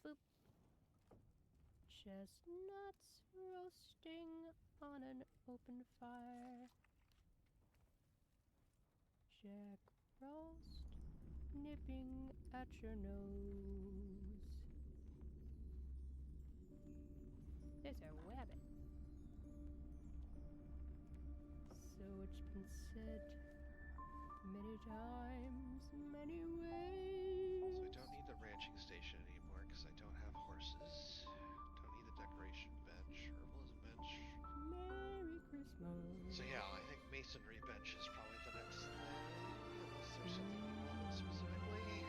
Boop. Chestnuts roasting on an open fire. Jack Frost nipping at your nose. There's a rabbit. So it's been said many times, many ways. So I don't need the ranching station anymore because I don't have horses. Don't need the decoration bench. Herbalism bench. Merry Christmas. So yeah, I think masonry bench is probably the next thing. Unless there's something you want specifically.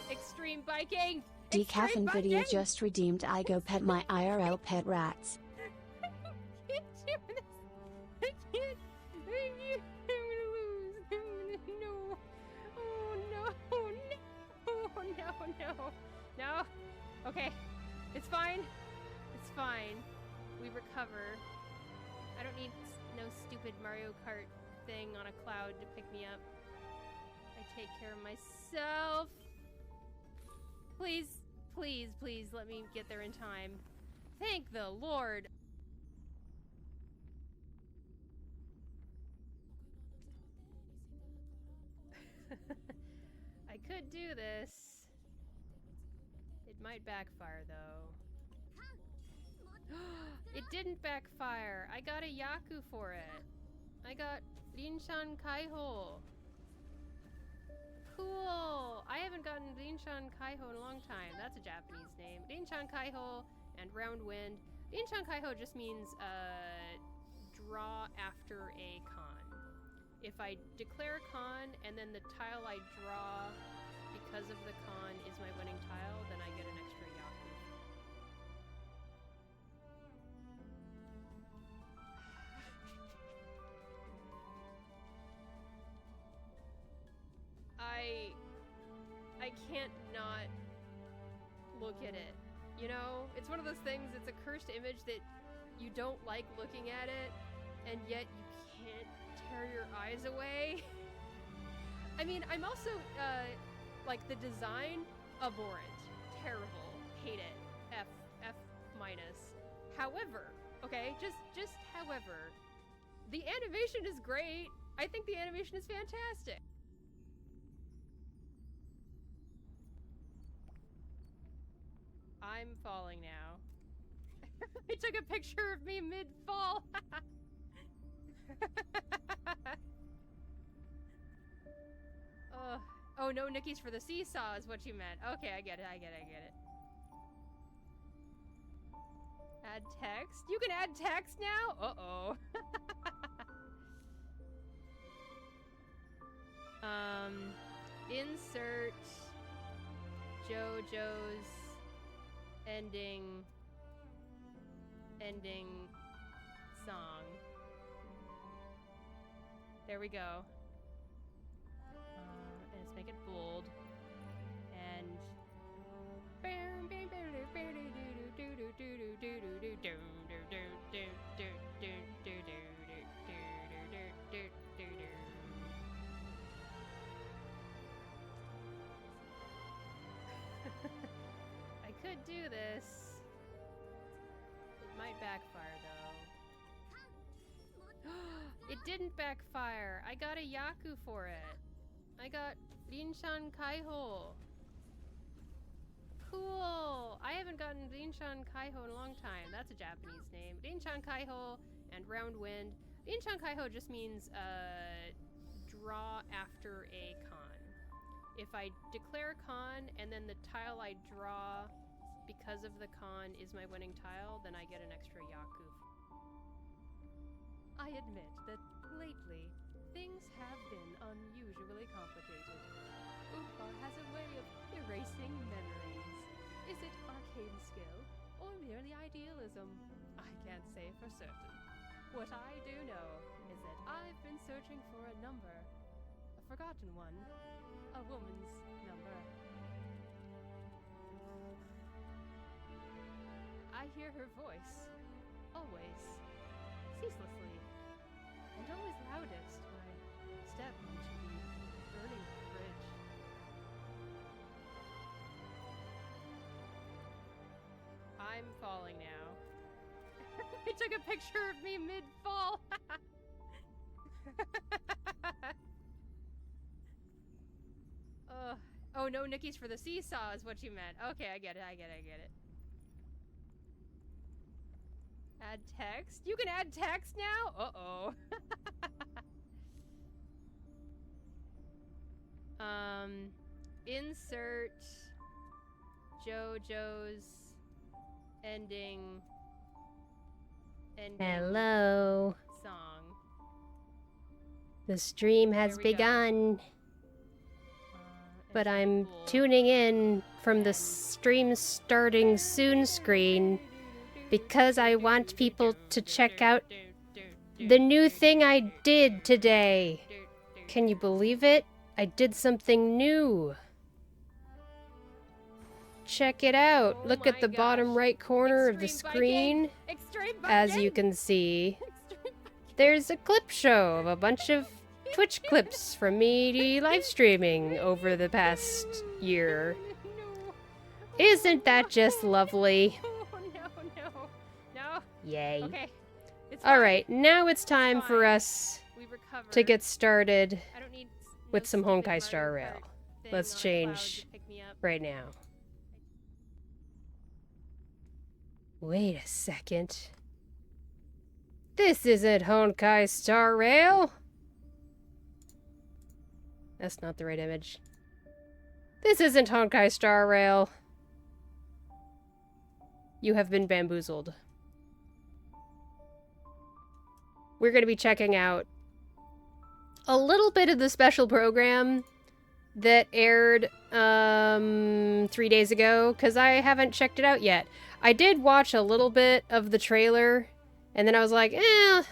Extreme biking! Decaf Nvidia just redeemed I Go Pet My IRL Pet Rats. I can't do this. I can't. I'm gonna lose. No. Oh no. No. No. No. No. Okay. It's fine. It's fine. We recover. I don't need no stupid Mario Kart thing on a cloud to pick me up. I take care of myself. Please, please, please let me get there in time. Thank the Lord. I could do this. It might backfire though. It didn't backfire. I got a Yaku for it. I got Rinshan Kaiho. Cool! I haven't gotten Rinshan Kaiho in a long time. That's a Japanese name. Rinshan Kaiho and Round Wind. Rinshan Kaiho just means draw after a con. If I declare a con and then the tile I draw because of the con is my winning tile, then I get an extra Yaku. I can't not look at it. You know? It's one of those things, it's a cursed image that you don't like looking at it, and yet you can't tear your eyes away. I mean, I'm also, like, the design, abhorrent. Terrible. Hate it. F minus. However, okay, just however, the animation is great. I think the animation is fantastic. I'm falling now. I took a picture of me mid-fall. Oh, no Nickies for the seesaw is what you meant. Okay, I get it. Add text? You can add text now? Uh-oh. Insert JoJo's ending song. There we go. And let's make it bold. And I could do this. It might backfire though. It didn't backfire. I got a Yaku for it. I got Rinshan Kaiho. Cool. I haven't gotten Rinshan Kaiho in a long time. That's a Japanese name. Rinshan Kaiho and Round Wind. Rinshan Kaiho just means draw after a con. If I declare a con and then the tile I draw because of the con is my winning tile, then I get an extra Yaku. I admit that lately, things have been unusually complicated. Oompa has a way of erasing memories. Is it arcane skill, or merely idealism? I can't say for certain. What I do know is that I've been searching for a number. A forgotten one. A woman's number. I hear her voice. Always. Ceaselessly. And always loudest, my falling now. I took a picture of me mid-fall. Oh no, Nikki's for the seesaw is what you meant. Okay, I get it. Add text? You can add text now? Uh-oh. Insert JoJo's ending Hello. song. The stream has There we go. begun, but It's really I'm cool. tuning in from the stream starting soon screen because I want people to check out the new thing I did today. Can you believe it? I did something new. Check it out. Oh Look at my the bottom gosh. right corner of the Extreme screen. Extreme As you biking! can see, Extreme there's a clip show of a bunch of Twitch clips from me live streaming over the past year. No. Isn't that just lovely? No. Yay. Okay. It's fine. Alright, now it's time for fine. us We recovered. to get started I don't need with some stupid Honkai Mario Star Kart Rail. thing Let's on a change cloud to pick me up. right now. Wait a second. This isn't Honkai Star Rail! That's not the right image. This isn't Honkai Star Rail. You have been bamboozled. We're going to be checking out a little bit of the special program that aired 3 days ago, because I haven't checked it out yet. I did watch a little bit of the trailer, and then I was like,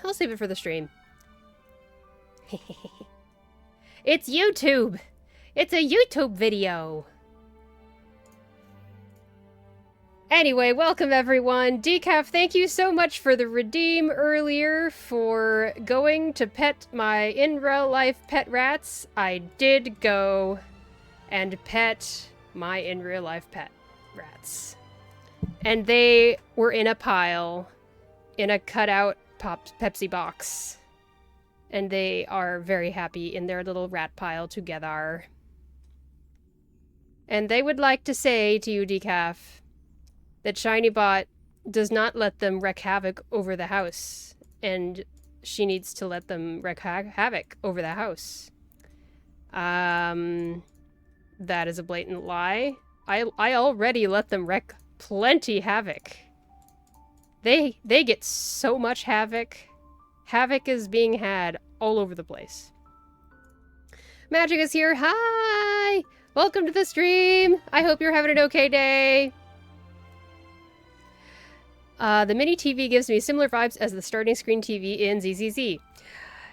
I'll save it for the stream. It's YouTube! It's a YouTube video! Anyway, welcome everyone. Decaf, thank you so much for the redeem earlier for going to pet my in real life pet rats. I did go and pet my in real life pet rats. And they were in a pile in a cutout Pepsi box. And they are very happy in their little rat pile together. And they would like to say to you, Decaf, that ShinyBot does not let them wreak havoc over the house, and she needs to let them wreak havoc over the house. That is a blatant lie. I already let them wreak plenty havoc. They get so much havoc. Havoc is being had all over the place. Magic is here. Hi! Welcome to the stream. I hope you're having an okay day. The mini TV gives me similar vibes as the starting screen TV in ZZZ.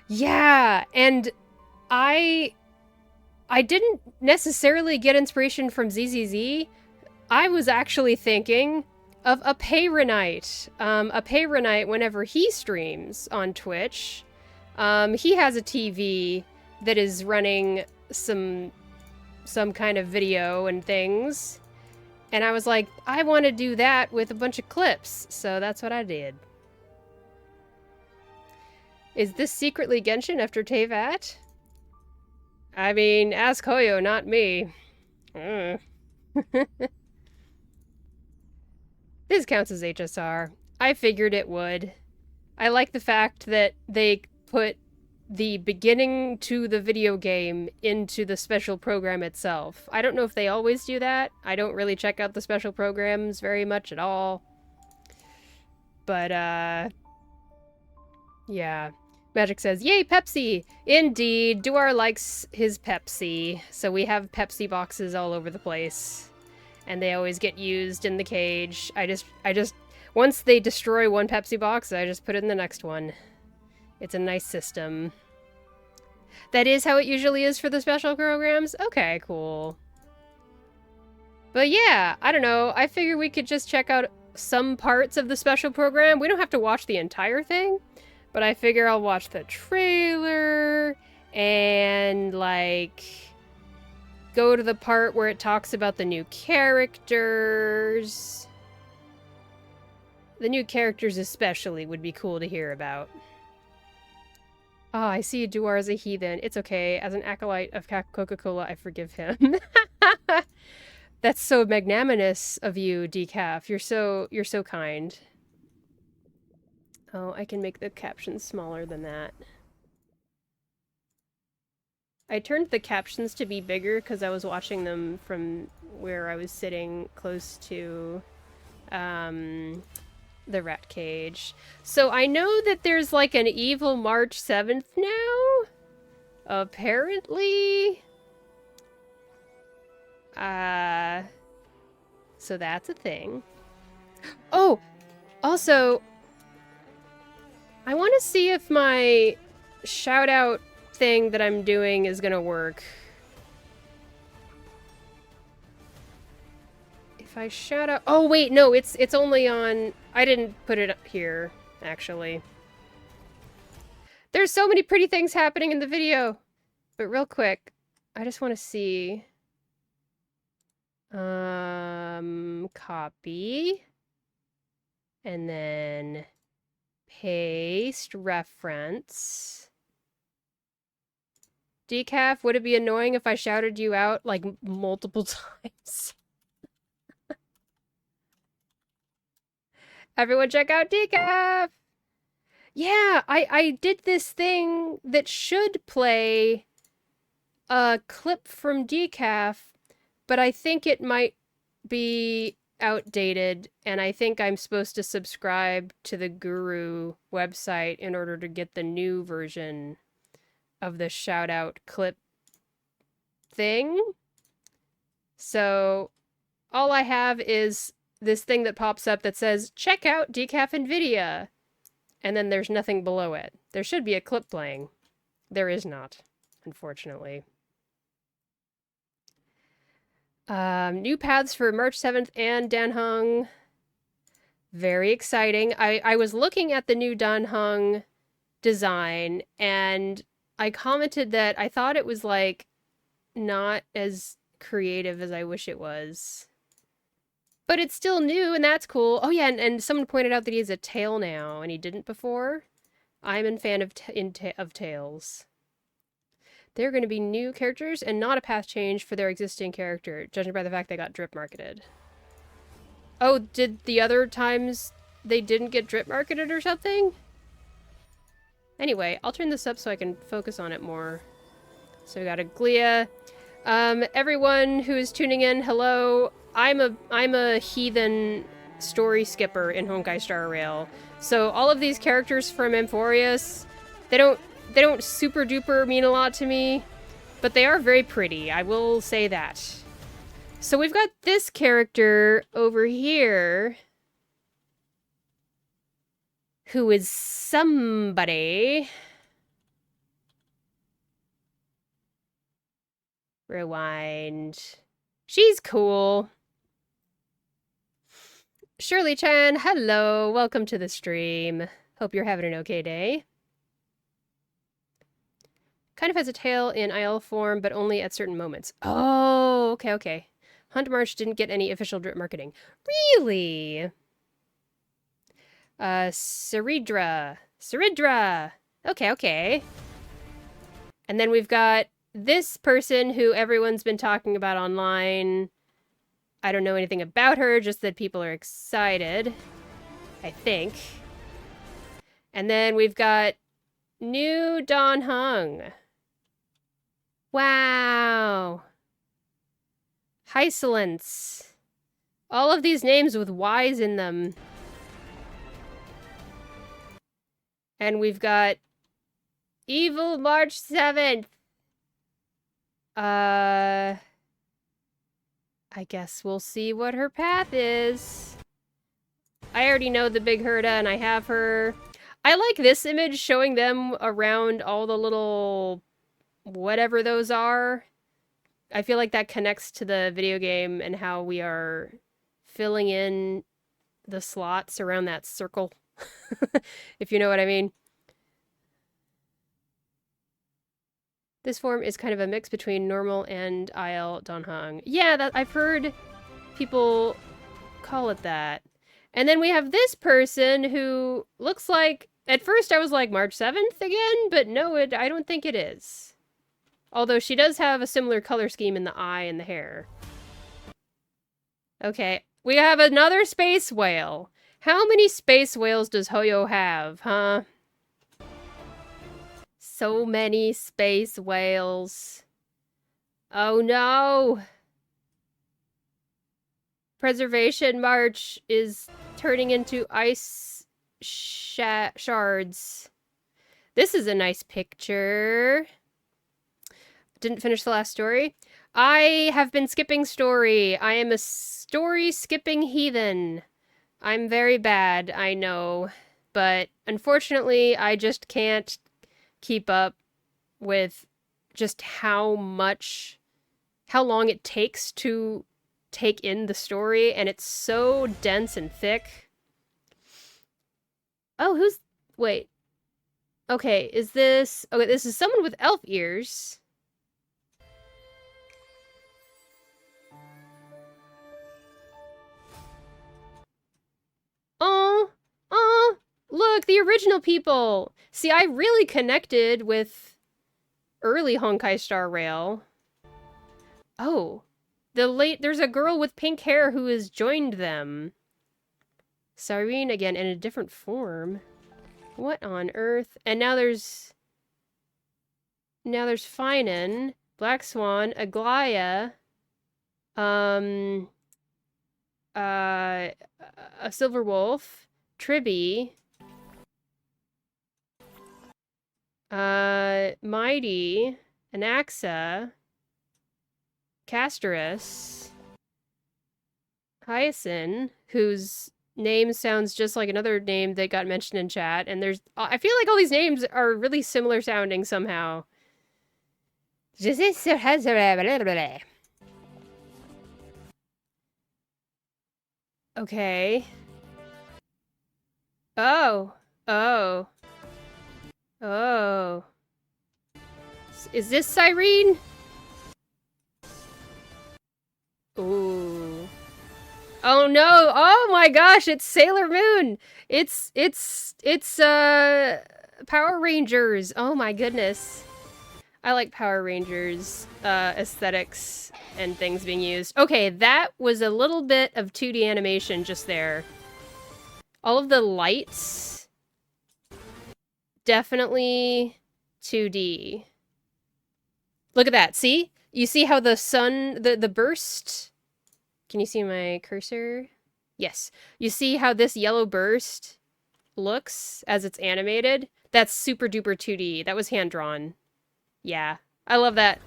Yeah, and I didn't necessarily get inspiration from ZZZ. I was actually thinking of a Payronite. A Payronite, whenever he streams on Twitch, he has a TV that is running some kind of video and things. And I was like, I want to do that with a bunch of clips. So that's what I did. Is this secretly Genshin after Teyvat? I mean, ask Hoyo, not me. This counts as HSR. I figured it would. I like the fact that they put the beginning to the video game into the special program itself. I don't know if they always do that. I don't really check out the special programs very much at all. But, yeah. Magic says, yay, Pepsi! Indeed, Duar likes his Pepsi. So we have Pepsi boxes all over the place. And they always get used in the cage. I just, once they destroy one Pepsi box, I just put it in the next one. It's a nice system. That is how it usually is for the special programs? Okay, cool. But yeah, I don't know. I figure we could just check out some parts of the special program. We don't have to watch the entire thing, but I figure I'll watch the trailer and, like, go to the part where it talks about the new characters. The new characters especially would be cool to hear about. Oh, I see Duar as a heathen. It's okay. As an acolyte of Coca-Cola, I forgive him. That's so magnanimous of you, Decaf. You're so kind. Oh, I can make the captions smaller than that. I turned the captions to be bigger because I was watching them from where I was sitting close to the rat cage. So I know that there's like an evil March 7th now? Apparently. So that's a thing. Oh! Also, I want to see if my shout-out thing that I'm doing is gonna work. If I shout out... Oh, wait, no, it's only on... I didn't put it here, actually. There's so many pretty things happening in the video! But real quick, I just want to see... Copy. And then... Paste reference. Decaf, would it be annoying if I shouted you out, like, multiple times? Everyone check out Decaf! Yeah, I did this thing that should play a clip from Decaf, but I think it might be outdated, and I think I'm supposed to subscribe to the Guru website in order to get the new version of the shout-out clip thing. So, all I have is this thing that pops up that says, check out Decaf NVIDIA! And then there's nothing below it. There should be a clip playing. There is not, unfortunately. New paths for March 7th and Danheng. Very exciting. I was looking at the new Danheng design, and I commented that I thought it was, like, not as creative as I wish it was. But it's still new, and that's cool. Oh yeah, and someone pointed out that he has a tail now, and he didn't before. I'm a fan of tails. They're going to be new characters and not a path change for their existing character, judging by the fact they got drip marketed. Oh, did the other times they didn't get drip marketed or something? Anyway, I'll turn this up so I can focus on it more. So we got a Glia. Everyone who is tuning in, hello. I'm a heathen story skipper in Honkai Star Rail. So all of these characters from Amphorius, they don't super duper mean a lot to me, but they are very pretty. I will say that. So we've got this character over here who is somebody. Rewind. She's cool. Shirley Chan, hello. Welcome to the stream. Hope you're having an okay day. Kind of has a tail in IL form, but only at certain moments. Oh, okay, okay. Hunt March didn't get any official drip marketing. Really? Saridra. Okay, okay. And then we've got this person who everyone's been talking about online. I don't know anything about her, just that people are excited. I think. And then we've got new Danheng. Wow. Hysolence. All of these names with Y's in them. And we've got Evil March 7th. I guess we'll see what her path is. I already know the big Herda and I have her. I like this image showing them around all the little whatever those are. I feel like that connects to the video game and how we are filling in the slots around that circle. If you know what I mean. This form is kind of a mix between normal and IL Danheng. Yeah, that I've heard people call it that. And then we have this person who looks like, at first I was like March 7th again, but no, I don't think it is. Although she does have a similar color scheme in the eye and the hair. Okay, we have another space whale. How many space whales does Hoyo have, huh? So many space whales. Oh no! Preservation March is turning into ice shards. This is a nice picture. Didn't finish the last story. I have been skipping story. I am a story-skipping heathen. I'm very bad, I know. But unfortunately, I just can't keep up with just how long it takes to take in the story, and it's so dense and thick. Oh, wait. Okay, this is someone with elf ears. Oh, look, the original people. See, I really connected with early Honkai Star Rail. Oh, there's a girl with pink hair who has joined them. Cyrene again in a different form. What on earth? And now there's Finan, Black Swan, Aglaya, a Silver Wolf, Tribby, Mighty, Anaxa, Castorus, Hyacinth, whose name sounds just like another name that got mentioned in chat, and I feel like all these names are really similar sounding somehow. Okay. Oh. Is this Cyrene? Ooh. Oh no! Oh my gosh! It's Sailor Moon. It's Power Rangers. Oh my goodness. I like Power Rangers aesthetics and things being used. Okay, that was a little bit of 2D animation just there. All of the lights, definitely 2D. Look at that, see? You see how the sun, the burst? Can you see my cursor? Yes. You see how this yellow burst looks as it's animated? That's super duper 2D. That was hand-drawn. Yeah. I love that.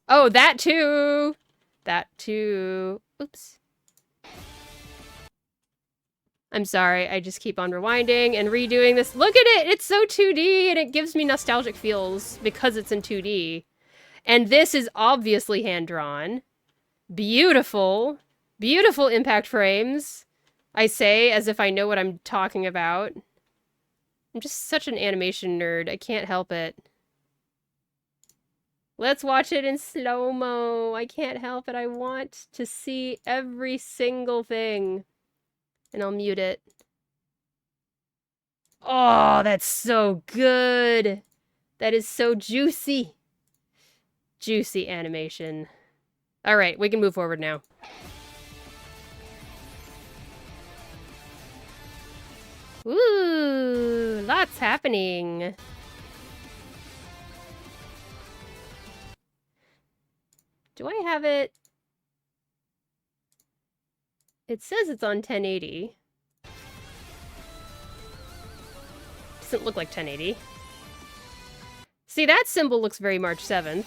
Oh, that too! That too. Oops. I'm sorry, I just keep on rewinding and redoing this. Look at it! It's so 2D and it gives me nostalgic feels because it's in 2D. And this is obviously hand-drawn. Beautiful. Beautiful impact frames. I say as if I know what I'm talking about. I'm just such an animation nerd. I can't help it. Let's watch it in slow-mo. I can't help it. I want to see every single thing. And I'll mute it. Oh, that's so good. That is so juicy. Juicy animation. All right, we can move forward now. Ooh, lots happening. Do I have it? It says it's on 1080. Doesn't look like 1080. See, that symbol looks very March 7th.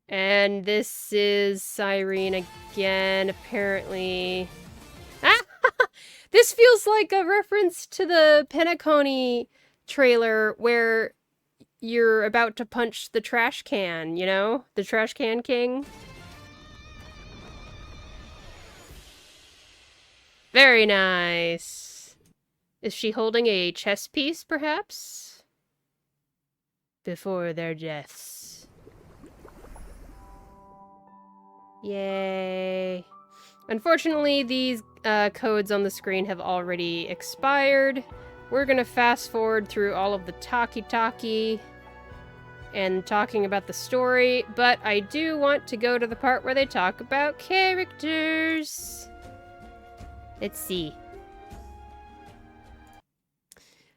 And this is Cyrene again, apparently. Ah! This feels like a reference to the Penacony trailer where you're about to punch the trash can, you know? The trash can king. Very nice. Is she holding a chess piece, perhaps? Before their deaths. Yay. Unfortunately, these codes on the screen have already expired. We're gonna fast forward through all of the talkie and talking about the story, but I do want to go to the part where they talk about characters. Let's see.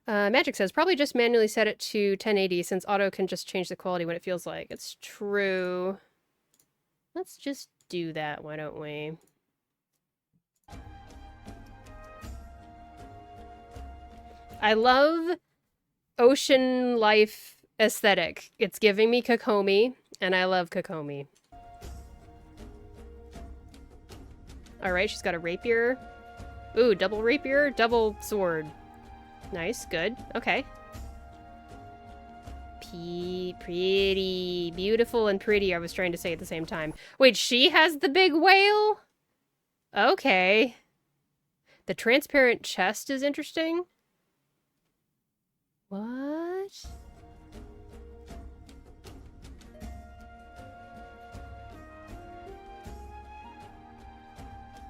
Magic says, probably just manually set it to 1080 since auto can just change the quality when it feels like. It's true. Let's just do that, why don't we? I love ocean life aesthetic. It's giving me Kokomi, and I love Kokomi. Alright, she's got a rapier. Ooh, double rapier, double sword. Nice, good. Okay. Pretty. Beautiful and pretty, I was trying to say at the same time. Wait, she has the big whale? Okay. The transparent chest is interesting. What?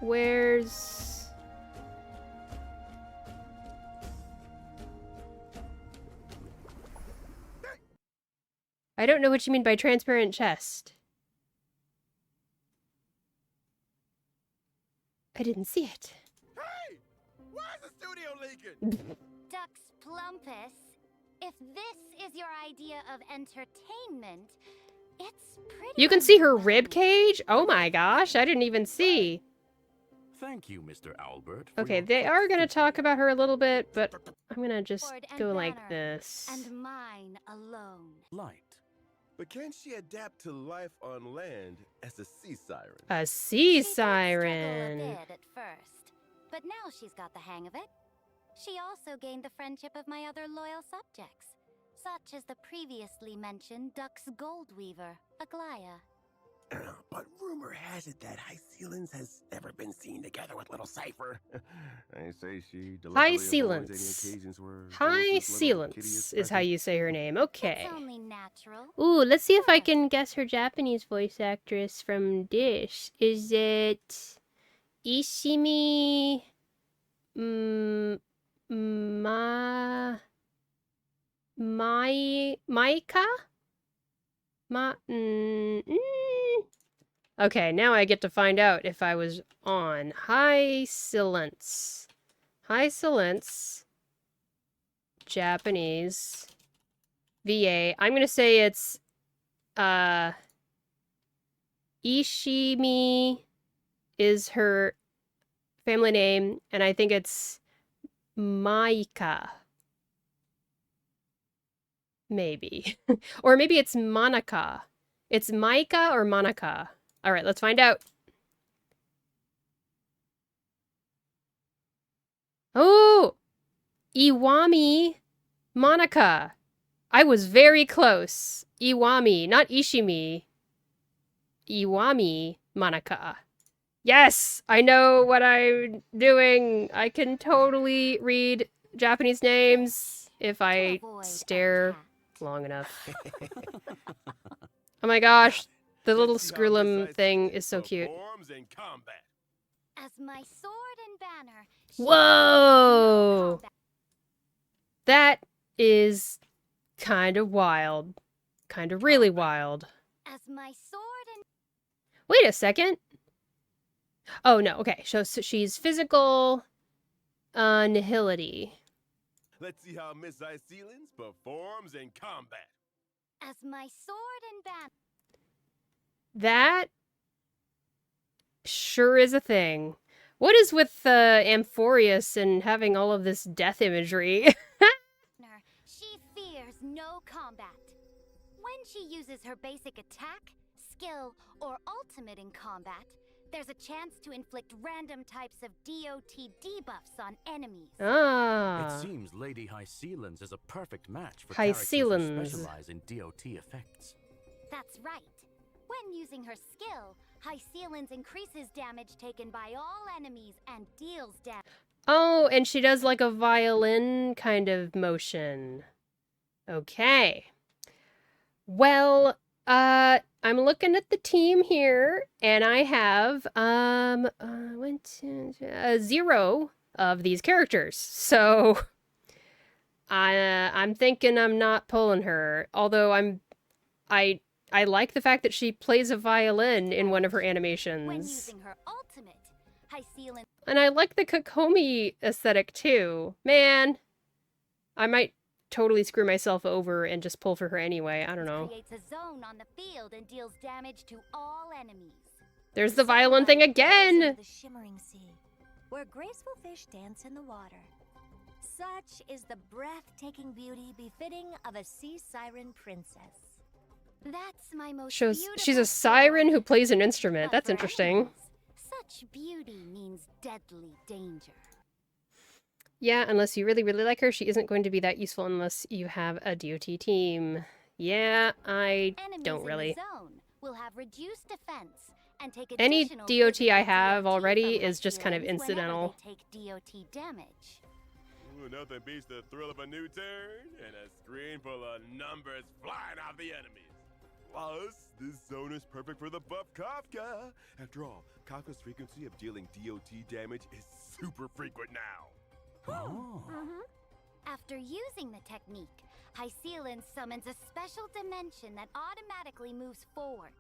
Where's... I don't know what you mean by transparent chest. I didn't see it. Hey! Why is the studio leaking? Dux Plumpus, if this is your idea of entertainment, it's pretty... You can see her rib cage? Oh my gosh, I didn't even see. Thank you, Mr. Albert. Okay, they are gonna talk about her a little bit, but I'm gonna just go like this. And mine alone. Light. But can she adapt to life on land as a sea siren? A sea She did struggle siren. a bit at first, but now she's got the hang of it. She also gained the friendship of my other loyal subjects, such as the previously mentioned Dux Goldweaver, Aglaya. But rumor has it that High Sealins has never been seen together with little Cypher. I say she High deliberately avoids Sealins. any occasions where High Doris's little kitty Sealins is how present. you say her name. Okay. It's only natural. Ooh, let's see if I can guess her Japanese voice actress from Dish. Is it Ishimi Maika? Okay, now I get to find out if I was on. High Silence. High Silence. Japanese. VA. I'm gonna say it's Ishimi is her family name, and I think it's Maika. Maybe. Or maybe it's Monica. It's Maika or Monica. Alright, let's find out. Oh! Iwami Monica. I was very close. Iwami, not Ishimi. Iwami Monica. Yes! I know what I'm doing. I can totally read Japanese names if I stare long enough. Oh my gosh, the little Skrullum thing is so cute. Performs in combat. As my sword and banner. Whoa! That is kind of wild. Kind of really wild. As my sword and... Wait a second. Oh, no, okay. So she's physical nihility. Let's see how Miss High Sealins performs in combat. As my sword and banner. That sure is a thing. What is with Amphorius and having all of this death imagery? She fears no combat. When she uses her basic attack, skill, or ultimate in combat, there's a chance to inflict random types of DOT debuffs on enemies. Ah. It seems Lady High Sealins is a perfect match for High characters who Sealins. specialize in DOT effects. That's right. When using her skill, High Sealins increases damage taken by all enemies and deals damage. Oh, and she does like a violin kind of motion. Okay. Well, I'm looking at the team here, and I have 0 of these characters. So I'm thinking I'm not pulling her. Although I like the fact that she plays a violin in one of her When animations. using her ultimate, Hycelan And I like the Kokomi aesthetic too. Man, I might totally screw myself over and just pull for her anyway. I don't know. creates a zone on the field and deals damage to all enemies. There's the violin thing again! The shimmering sea, where graceful fish dance in the water. Such is the breathtaking beauty befitting of a sea siren princess. That's my most She's beautiful a siren who story. plays an instrument. But That's for interesting. animals, such beauty means deadly danger. Yeah, unless you really, really like her, she isn't going to be that useful unless you have a DOT team. Yeah, I Enemies don't in really. the zone will have reduced defense and take Any additional DOT I physical have DOT already from is just kind of Hycealans whenever incidental. they take DOT damage. Ooh, nothing beats the thrill of a new turn and a screen full of numbers flying off the enemies. Plus, this zone is perfect for the buff Kafka. After all, Kafka's frequency of dealing DOT damage is super frequent now. Oh. After using the technique, Hycealans summons a special dimension that automatically moves forward.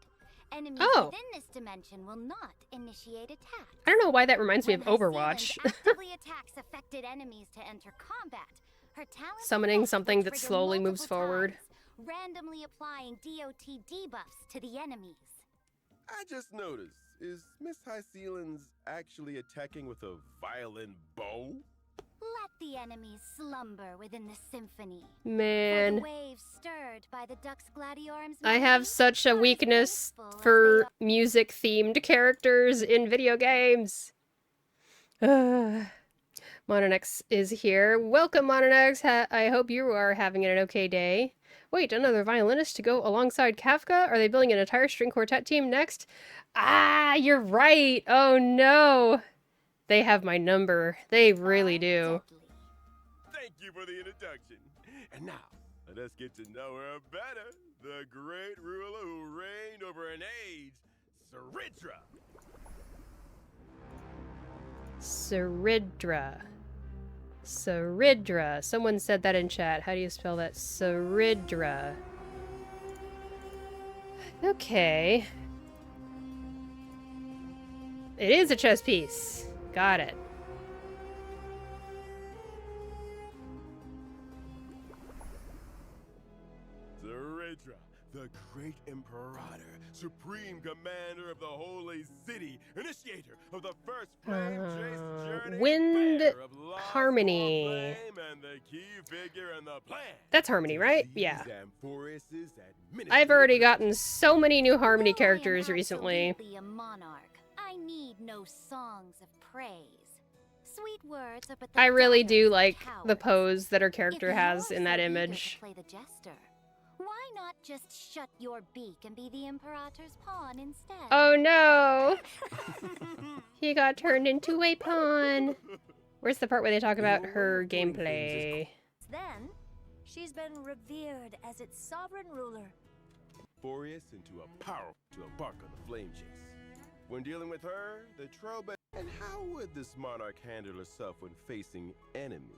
Enemies Oh. within this dimension will not initiate attacks. I don't know why that reminds me of When Overwatch. Hycealans actively attacks affected enemies to enter combat. Her talent Summoning effects something will that trigger slowly moves multiple forward. times, randomly applying DOT debuffs to the enemies. I just noticed, is Miss Hycealans actually attacking with a violin bow? Let the enemies slumber within the symphony. For the Man, waves stirred by the Dux Gladiorum's I have melody such a are as weakness graceful as for they are. music-themed characters in video games. Mononex is here. Welcome, Mononex. I hope you are having an okay day. Wait, another violinist to go alongside Kafka? Are they building an entire string quartet team next? Ah, you're right. Oh no. They have my number. They really do. Deadly. Thank you for the introduction. And now, let us get to know her better. The great ruler who reigned over an age, Saridra. Saridra. Saridra. Someone said that in chat. How do you spell that? Saridra. Okay. It is a chess piece. Got it. Saridra, the great imperator, supreme commander of the holy city, initiator of the first flame-chased journey, Wind bearer of lost Harmony. flame, and the key figure in the plan. That's Harmony, right? These Yeah. Amphoruses I've already gotten administrative- so many new Harmony Though characters I am recently. absolutely a monarch, I need no songs of praise. Sweet words are but the I really do daggers of like the cowards. pose that her If character has you're in that so eager to image. play the jester, why not just shut your beak and be the Imperator's pawn instead? Oh no! He got turned into a pawn. Where's the part where they talk about her gameplay? Then, she's been revered as its sovereign ruler. Furious into a power to embark on the flame chase. When dealing with her, the Trobe. And how would this monarch handle herself when facing enemies?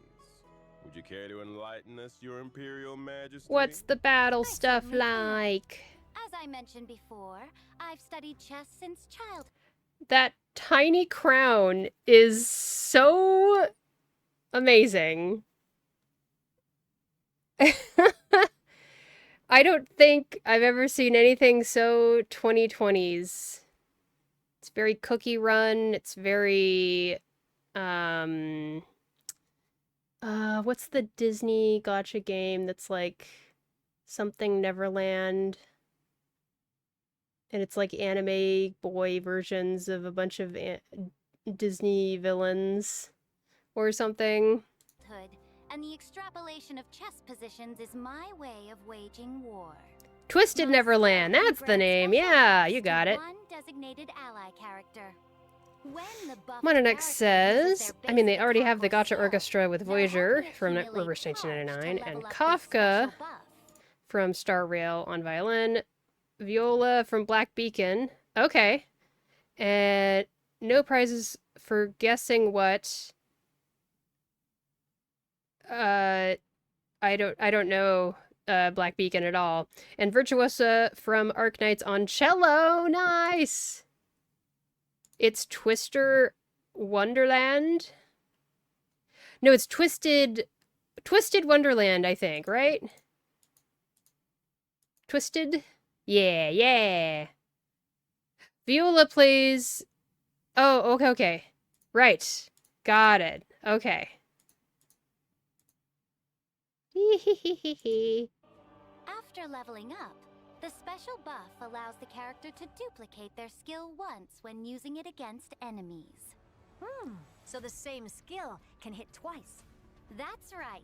Would you care to enlighten us, your Imperial Majesty? What's the battle I stuff certainly can. like? As I mentioned before, I've studied chess since childhood. That tiny crown is so amazing. I don't think I've ever seen anything so 2020s. It's very cookie run. It's very what's the Disney gacha game that's like something Neverland? And it's like anime boy versions of a bunch of Disney villains or something. And the extrapolation of chess positions is my way of waging war. Twisted My Neverland, strategy that's the grants name. special Yeah, buffs you to got it. One designated ally character. When the buffed Mononex character uses says, their I mean, they basic already attack have the or Gacha skill, Orchestra with they'll Voyager have to from accumulate Reverse charge to 1999 and level up this Kafka special buff. from Star Rail on violin. Viola from Black Beacon. Okay. And no prizes for guessing what. I don't know Black Beacon at all. And Virtuosa from Arknights on cello. Nice. It's Twister Wonderland. No, it's Twisted Wonderland, I think, right? Twisted? Yeah, yeah. Viola plays... Oh, okay. Right. Got it. Okay. After leveling up, the special buff allows the character to duplicate their skill once when using it against enemies. So the same skill can hit twice. That's right.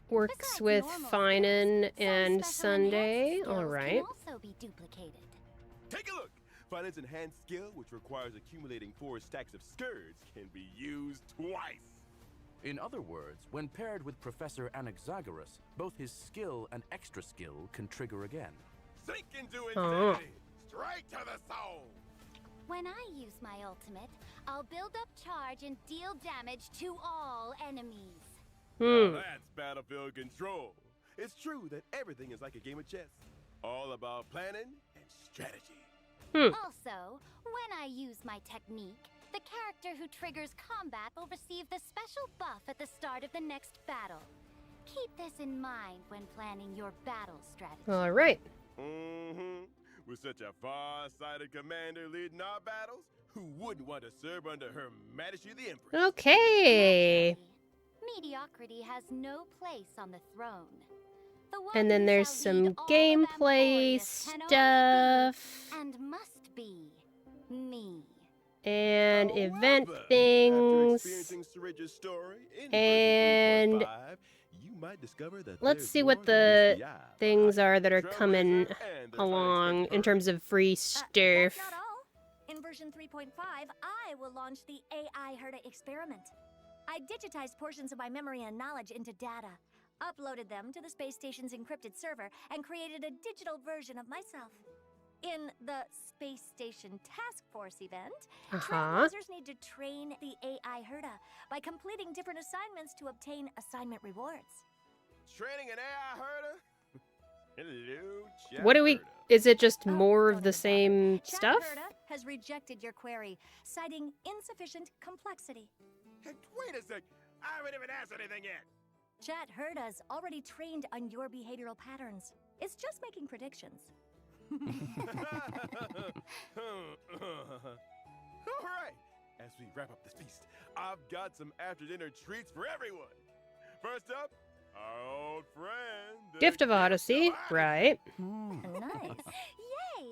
Works Besides with normal Finan skills, some and special Sunday. enhanced skills Alright. can also be duplicated. Take a look! Finance enhanced skill, which requires accumulating 4 stacks of skirts, can be used twice. In other words, when paired with Professor Anaxagoras, both his skill and extra skill can trigger again. Sink into insanity! Straight to the soul! When I use my ultimate, I'll build up charge and deal damage to all enemies. Now that's battlefield control. It's true that everything is like a game of chess. All about planning and strategy. Also, when I use my technique, the character who triggers combat will receive the special buff at the start of the next battle. Keep this in mind when planning your battle strategy. Alright. With such a far-sighted commander leading our battles, who wouldn't want to serve under Her Majesty the Empress? Okay. Mediocrity has no place on the throne. The one And then who there's shall some lead all gameplay Vamporius can only stuff. be, and must be, me. And event However, after things. experiencing Syringe's story in And version 3.5, you might discover that let's there's see more what than the meets the eye. things are that are Trailblazer coming and the along unexpected in terms of free That's stuff. not all. In version 3.5, I will launch the AI Herda experiment. I digitized portions of my memory and knowledge into data, uploaded them to the space station's encrypted server, and created a digital version of myself. In the Space Station Task Force event, Trailblazers need to train the AI Herda by completing different assignments to obtain assignment rewards. Training an AI herder? Hello, chat What do we... herder. Is it just Oh, more don't of the even bother. same Chat stuff? Herda has rejected your query, citing insufficient complexity. Hey, wait a sec. I haven't even asked anything yet. Chat Herda's already trained on your behavioral patterns. It's just making predictions. All right. As we wrap up this feast, I've got some after-dinner treats for everyone. First up, our old friend, the Gift of Odyssey, right. Nice. Yay!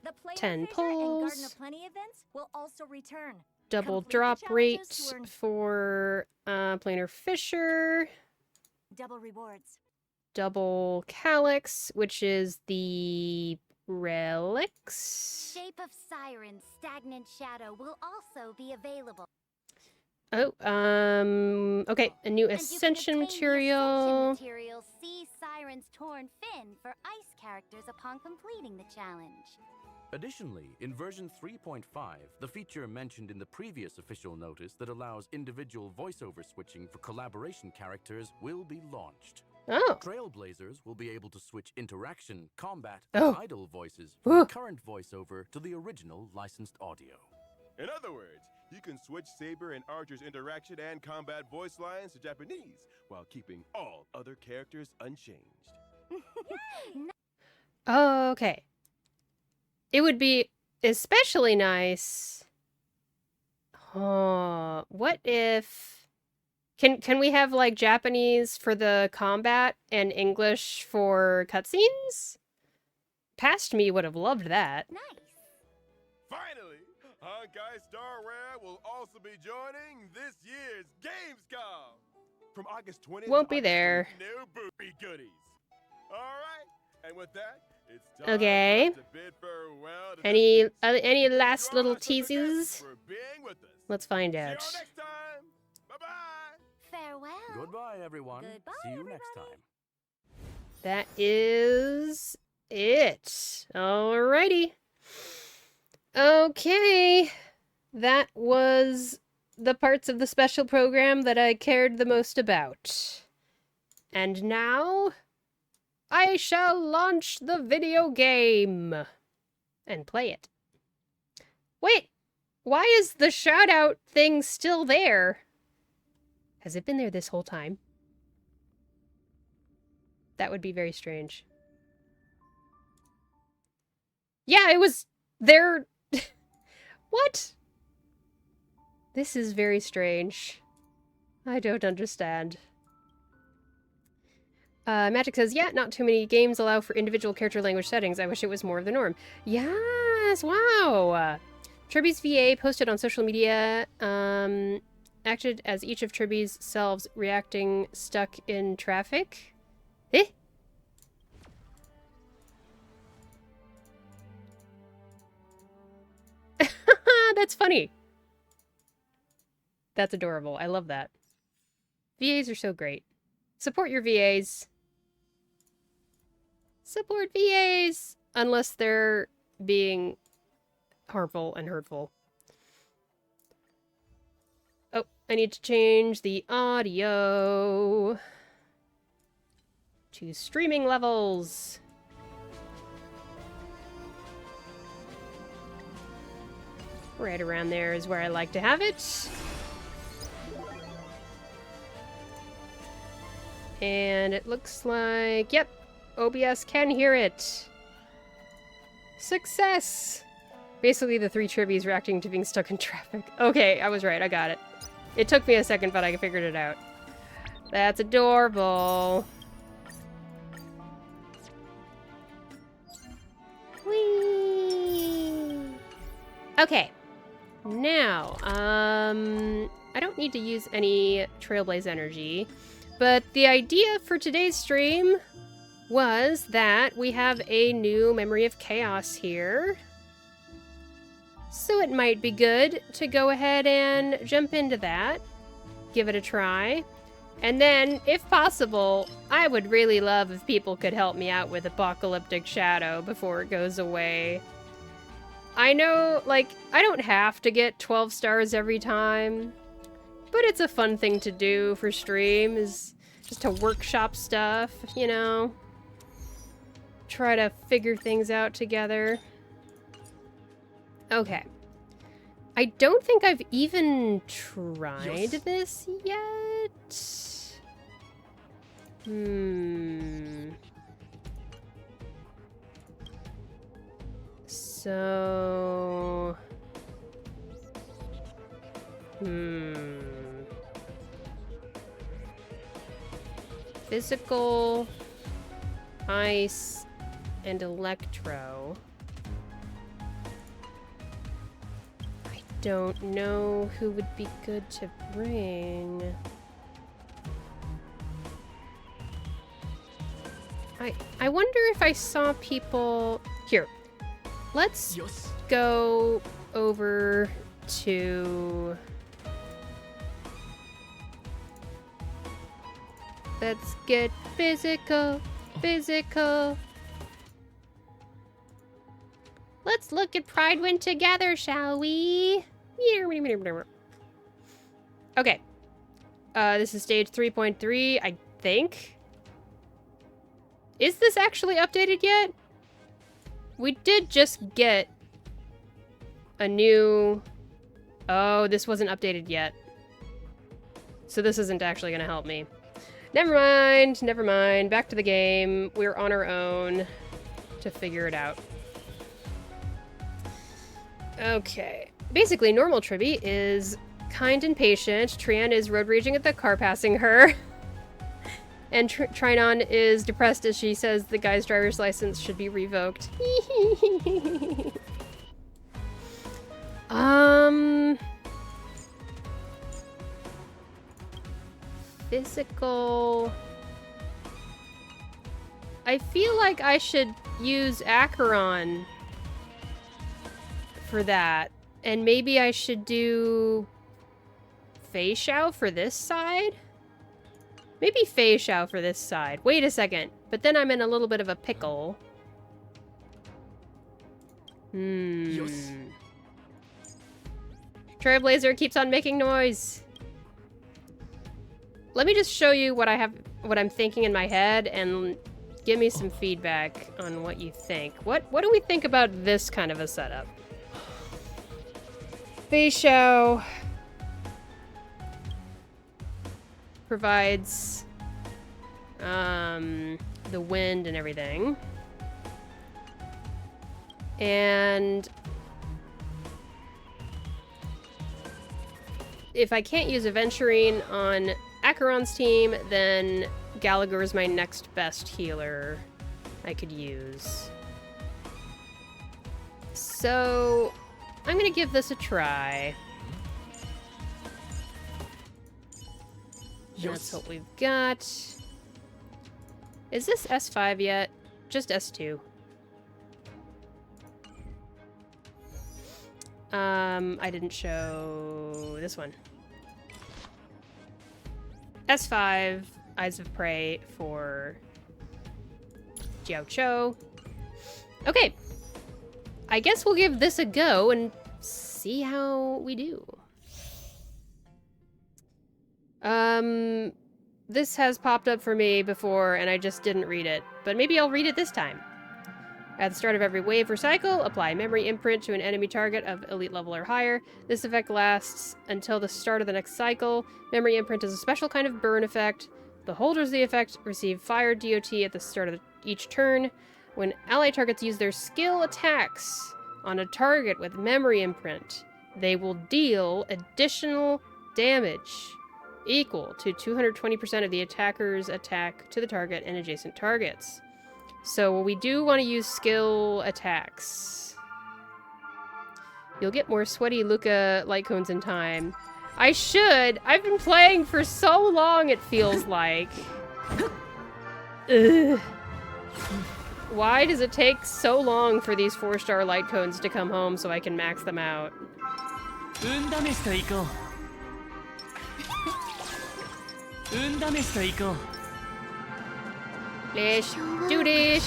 The Play 10 of Fissure and Garden pulls. of Plenty events will also return. Double Complete the drop challenges rate to earn for Planar Fisher. double rewards. Double Calyx, which is the relics. Shape of Siren's Stagnant Shadow will also be available. Oh, okay, a new And you can Ascension obtain the material. Ascension material, See Siren's Torn Fin, for ice characters upon completing the challenge. Additionally, in version 3.5, the feature mentioned in the previous official notice that allows individual voiceover switching for collaboration characters will be launched. Oh, Trailblazers will be able to switch interaction, combat, Oh. and idle voices from the current voiceover to the original licensed audio. In other words, you can switch Saber and Archer's interaction and combat voice lines to Japanese while keeping all other characters unchanged. okay. It would be especially nice. Oh, what if... Can we have, like, Japanese for the combat and English for cutscenes? Past me would have loved that. Nice. Finally, Honkai Star Rare will also be joining this year's Gamescom. From August 20th Won't to be August there. 20th, no booty goodies. All right, and with that, it's time Okay. for us to bid farewell to Any this feast. any Thank last you little all so much teases? for being with us. Let's find See you all out. next time. Bye-bye. Farewell. Goodbye, everyone. Goodbye, See you next everybody. time. That is it. Alrighty. Okay. That was the parts of the special program that I cared the most about. And now, I shall launch the video game and play it. Wait, why is the shout-out thing still there? Has it been there this whole time? That would be very strange. Yeah, it was there. What? This is very strange. I don't understand. Magic says, yeah, not too many games allow for individual character language settings. I wish it was more of the norm. Yes, wow. Tribby's VA posted on social media, acted as each of Tribby's selves reacting stuck in traffic. Eh? That's funny. That's adorable. I love that. VAs are so great. Support your VAs. Support VAs! Unless they're being harmful and hurtful. Oh, I need to change the audio to streaming levels. Right around there is where I like to have it. And it looks like, yep, OBS can hear it. Success! Basically, the 3 Tribbies reacting to being stuck in traffic. Okay, I was right, I got it. It took me a second, but I figured it out. That's adorable. Whee! Okay. Now, I don't need to use any Trailblaze energy, but the idea for today's stream was that we have a new Memory of Chaos here. So it might be good to go ahead and jump into that, give it a try, and then, if possible, I would really love if people could help me out with Apocalyptic Shadow before it goes away. I know, like, I don't have to get 12 stars every time, but it's a fun thing to do for stream, is just to workshop stuff, you know? Try to figure things out together. Okay. I don't think I've even tried this yet. So... Physical, ice, and electro. I don't know who would be good to bring. I wonder if I saw people... Here, let's go over to... Let's get physical, physical. Let's look at Pridewind together, shall we? Okay. This is stage 3.3, I think. Is this actually updated yet? We did just get a new... Oh, this wasn't updated yet. So this isn't actually going to help me. Never mind, never mind. Back to the game. We're on our own to figure it out. Okay. Basically, normal Tribby is kind and patient. Trian is road raging at the car passing her. And Trinon is depressed as she says the guy's driver's license should be revoked. Physical... I feel like I should use Acheron for that. And maybe I should do Fei Xiao for this side? Maybe Fei Xiao for this side. Wait a second. But then I'm in a little bit of a pickle. Trailblazer keeps on making noise. Let me just show you what I'm thinking in my head, and give me some feedback on what you think. What do we think about this kind of a setup? Feishao provides the wind and everything. And if I can't use Aventurine on Acheron's team, then Gallagher is my next best healer I could use. So I'm gonna give this a try. That's what we've got. Is this S5 yet? Just S2. I didn't show this one. S5, Eyes of Prey for Jiao Cho. Okay. I guess we'll give this a go and see how we do. This has popped up for me before and I just didn't read it, but maybe I'll read it this time. At the start of every wave or cycle, apply memory imprint to an enemy target of elite level or higher. This effect lasts until the start of the next cycle. Memory imprint is a special kind of burn effect. The holders of the effect receive fire DOT at the start of each turn. When ally targets use their skill attacks on a target with memory imprint, they will deal additional damage equal to 220% of the attacker's attack to the target and adjacent targets. So we do want to use skill attacks. You'll get more sweaty Luca light cones in time. I should! I've been playing for so long, it feels like. Ugh. Why does it take so long for these 4-star light cones to come home so I can max them out? Let's do this!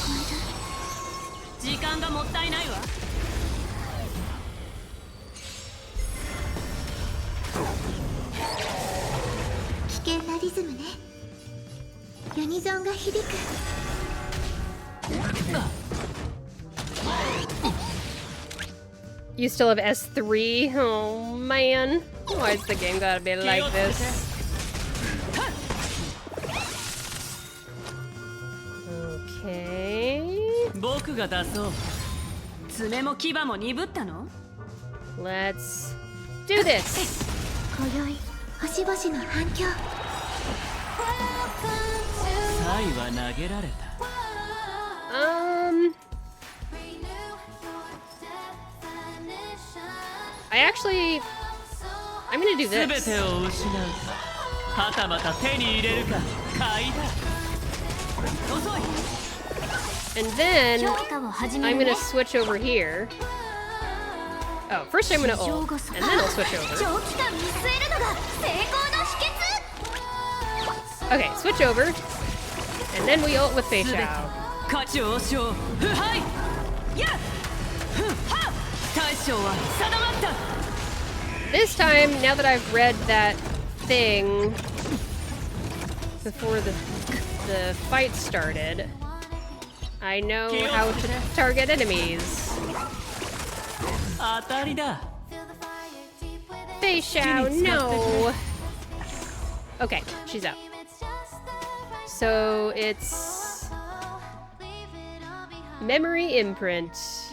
You still have S3? Oh man. Why's the game gotta be like this? Okay. Let's do this. I'm gonna do this. And then I'm gonna switch over here. Oh, first I'm gonna ult, and then I'll switch over. Okay, switch over, and then we ult with Feishao. This time, now that I've read that thing before the fight started, I know how to target enemies. Feishao, no! Okay, she's out. So it's memory imprint.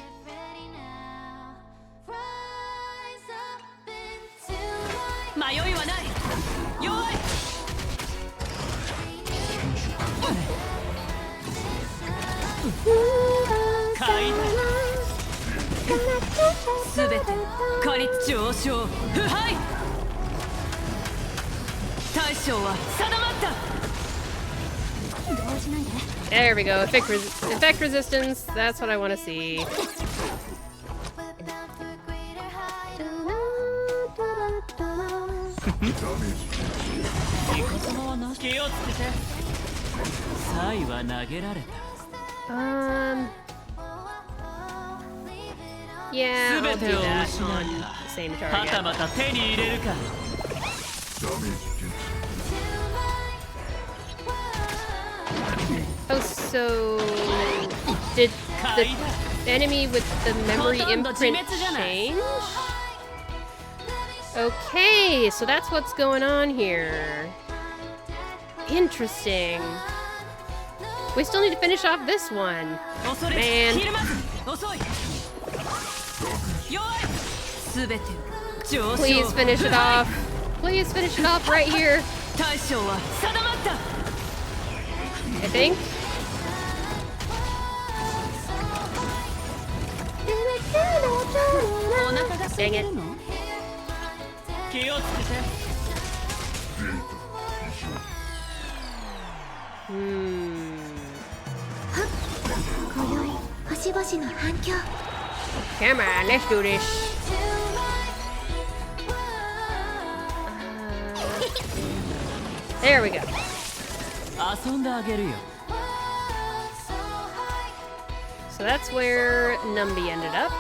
There we go. Effect resistance. That's what I want to see. Yeah, I'll do that on the same target. Oh, so did the enemy with the memory imprint change? Okay, so that's what's going on here. Interesting. We still need to finish off this one. Man. Please finish it off. Please finish it off right here. I think. Dang it. Come on, let's do this. There we go. So that's where Numby ended up.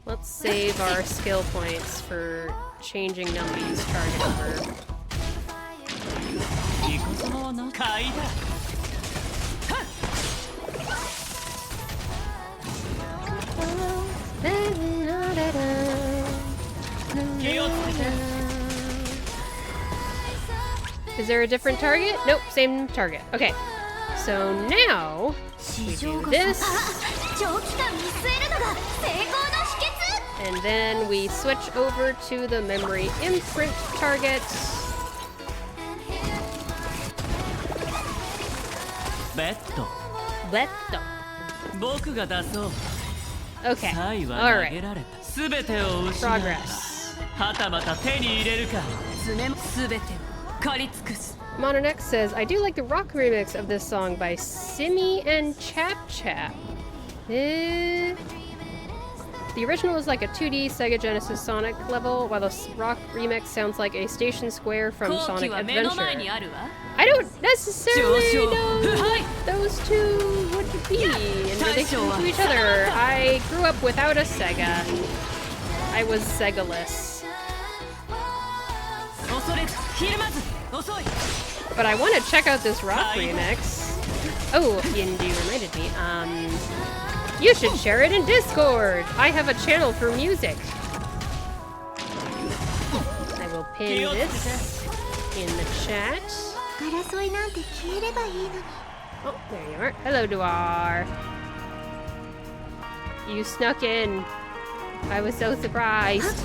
Let's save our skill points for changing Numby's target over. Is there a different target? Nope, same target. Okay, so now we do this. And then we switch over to the memory imprint target. Beto. Okay, alright. Progress. Mononex says, I do like the rock remix of this song by Simi and Chap Chap. The original is like a 2D Sega Genesis Sonic level, while the rock remix sounds like a Station Square from Sonic Adventure. I don't necessarily know what those two would be in relation to each other. I grew up without a Sega. I was Sega-less. But I want to check out this rock remix. Oh, Indy reminded me. You should share it in Discord. I have a channel for music. I will pin this in the chat. Oh, there you are. Hello, Duar. You snuck in. I was so surprised.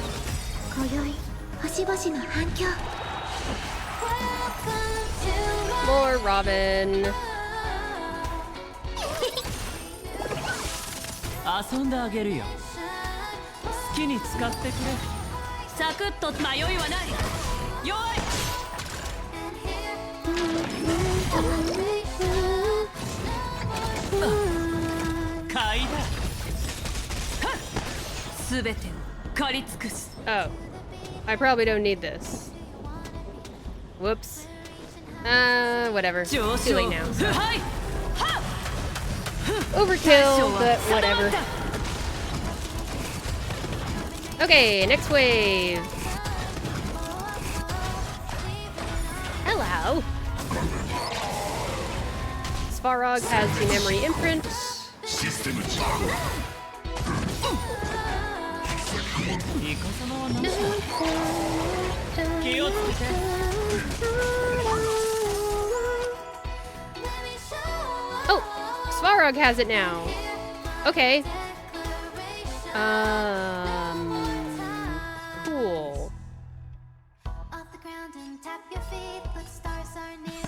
More Robin. Oh, I probably don't need this. Whoops. Whatever. Too late now. So. Overkill, but whatever. Okay, next wave. Hello. Svarog has the memory imprint. Oh, Svarog has it now. Okay. Cool. I'm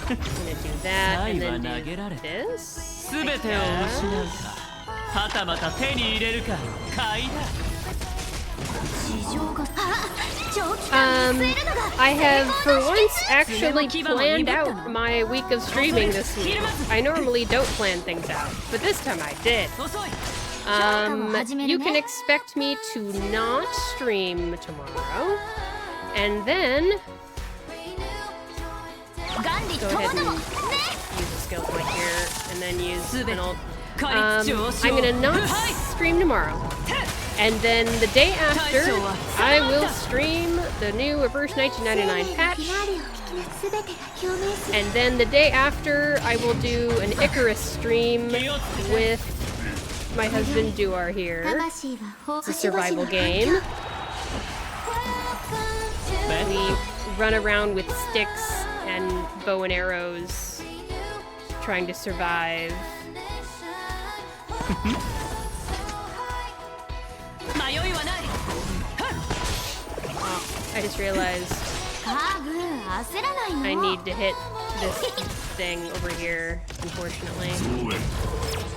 gonna do that and then do this. I have for once actually planned out my week of streaming this week. I normally don't plan things out, but this time I did. You can expect me to not stream tomorrow, and then go ahead and use a skill point here, and then use an ult. I'm gonna not stream tomorrow, and then the day after, I will stream the new Reverse 1999 patch, and then the day after, I will do an Icarus stream with my husband Duar here. It's a survival game. We run around with sticks and bow and arrows, trying to survive. I just realized I need to hit this thing over here, unfortunately.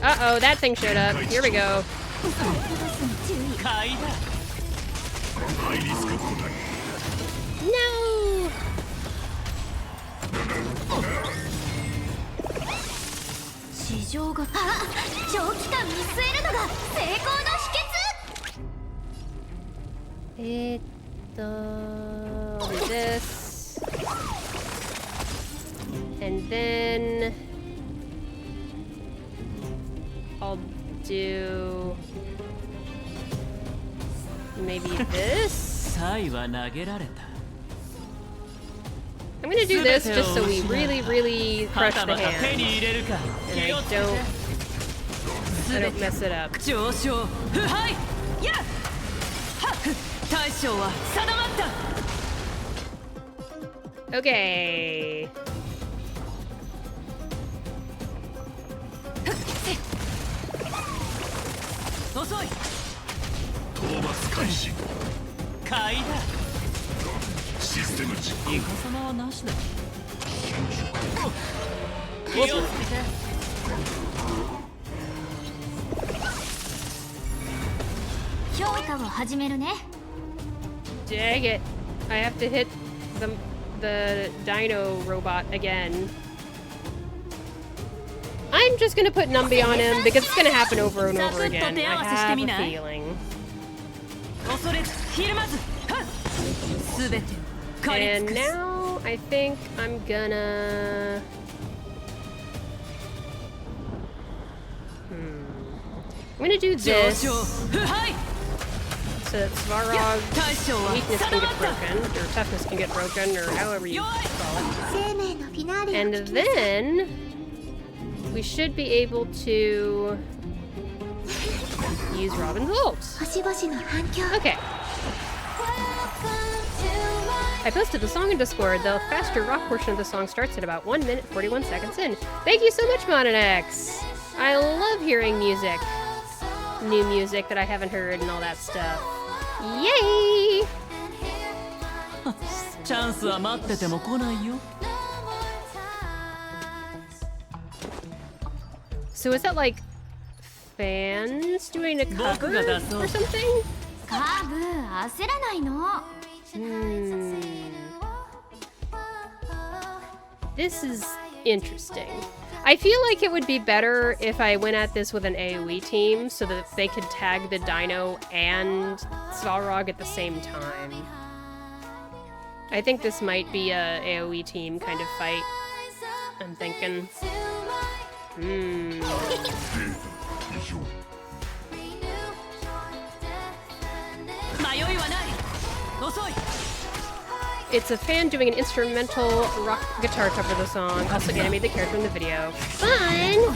Uh-oh, that thing showed up. Here we go. No! I'll do this. And then I'll do maybe this. I'm gonna do this just so we really crush the hand. And I don't mess it up. Okay. Dang it. I have to hit the dino robot again. I'm just gonna put Numby on him because it's gonna happen over and over again. I have a feeling. And now I think I'm gonna... I'm gonna do this so that Svarog's weakness can get broken, or toughness can get broken, or however you call it. And then we should be able to use Robin's ult. Okay. I posted the song in Discord. The faster rock portion of the song starts at about 1 minute 41 seconds in. Thank you so much, Monanex! I love hearing music. New music that I haven't heard and all that stuff. Yay! So is that like fans doing a cover or something? This is interesting. I feel like it would be better if I went at this with an AoE team so that they could tag the dino and Svarog at the same time. I think this might be a AoE team kind of fight. I'm thinking. It's a fan doing an instrumental rock guitar cover of the song. Also animate the character in the video. Fun!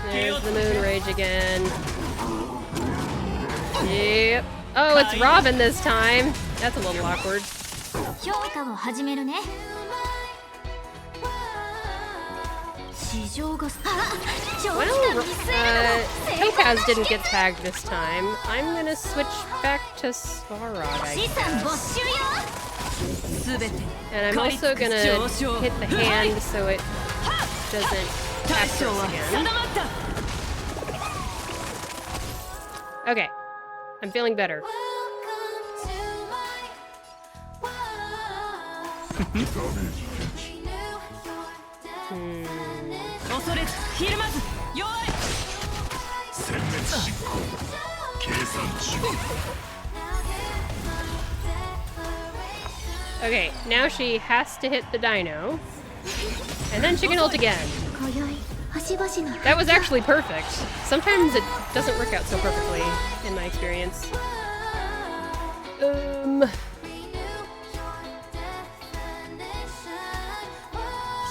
There's the moon rage again. Yep. Oh, it's Robin this time. That's a little awkward. Well, Topaz didn't get tagged this time. I'm gonna switch back to Svarog, I guess. And I'm also gonna hit the hand so it doesn't capture us again. Okay. I'm feeling better. Okay, now she has to hit the dino. And then she can ult again. That was actually perfect. Sometimes it doesn't work out so perfectly, in my experience.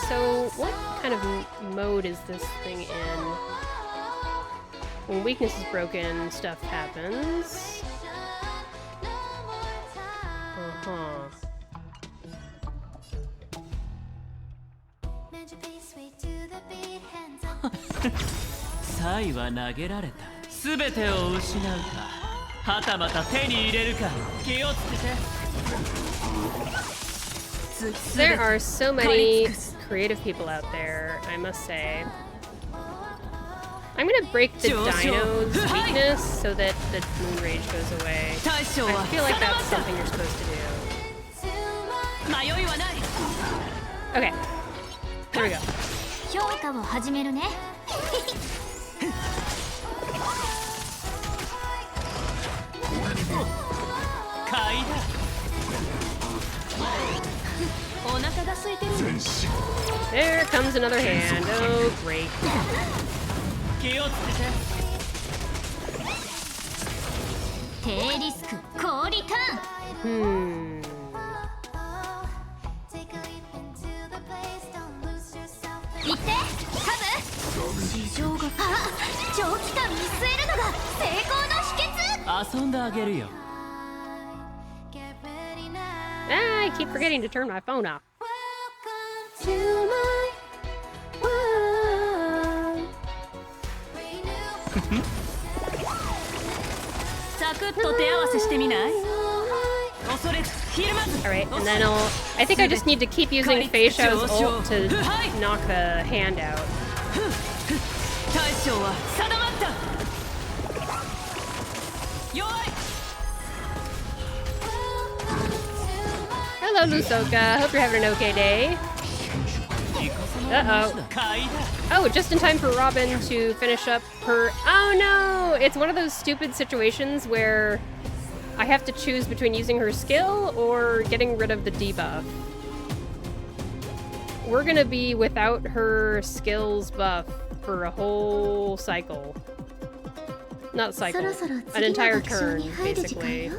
So, what kind of mode is this thing in? When weakness is broken, stuff happens. There are so many creative people out there, I must say. I'm gonna break the dino's weakness so that the moon rage goes away. I feel like that's something you're supposed to do. Okay. There we go. There comes another hand. Oh, great. I keep forgetting to turn my phone off. Alright, and then I think I just need to keep using Fei Xiao's ult to knock the hand out. Hello, Lusoka. Hope you're having an okay day. Uh-oh. Oh, just in time for Robin to finish up her... Oh no! It's one of those stupid situations where I have to choose between using her skill or getting rid of the debuff. We're gonna be without her skills buff for a whole cycle. Not cycle. An entire turn, basically.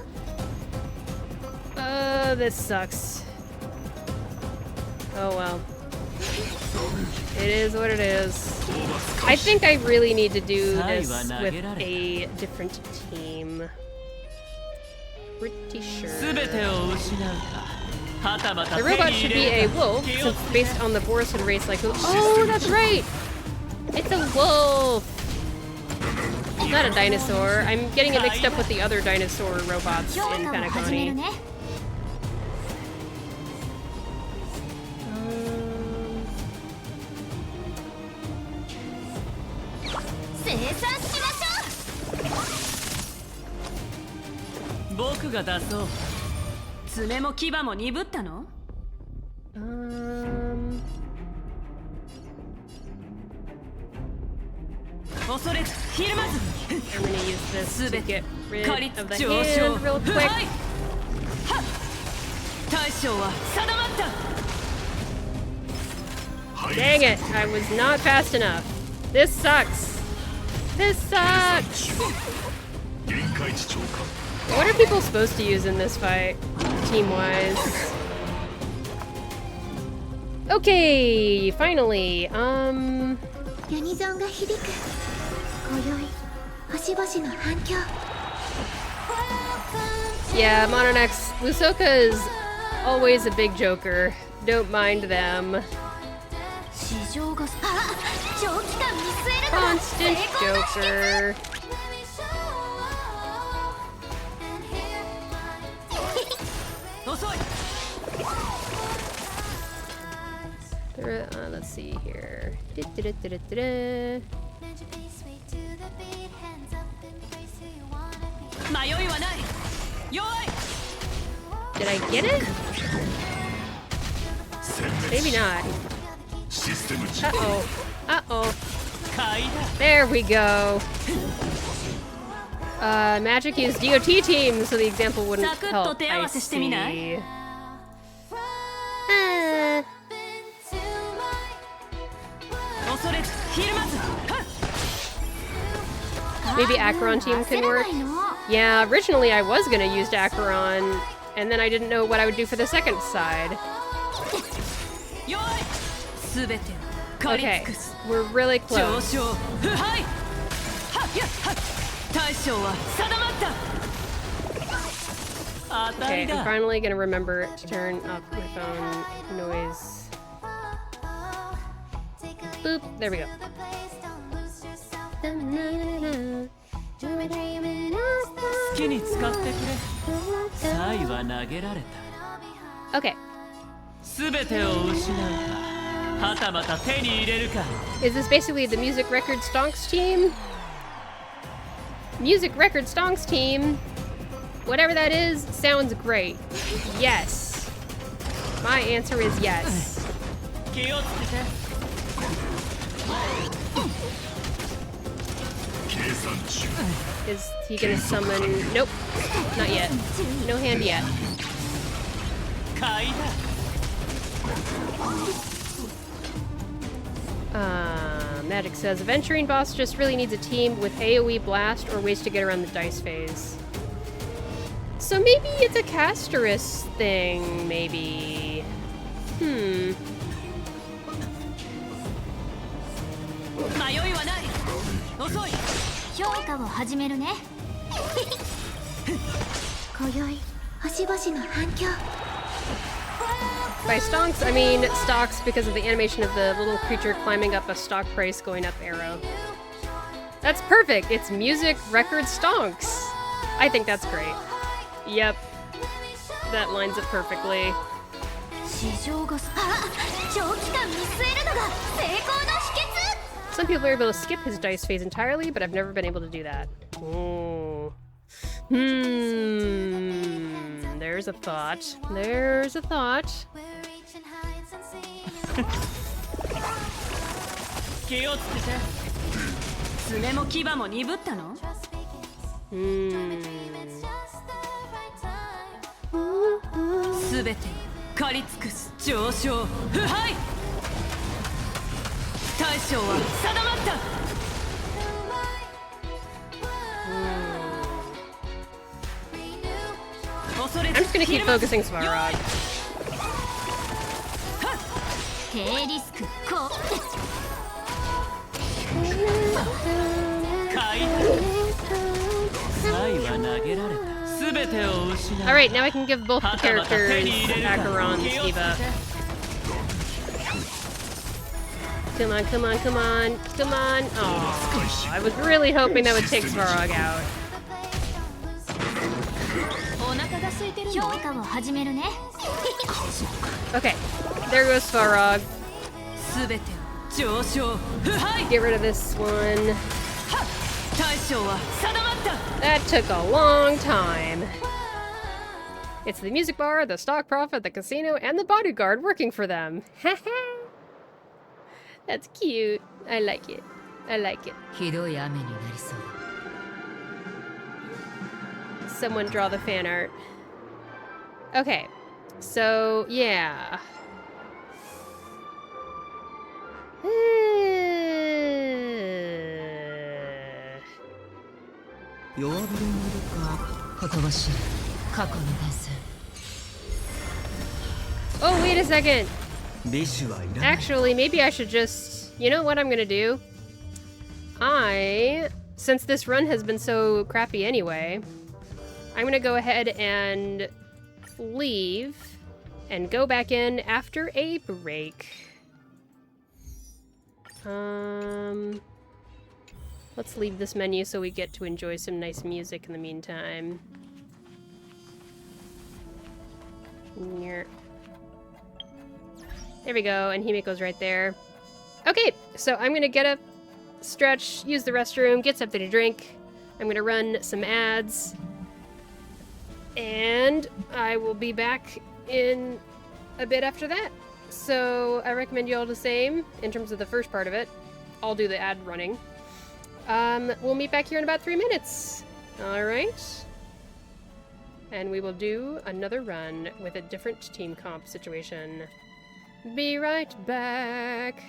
This sucks. Oh well. It is what it is. I think I really need to do this with a different team. Pretty sure. The robot should be a wolf, since it's based on the Boriswood race like... Oh, that's right! It's a wolf! It's not a dinosaur. I'm getting it mixed up with the other dinosaur robots in Panaconi. I'm gonna use this to get rid of the hand real quick. Dang it, I was not fast enough. This sucks. This sucks! What are people supposed to use in this fight, team-wise? Okay, finally, yeah, Modern X, Lusoka is always a big joker. Don't mind them. Constant joker. Let's see here. Da-da-da-da-da-da. Did I get it? Maybe not. Uh-oh. Uh-oh. There we go. Magic used DOT team, so the example wouldn't help. I see. Maybe Acheron team can work? Yeah, originally I was gonna use Acheron, and then I didn't know what I would do for the second side. Okay, we're really close. Okay, I'm finally gonna remember to turn up my phone noise. Boop, there we go. Okay. Is this basically the Music Record Stonks team? Music Record Stonks team? Whatever that is, sounds great. Yes. My answer is yes. Is he gonna summon? Nope. Not yet. No hand yet. Magic says, Aventurine boss just really needs a team with AoE blast or ways to get around the dice phase. So maybe it's a Casterus thing, maybe. By stonks, I mean stocks because of the animation of the little creature climbing up a stock price going up arrow. That's perfect! It's Music Record Stonks! I think that's great. Yep. That lines up perfectly. Some people are able to skip his dice phase entirely, but I've never been able to do that. Oh. There's a thought. There's a thought. I'm just gonna keep focusing Svarog. Alright, now I can give both the characters Acheron's debuff. Come on, come on, come on, come on. Oh, I was really hoping that would take Svarog out. Okay, there goes Svarog. Get rid of this one. That took a long time. It's the music bar, the stock prophet, the casino, and the bodyguard working for them. That's cute. I like it. I like it. Someone draw the fan art. Okay, so yeah. Oh, wait a second. Actually, maybe I should just... You know what I'm gonna do? Since this run has been so crappy anyway, I'm gonna go ahead and leave and go back in after a break. Let's leave this menu so we get to enjoy some nice music in the meantime. There we go, and Himiko's right there. Okay, so I'm gonna get up, stretch, use the restroom, get something to drink. I'm gonna run some ads. And I will be back in a bit after that. So I recommend you all the same in terms of the first part of it. I'll do the ad running. We'll meet back here in about 3 minutes. All right. And we will do another run with a different team comp situation. Be right back.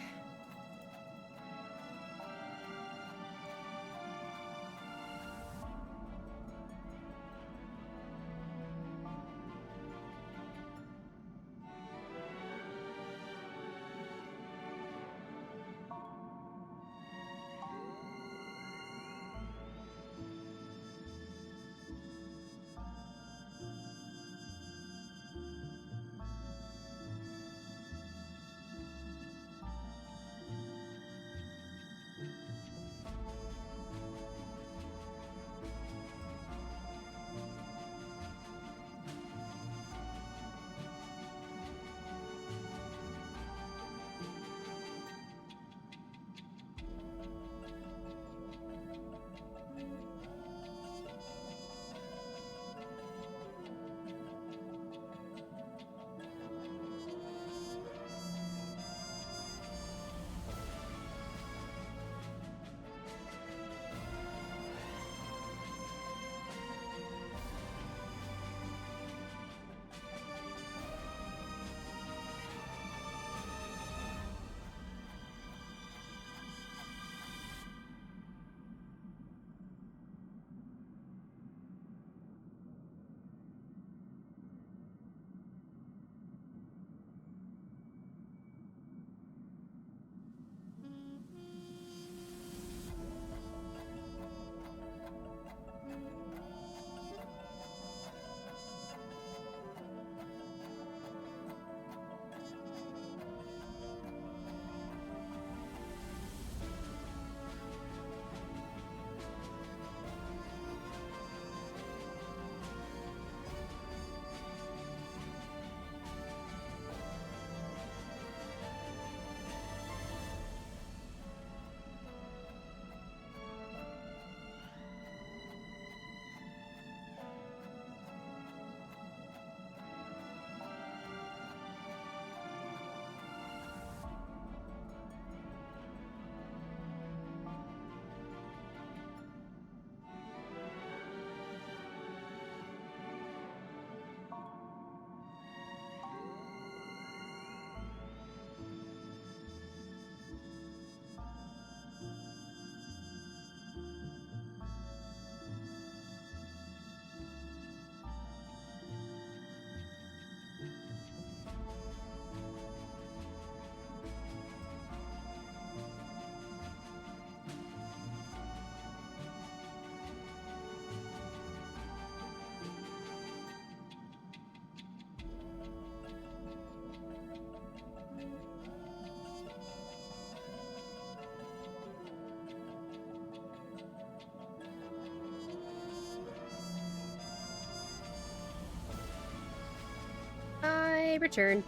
Return.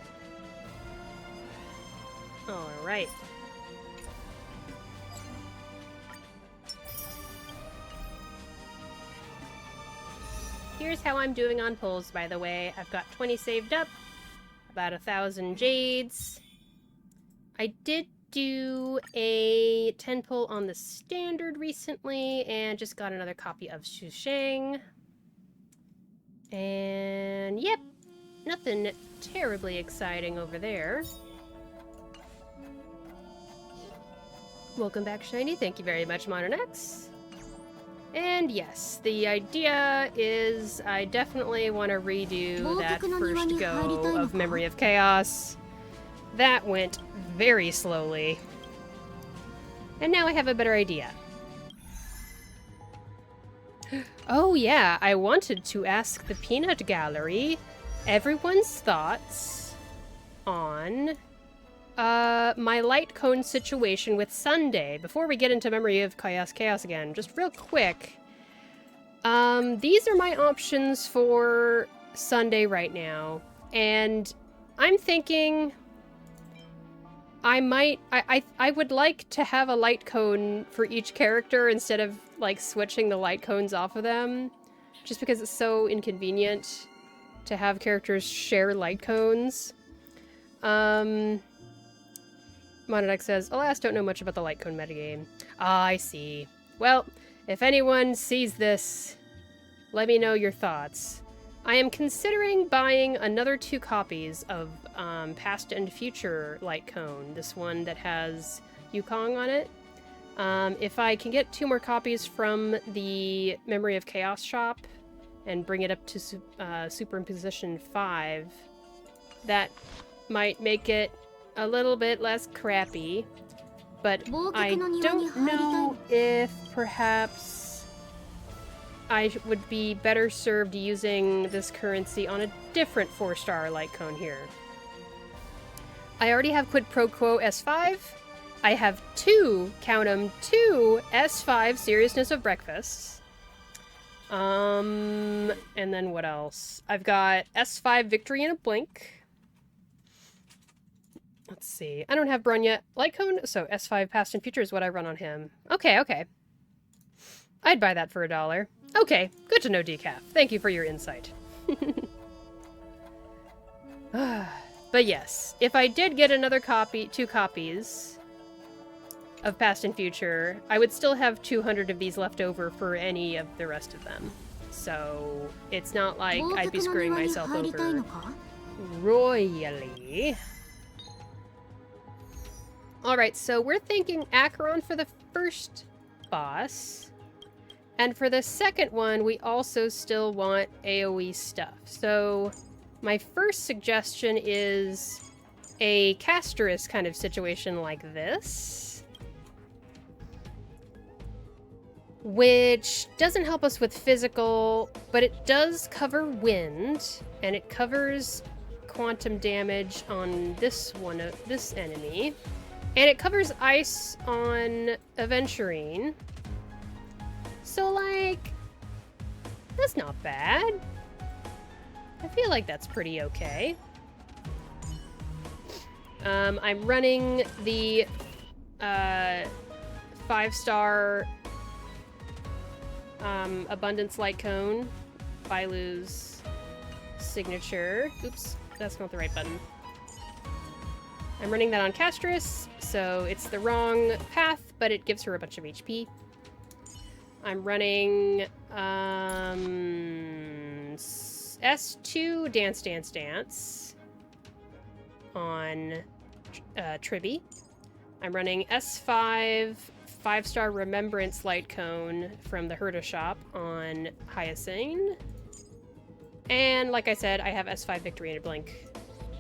All right. Here's how I'm doing on pulls, by the way. I've got 20 saved up, about 1,000 jades. I did do a 10 pull on the standard recently, and just got another copy of Xusheng. And yep, nothing terribly exciting over there. Welcome back, Shiny. Thank you very much, Modern X. And yes, the idea is I definitely want to redo that first go of Memory of Chaos. That went very slowly. And now I have a better idea. Oh yeah, I wanted to ask the Peanut Gallery everyone's thoughts on my light cone situation with Sunday. Before we get into Memory of Chaos again, just real quick. These are my options for Sunday right now. And I'm thinking I would like to have a light cone for each character instead of, like, switching the light cones off of them. Just because it's so inconvenient to have characters share light cones. Monodex says, alas, don't know much about the light cone metagame. Ah, I see. Well, if anyone sees this, let me know your thoughts. I am considering buying another 2 copies of Past and Future Light Cone, this one that has Yukong on it. If I can get 2 more copies from the Memory of Chaos shop and bring it up to Superimposition 5, that might make it a little bit less crappy. But I don't know if perhaps I would be better served using this currency on a different 4-star light cone here. I already have Quid Pro Quo S5. I have 2, count 'em, 2 S5 Seriousness of Breakfasts. And then what else? I've got S5 Victory in a Blink. Let's see. I don't have Bronya Light Cone, so S5 Past and Future is what I run on him. Okay, okay. I'd buy that for $1. Okay, good to know, Decaf. Thank you for your insight. But yes, if I did get another copy, 2 copies of Past and Future, I would still have 200 of these left over for any of the rest of them. So it's not like I'd be screwing myself over royally. Alright, so we're thinking Acheron for the first boss. And for the second one, we also still want AoE stuff. So my first suggestion is a Casterus kind of situation like this, which doesn't help us with physical, but it does cover wind, and it covers quantum damage on this enemy, and it covers ice on Aventurine. So, like, that's not bad. I feel like that's pretty okay. I'm running the 5-star Abundance Light Cone, Bailu's signature. Oops, that's not the right button. I'm running that on Casterus, so it's the wrong path, but it gives her a bunch of HP. I'm running S2 Dance Dance Dance on Tribby. I'm running S5 5-star Remembrance Light Cone from the Herda shop on Hyacine. And like I said, I have S5 Victory in a Blink.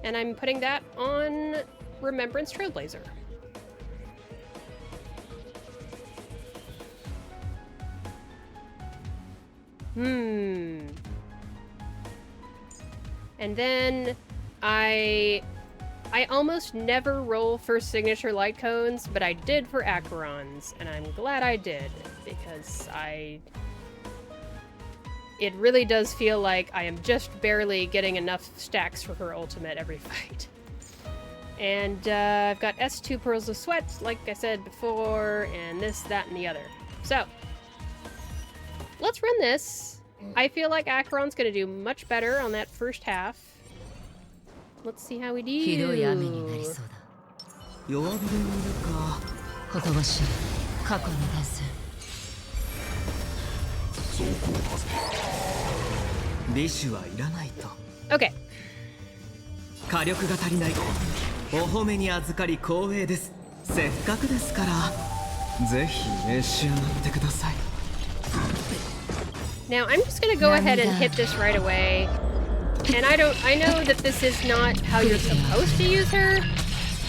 And I'm putting that on Remembrance Trailblazer. And then I almost never roll for signature light cones, but I did for Acheron's, and I'm glad I did, because it really does feel like I am just barely getting enough stacks for her ultimate every fight. And I've got S2 Pearls of Sweat, like I said before, and this, that, and the other. So, let's run this. I feel like Acheron's gonna do much better on that first half. Let's see how we do. Okay. 火力が足りない。お褒めに預かり光栄です。せっかくですから、ぜひ召し上がってください。 Now I'm just gonna go ahead and hit this right away. And I know that this is not how you're supposed to use her,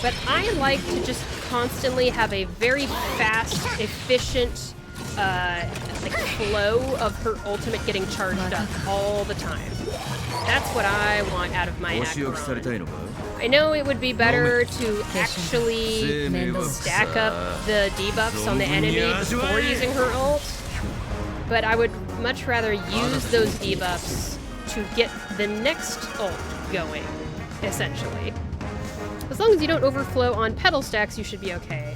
but I like to just constantly have a very fast, efficient, like flow of her ultimate getting charged up all the time. That's what I want out of my Acheron. I know it would be better to actually stack up the debuffs on the enemy before using her ult, but I would much rather use those debuffs to get the next ult going, essentially. As long as you don't overflow on pedal stacks, you should be okay.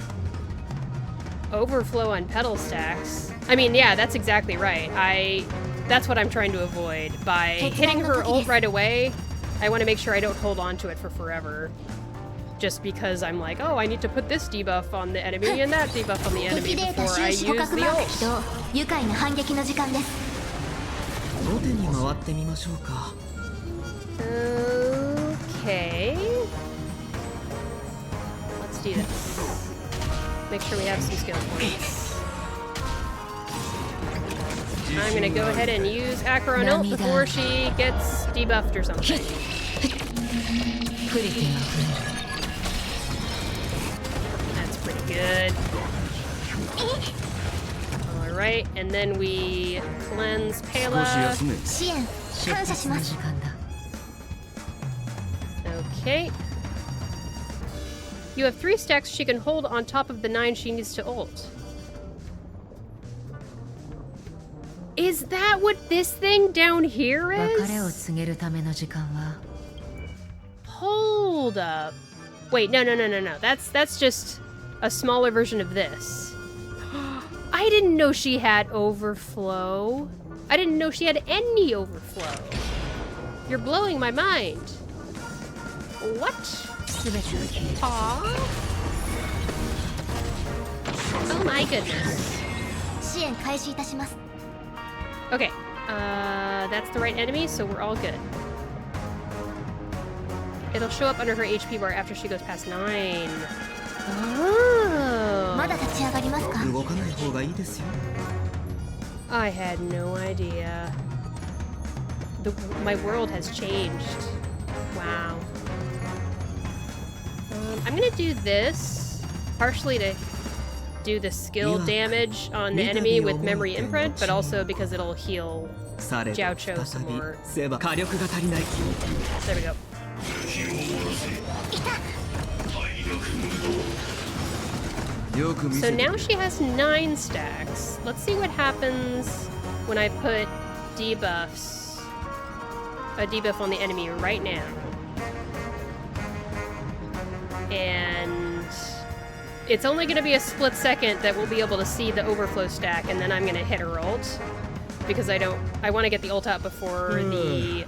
Overflow on pedal stacks? I mean, yeah, that's exactly right. That's what I'm trying to avoid. By hitting her ult right away, I want to make sure I don't hold on to it for forever. Just because I'm like, oh, I need to put this debuff on the enemy and that debuff on the enemy before I use the ult. 愉快な反撃の時間です。後手に回ってみましょうか。Okay. Let's do this. Make sure we have some skill points. I'm gonna go ahead and use Acheron ult before she gets debuffed or something. That's pretty good. Alright, and then we cleanse Pela. Okay. You have 3 stacks she can hold on top of the 9 she needs to ult. Is that what this thing down here is? Hold up. Wait, no. That's just a smaller version of this. I didn't know she had overflow. I didn't know she had any overflow. You're blowing my mind. What? Aww. Oh my goodness. Okay, that's the right enemy, so we're all good. It'll show up under her HP bar after she goes past 9. Oh. I had no idea. My world has changed. Wow. I'm gonna do this, partially to do the skill damage on the enemy with memory imprint, but also because it'll heal Jiao Cho some more. There we go. So now she has 9 stacks. Let's see what happens when I put debuffs. A debuff on the enemy right now. And it's only going to be a split second that we'll be able to see the overflow stack, and then I'm going to hit her ult. Because I want to get the ult out before the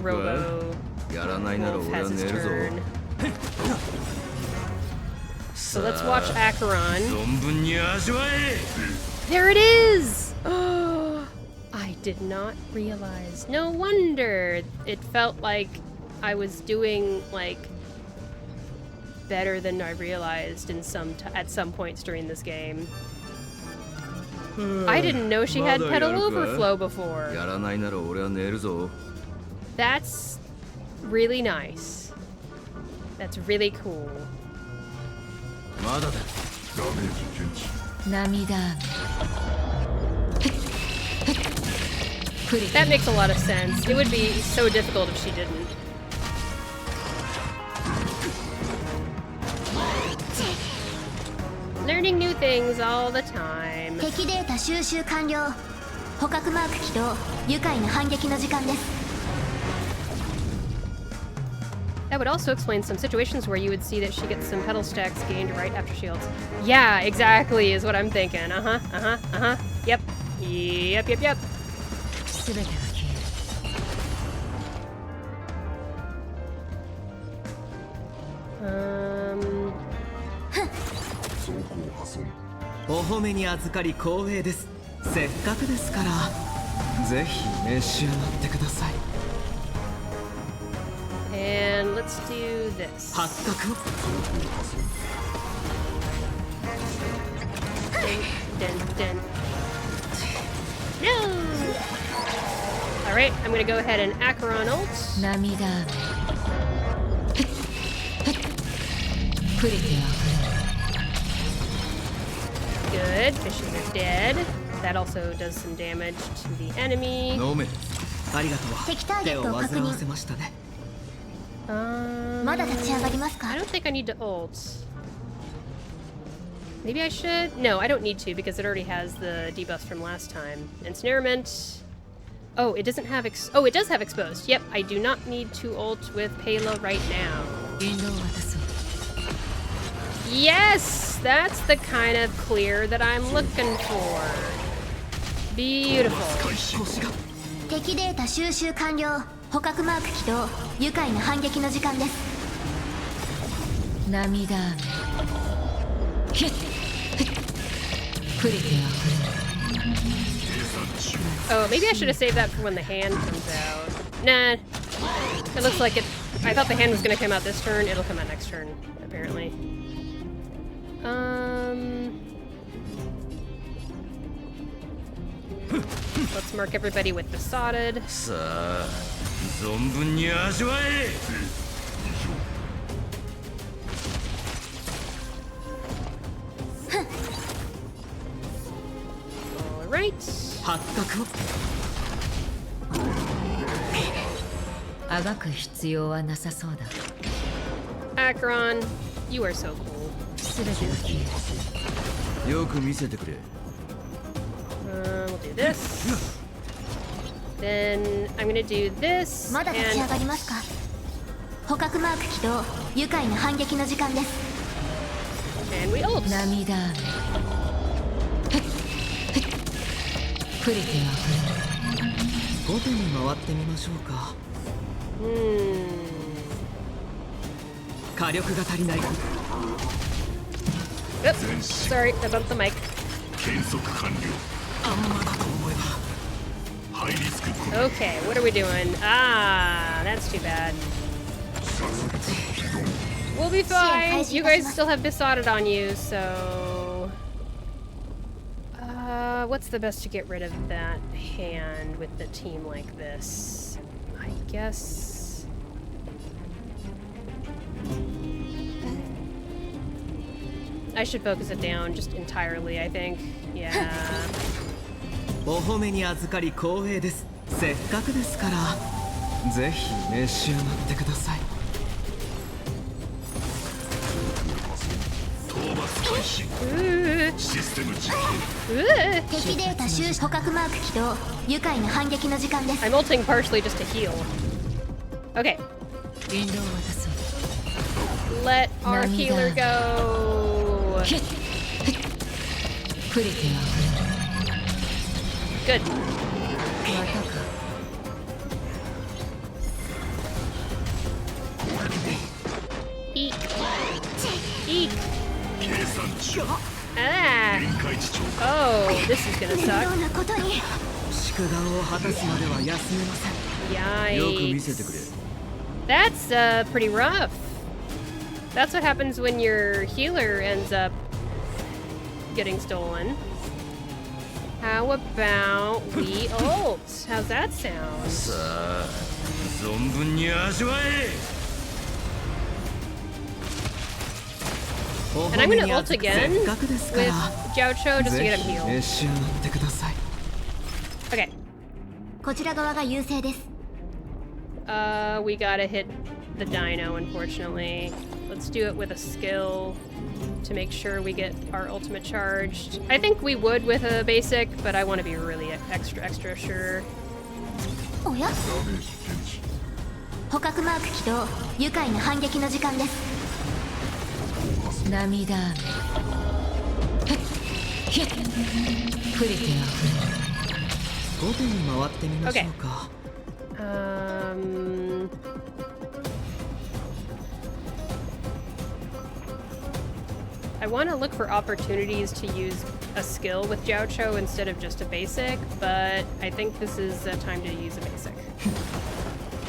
Robo Wolf has his turn. So let's watch Acheron. There it is! Oh, I did not realize. No wonder it felt like I was doing, like, better than I realized at some points during this game. I didn't know she had pedal overflow before. That's really nice. That's really cool. That makes a lot of sense. It would be so difficult if she didn't. Learning new things all the time. That would also explain some situations where you would see that she gets some pedal stacks gained right after she ults. Yeah, exactly is what I'm thinking. Yep. Yep. And let's do this. Dun. No! Alright, I'm gonna go ahead and Acheron ult. Good, fishes are dead. That also does some damage to the enemy. I don't think I need to ult. Maybe I should? No, I don't need to because it already has the debuffs from last time. Ensnarement. Oh, it doesn't have it does have exposed. Yep, I do not need to ult with Pela right now. Yes! That's the kind of clear that I'm looking for. Beautiful. 敵データ収集完了。捕獲マーク起動。愉快な反撃の時間です。涙雨。ヒッ。触れては触れ。 Oh, maybe I should have saved that for when the hand comes out. Nah. It looks like it. I thought the hand was gonna come out this turn. It'll come out next turn, apparently. Let's mark everybody with besotted. Alright. Akron, you are so cool. We'll do this. Then I'm gonna do this. まだ立ち上がりますか。捕獲マーク起動。愉快な反撃の時間です。And we ult. 涙雨。触れては触れ。後手に回ってみましょうか。火力が足りない。 Oops, sorry, I bumped the mic. Okay, what are we doing? Ah, that's too bad. We'll be fine. You guys still have besotted on you, so... what's the best to get rid of that hand with the team like this? I guess... I should focus it down just entirely, I think. Yeah. お褒めに預かり光栄です。せっかくですからぜひ召し上がってください。敵データ収集捕獲マーク起動。愉快な反撃の時間です。 I'm ulting partially just to heal. Okay. Let our healer go. Good. Eek. Eek. Ah. Oh, this is gonna suck. 宿願を果たすまでは休めません。よく見せてくれ。 That's pretty rough. That's what happens when your healer ends up getting stolen. How about we ult? How's that sound? And I'm gonna ult again with Jiaocho just to get him healed. Okay. こちら側が優勢です。 We gotta hit the dino, unfortunately. Let's do it with a skill to make sure we get our ultimate charged. I think we would with a basic, but I want to be really extra sure. おや？捕獲マーク起動。愉快な反撃の時間です。涙雨。触れては触れ。後手に回ってみましょうか。I want to look for opportunities to use a skill with Jiaocho instead of just a basic, but I think this is a time to use a basic.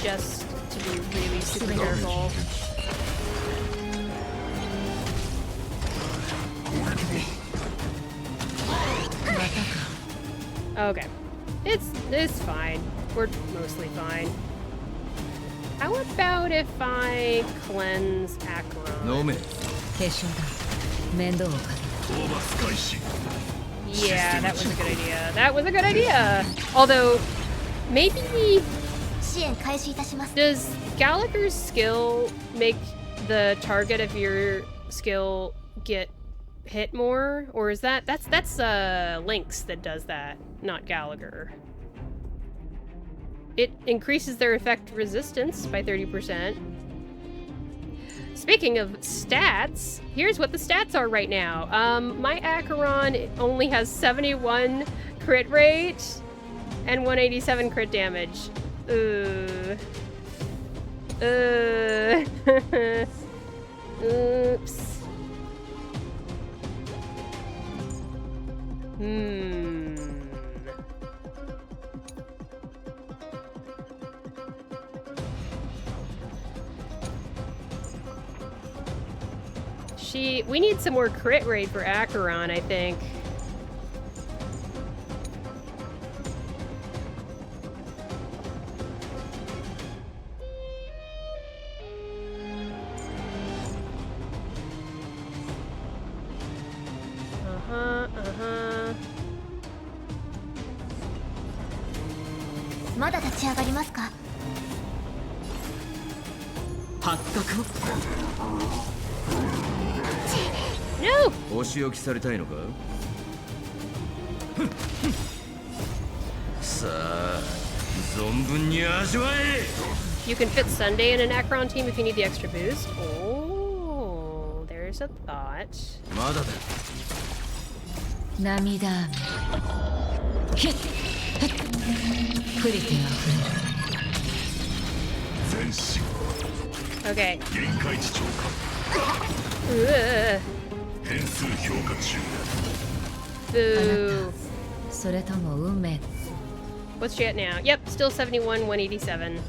Just to be really super careful. Okay. It's fine. We're mostly fine. How about if I cleanse Akron? No man. Yeah, that was a good idea. That was a good idea! Although, maybe... Does Gallagher's skill make the target of your skill get hit more? Or is that's Lynx that does that, not Gallagher. It increases their effect resistance by 30%. Speaking of stats, here's what the stats are right now. My Acheron only has 71 crit rate and 187 crit damage. Oops. We need some more crit rate for Acheron, I think. Uh-huh. まだ立ち上がりますか？発覚を No! お仕置きされたいのか？さあ、存分に味わえ！ You can fit Sunday in an Acheron team if you need the extra boost. Oh, there's a thought. まだだ。涙雨。ヒッ！触れては触れる。全身。 Okay. 限界値超過。 Ugh. 変数評価中。 Boo. それとも運命。 What's she at now? Yep, still 71, 187.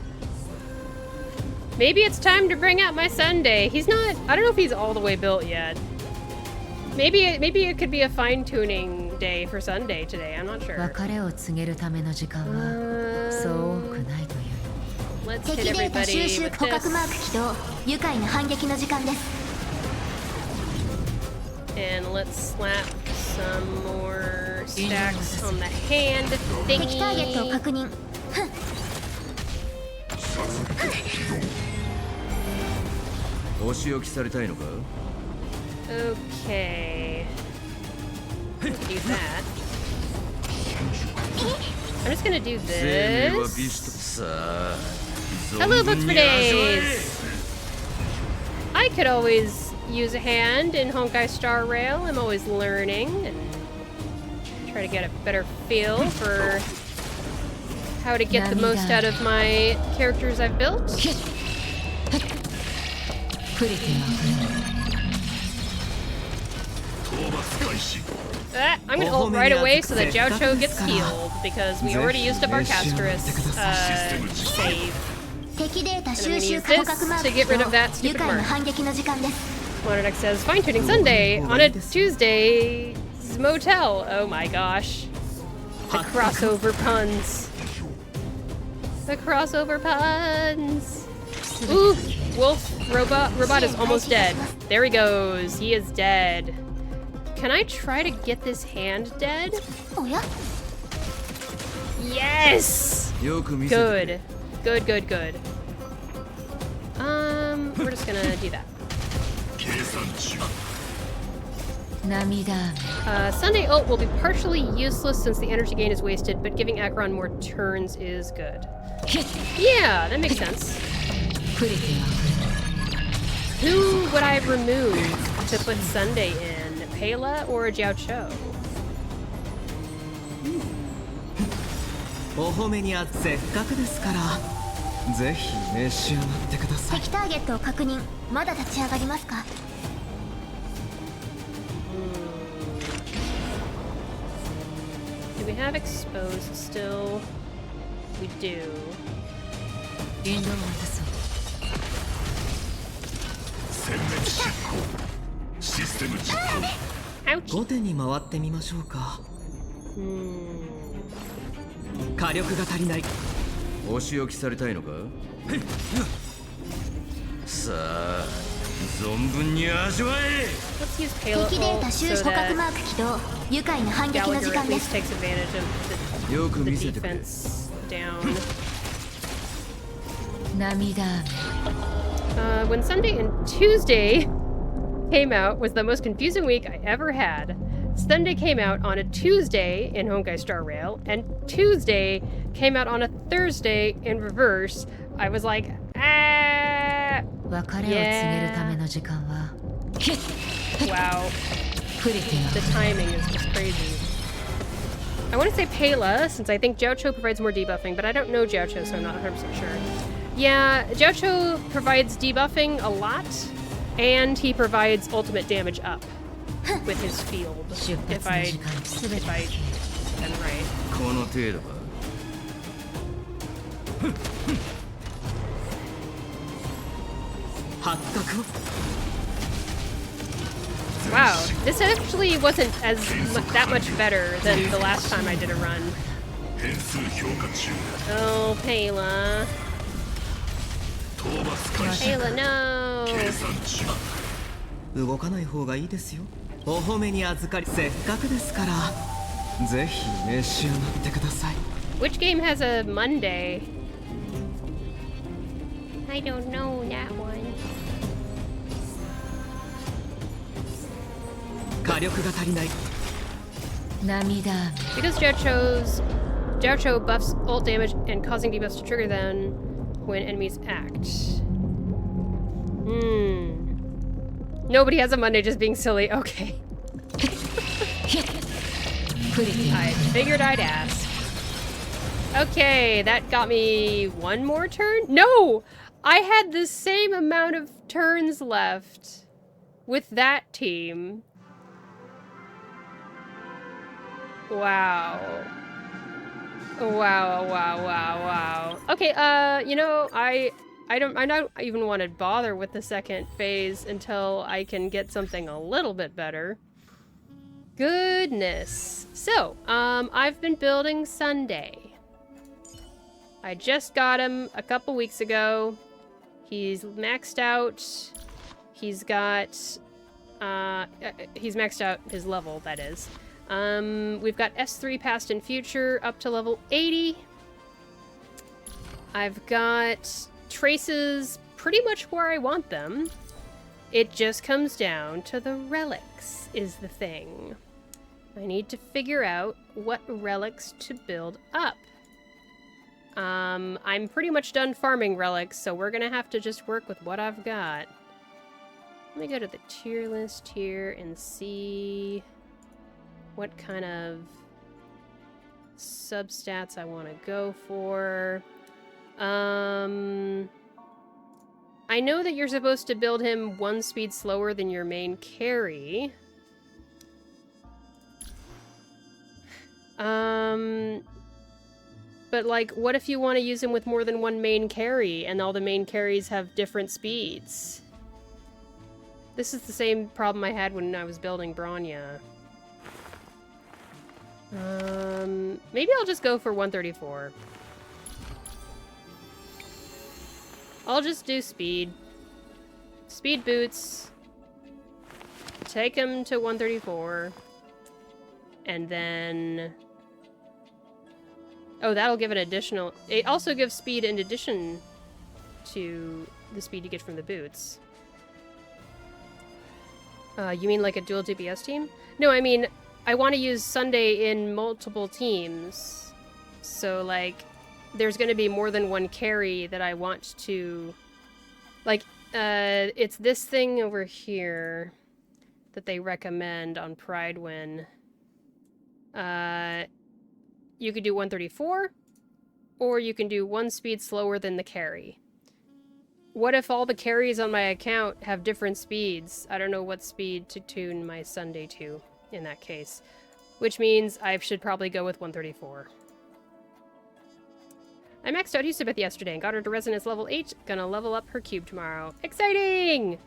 Maybe it's time to bring out my Sunday. He's not... I don't know if he's all the way built yet. Maybe it could be a fine-tuning day for Sunday today. I'm not sure. 別れを告げるための時間はそう多くないという。 Let's 敵 hit データ everybody 収集 with 捕獲マーク this. 起動。愉快な反撃の時間です。 And let's slap some more stacks on the hand 敵ターゲットを thingy. 確認。ふん。お仕置きされたいのか？ Okay. Do that. I'm just gonna do 生命は美 this. 酒とさあ、 Hello, 存 Books 分 for に味わえ！ Days! I could always use a hand in Honkai Star Rail. I'm always learning and try to get a better feel for how to get the most out of my characters I've built. 触れては触れる。 I'm gonna ult right away so that Jiao Cho gets healed because we already used up our Castrus save. 敵データ And I'm 収 gonna 集 use 捕 this 獲マー to ク get 起 rid 動 of that。 愉 stupid 快な mark. 反撃の時間です。 Monarch says, fine tuning Sunday on a Tuesday's motel. Oh my gosh. The crossover puns. The crossover puns. Ooh, Wolf robot is almost dead. There he goes. He is dead. Can I try to get this hand dead? おや？ Yes! よく見せてくれ。 Good. Good. We're just gonna do that. 計算中。 涙雨。 Sunday ult will be partially useless since the energy gain is wasted, but giving Acheron more turns is good. Yeah, that makes sense. 触れては触れる。 Who would I remove to put Sunday in? Pela or Jiao Cho? お褒めにあせっかくですからぜひ召し上がってください。敵ターゲットを確認。まだ立ち上がりますか？ Do we have exposed still? We do. 引導を渡そう。殲滅執行。システム実行。 Ouch. 後手に回ってみましょうか。火力が足りない。お仕置きされたいのか？さあ、存分に味わえ！ Let's use Pela 敵データ ult 収 so 集捕獲 that マーク起動。愉快な反撃の時 Gallagher 間 at で least す。 takes advantage of よく the 見せてくれ。 defense down. 涙雨。 When Sunday and Tuesday came out was the most confusing week I ever had. Sunday came out on a Tuesday in Honkai Star Rail, and Tuesday came out on a Thursday in reverse. I was like, Wow. The timing is just crazy. I want to say Pela, since I think Jiaocho provides more debuffing, but I don't know Jiaocho, so I'm not 100% sure. Yeah, Jiaocho provides debuffing a lot, and he provides ultimate damage up with his field, if I am right. Wow, this actually wasn't that much better than the last time I did a run. Oh, Pela. Pela, no! 動かない方がいいですよ。お褒めに預かり、せっかくですから、ぜひ召し上がってください。Which game has a Monday? I don't know that one. 火力が足りない。 Because Jiaocho buffs ult damage and causing debuffs to trigger them when enemies act. Nobody has a Monday, just being silly. Okay. I figured I'd ask. Okay, that got me one more turn? No! I had the same amount of turns left with that team. Wow. Wow. Okay, you know, I don't even want to bother with the second phase until I can get something a little bit better. Goodness. So, I've been building Sunday. I just got him a couple weeks ago. He's maxed out. He's maxed out his level, that is. We've got S3 past and future up to level 80. I've got traces pretty much where I want them. It just comes down to the relics is the thing. I need to figure out what relics to build up. I'm pretty much done farming relics, so we're gonna have to just work with what I've got. Let me go to the tier list here and see what kind of substats I want to go for. I know that you're supposed to build him 1 speed slower than your main carry. But like, what if you want to use him with more than 1 main carry and all the main carries have different speeds? This is the same problem I had when I was building Bronya. Maybe I'll just go for 134. I'll just do speed. Speed boots. Take him to 134. And then... Oh, that'll give an additional... It also gives speed in addition to the speed you get from the boots. You mean like a dual DPS team? No, I mean... I want to use Sunday in multiple teams. So, like, there's going to be more than 1 carry that I want to... Like, it's this thing over here that they recommend on Pride Win. You could do 134, or you can do 1 speed slower than the carry. What if all the carries on my account have different speeds? I don't know what speed to tune my Sunday to. In that case, which means I should probably go with 134. I maxed out Hisabeth yesterday and got her to Resonance level 8. Gonna level up her cube tomorrow. Exciting!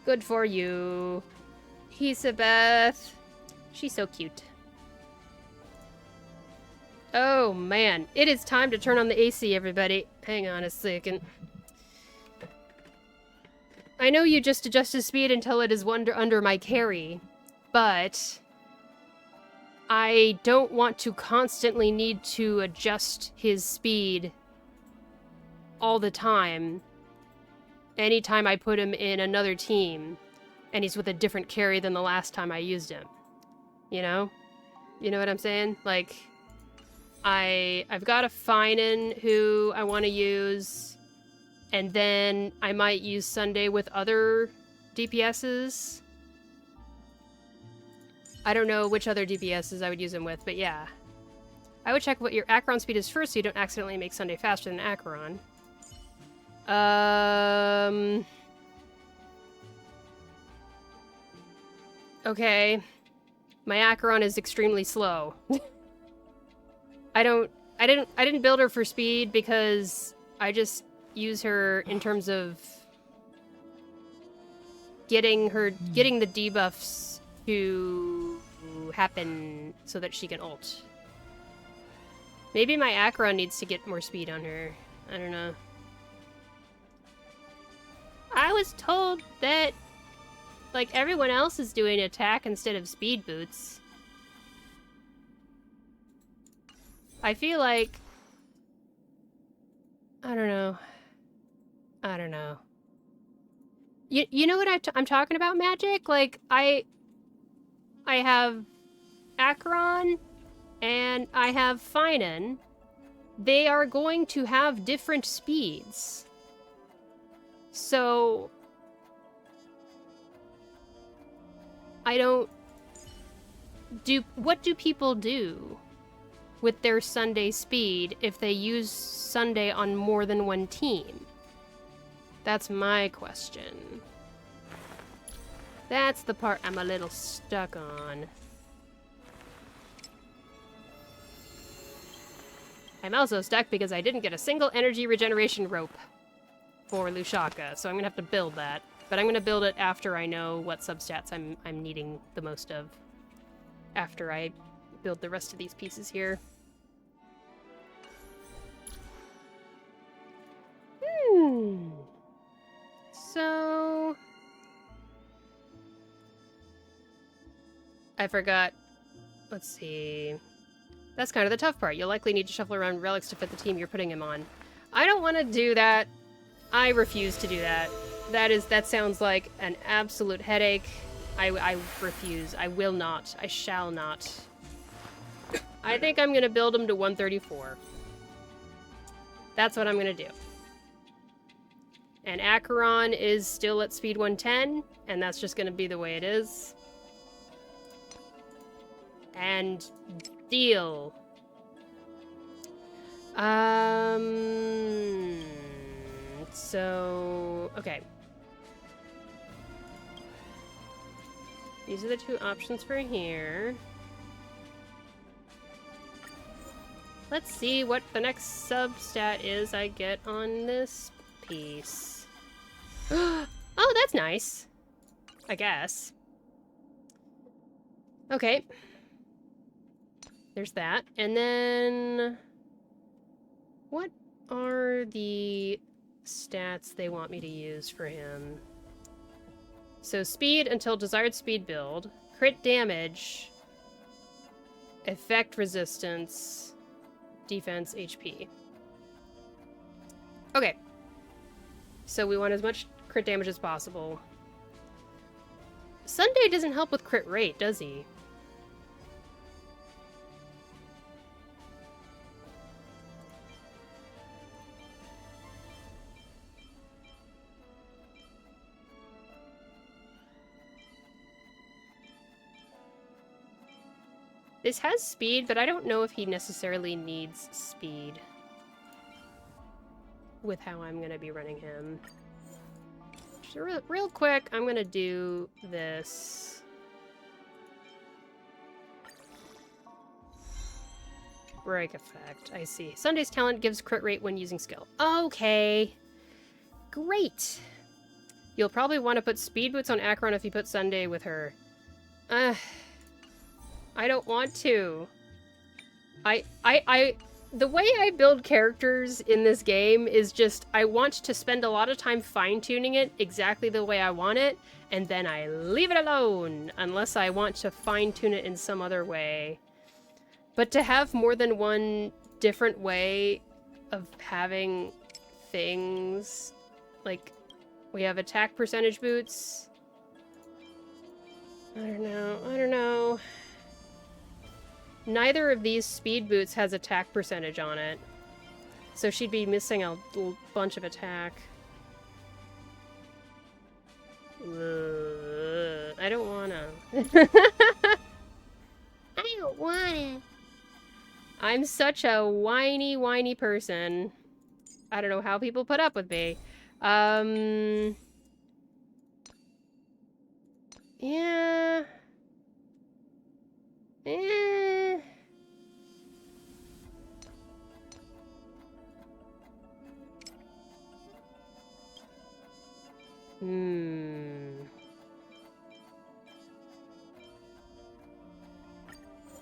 Good for you, Hisabeth. She's so cute. Oh man, it is time to turn on the AC, everybody. Hang on a second. I know you just adjusted speed until it is under my carry, but I don't want to constantly need to adjust his speed all the time. Anytime I put him in another team, and he's with a different carry than the last time I used him. You know? You know what I'm saying? Like, I've got a Finan who I want to use. And then I might use Sunday with other DPSs. I don't know which other DPSs I would use them with, but yeah. I would check what your Acheron speed is first so you don't accidentally make Sunday faster than Acheron. Okay. My Acheron is extremely slow. I didn't build her for speed because I just use her in terms of getting the debuffs to happen so that she can ult. Maybe my Acheron needs to get more speed on her. I don't know. I was told that, like, everyone else is doing attack instead of speed boots. I feel like... I don't know. You know what I'm talking about, Magic? Like, I have Acheron and I have Finan. They are going to have different speeds. So... What do people do with their Sunday speed if they use Sunday on more than one team? That's my question. That's the part I'm a little stuck on. I'm also stuck because I didn't get a single energy regeneration rope for Lushaka, so I'm gonna have to build that. But I'm gonna build it after I know what substats I'm needing the most of. After I build the rest of these pieces here. So... I forgot. Let's see. That's kind of the tough part. You'll likely need to shuffle around relics to fit the team you're putting him on. I don't want to do that. I refuse to do that. That sounds like an absolute headache. I refuse. I will not. I shall not. I think I'm gonna build him to 134. That's what I'm gonna do. And Acheron is still at speed 110, and that's just gonna be the way it is. And deal. So, okay. These are the two options for here. Let's see what the next substat is I get on this piece. Oh, that's nice. I guess. Okay. There's that. And then... what are the stats they want me to use for him? So speed until desired speed build, crit damage, effect resistance, defense, HP. Okay. So we want as much crit damage as possible. Sunday doesn't help with crit rate, does he? This has speed, but I don't know if he necessarily needs speed with how I'm going to be running him. Just real quick, I'm going to do this. Break effect. I see. Sunday's talent gives crit rate when using skill. Okay. Great. You'll probably want to put speed boots on Acheron if you put Sunday with her. I don't want to. The way I build characters in this game is just, I want to spend a lot of time fine-tuning it exactly the way I want it, and then I leave it alone, unless I want to fine-tune it in some other way. But to have more than one different way of having things, like, we have attack percentage boots. I don't know. Neither of these speed boots has attack percentage on it. So she'd be missing a bunch of attack. I don't wanna. I don't wanna. I'm such a whiny person. I don't know how people put up with me. Yeah. Eh.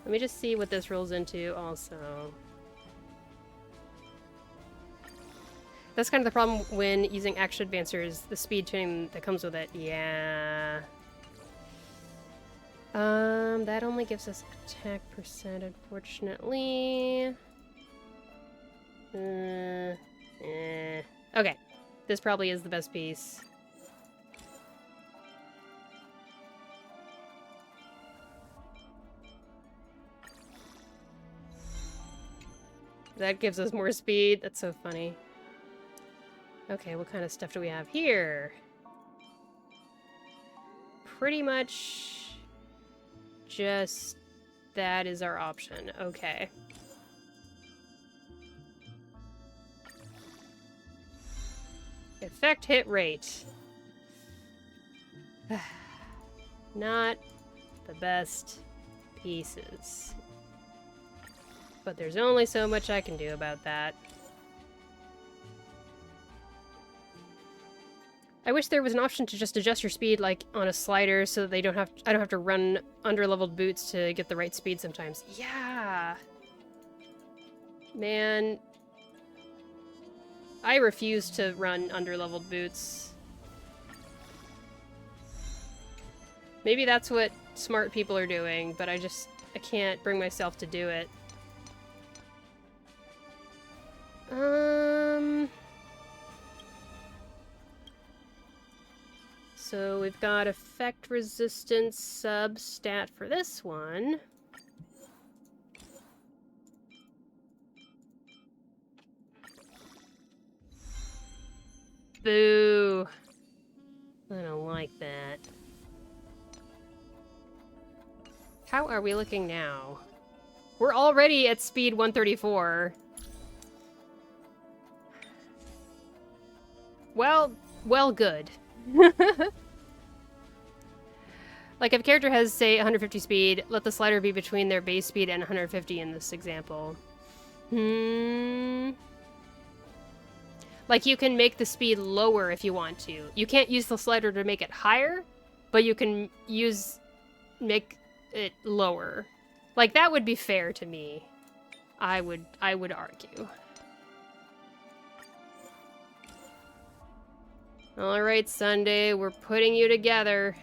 Let me just see what this rolls into also. That's kind of the problem when using action advancers, the speed tuning that comes with it. Yeah. That only gives us attack percent, unfortunately. Okay. This probably is the best piece. That gives us more speed. That's so funny. Okay, what kind of stuff do we have here? Pretty much just that is our option. Okay. Effect hit rate. Not the best pieces. But there's only so much I can do about that. I wish there was an option to just adjust your speed like on a slider so that I don't have to run under-leveled boots to get the right speed sometimes. Yeah. Man, I refuse to run under-leveled boots. Maybe that's what smart people are doing, but I can't bring myself to do it. So we've got effect resistance sub stat for this one. Boo. I don't like that. How are we looking now? We're already at speed 134. Well, good. Like, if a character has, say, 150 speed, let the slider be between their base speed and 150 in this example. Like, you can make the speed lower if you want to. You can't use the slider to make it higher, but you can make it lower. Like, that would be fair to me. I would argue. Alright, Sunday, we're putting you together.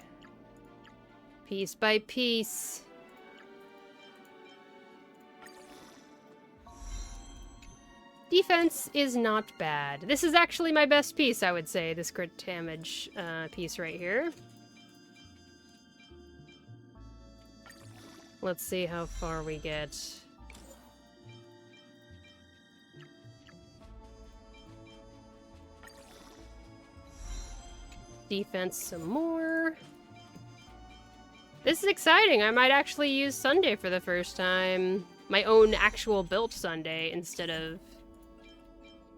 Piece by piece. Defense is not bad. This is actually my best piece, I would say, this crit damage piece right here. Let's see how far we get. Defense some more. This is exciting. I might actually use Sunday for the first time. My own actual built Sunday instead of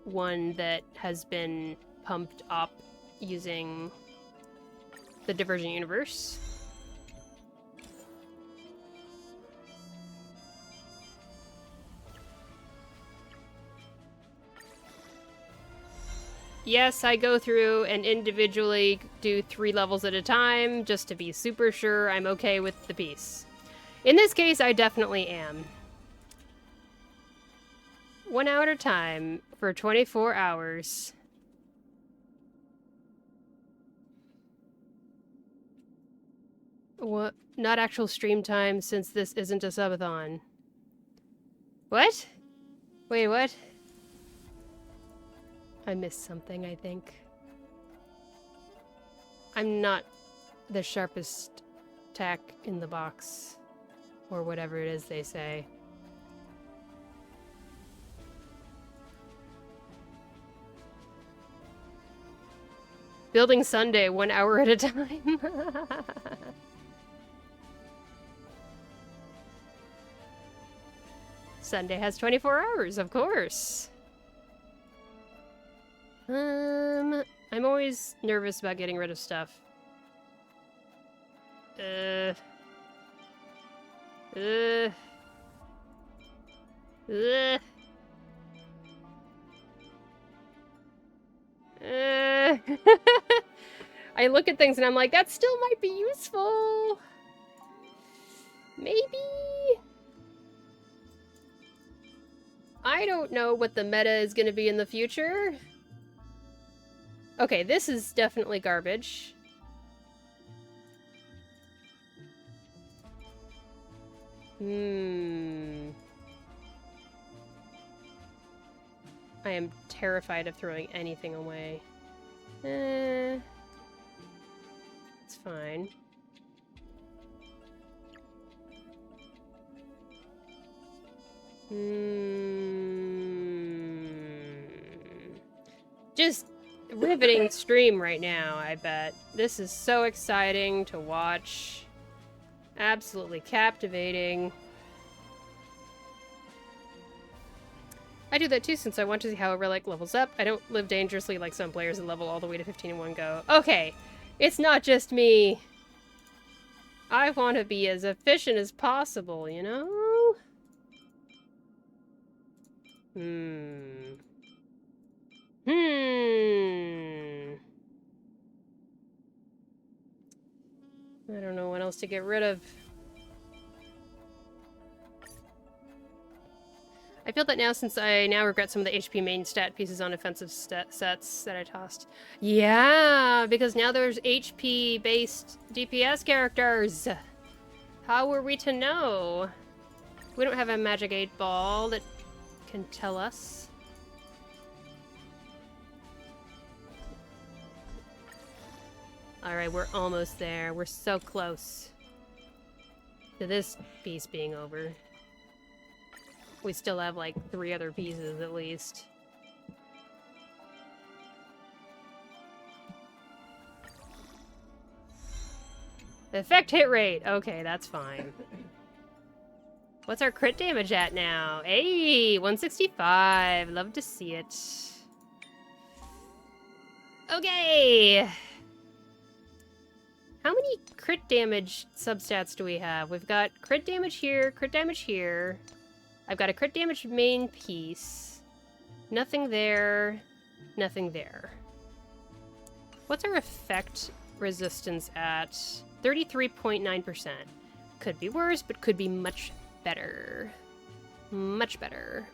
one that has been pumped up using the Divergent Universe. Yes, I go through and individually do 3 levels at a time, just to be super sure I'm okay with the piece. In this case, I definitely am. 1 hour at a time for 24 hours. What? Not actual stream time, since this isn't a subathon. What? Wait, what? I missed something, I think. I'm not the sharpest tack in the box, or whatever it is they say. Building Sunday 1 hour at a time. Sunday has 24 hours, of course. I'm always nervous about getting rid of stuff. I look at things and I'm like, that still might be useful. Maybe. I don't know what the meta is going to be in the future. Okay, this is definitely garbage. I am terrified of throwing anything away. It's fine. Just riveting stream right now, I bet. This is so exciting to watch. Absolutely captivating. I do that too since I want to see how a relic levels up. I don't live dangerously like some players that level all the way to 15 in one go. Okay, it's not just me. I want to be as efficient as possible, you know? I don't know what else to get rid of. I feel that now since I now regret some of the HP main stat pieces on offensive sets that I tossed. Yeah, because now there's HP-based DPS characters. How were we to know? We don't have a magic 8-ball that can tell us. Alright, we're almost there. We're so close to this piece being over. We still have like 3 other pieces at least. Effect hit rate! Okay, that's fine. What's our crit damage at now? Hey, 165. Love to see it. Okay! How many crit damage substats do we have? We've got crit damage here, crit damage here. I've got a crit damage main piece. Nothing there. Nothing there. What's our effect resistance at? 33.9%. Could be worse, but could be much better. Much better.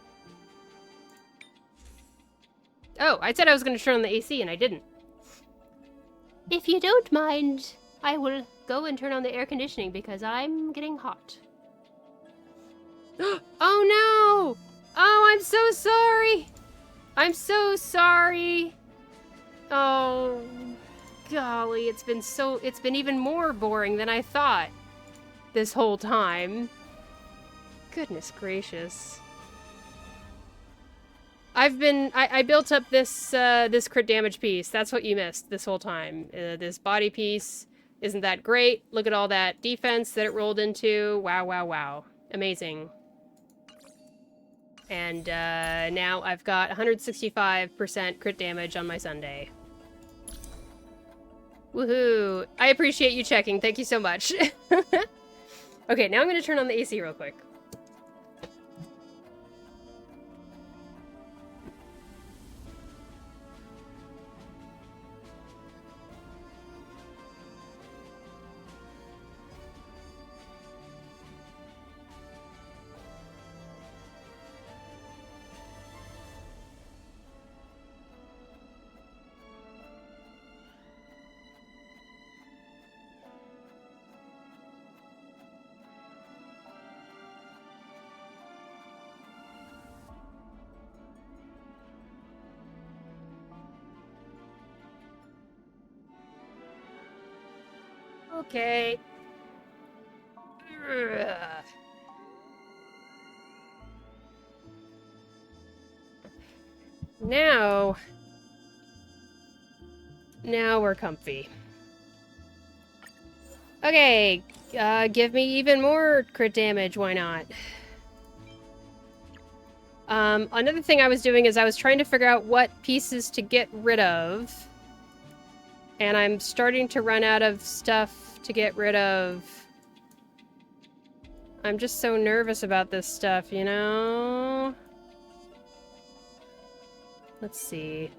Oh, I said I was going to turn on the AC and I didn't. If you don't mind, I will go and turn on the air conditioning because I'm getting hot. Oh no! Oh, I'm so sorry! I'm so sorry! Oh, golly, it's been even more boring than I thought this whole time. Goodness gracious. I built up this, this crit damage piece. That's what you missed this whole time. This body piece isn't that great. Look at all that defense that it rolled into. Wow, wow, wow. Amazing. And now I've got 165% crit damage on my Sunday. Woohoo! I appreciate you checking. Thank you so much. Okay, now I'm going to turn on the AC real quick. Okay. Ugh. Now we're comfy. Okay, give me even more crit damage, why not? Another thing I was doing is I was trying to figure out what pieces to get rid of. And I'm starting to run out of stuff to get rid of. I'm just so nervous about this stuff, you know? Let's see.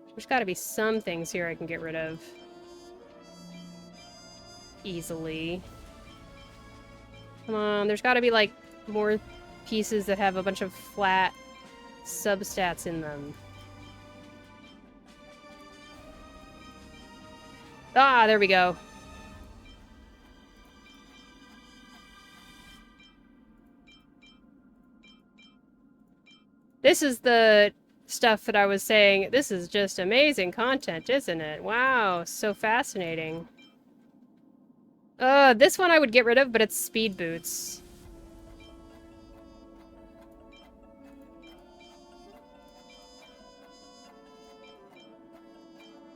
There's gotta be some things here I can get rid of. Easily. Come on, there's gotta be, like, more pieces that have a bunch of flat substats in them. Ah, there we go. This is the stuff that I was saying. This is just amazing content, isn't it? Wow, so fascinating. This one I would get rid of, but it's speed boots.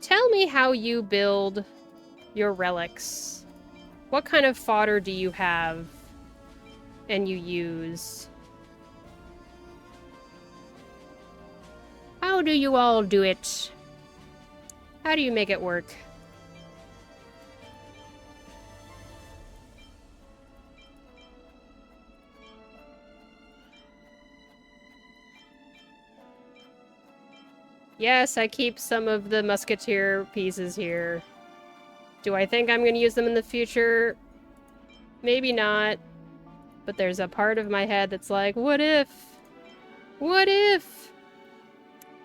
Tell me how you build your relics. What kind of fodder do you have and you use? How do you all do it? How do you make it work? Yes, I keep some of the musketeer pieces here. Do I think I'm going to use them in the future? Maybe not. But there's a part of my head that's like, what if? What if?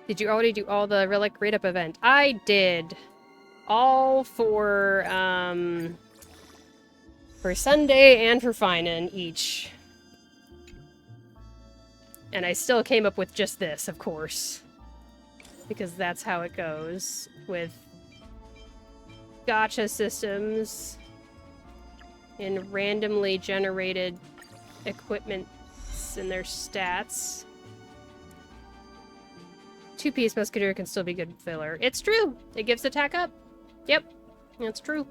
Did you already do all the relic rate-up event? I did. All for Sunday and for Finan each. And I still came up with just this, of course. Because that's how it goes with gacha systems and randomly generated equipments and their stats. Two-piece musketeer can still be good filler. It's true! It gives attack up. Yep, that's true.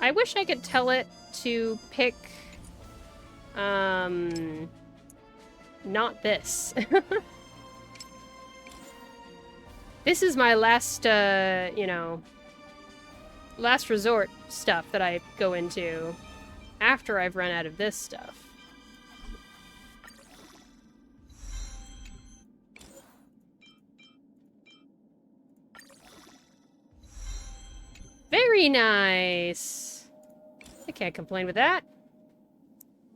I wish I could tell it to pick not this. This is my last, you know, last resort stuff that I go into after I've run out of this stuff. Very nice! I can't complain with that.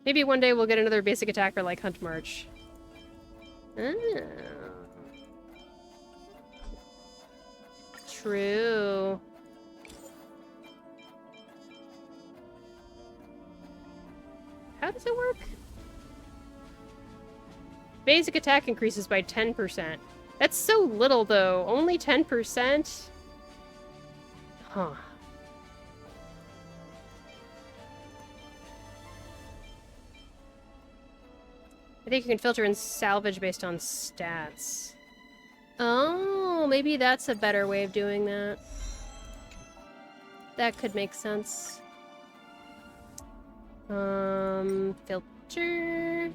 Maybe one day we'll get another basic attacker like Hunt March. Oh. True. How does it work? Basic attack increases by 10%. That's so little, though. Only 10%? Huh. I think you can filter and salvage based on stats. Oh, maybe that's a better way of doing that. That could make sense. Filter.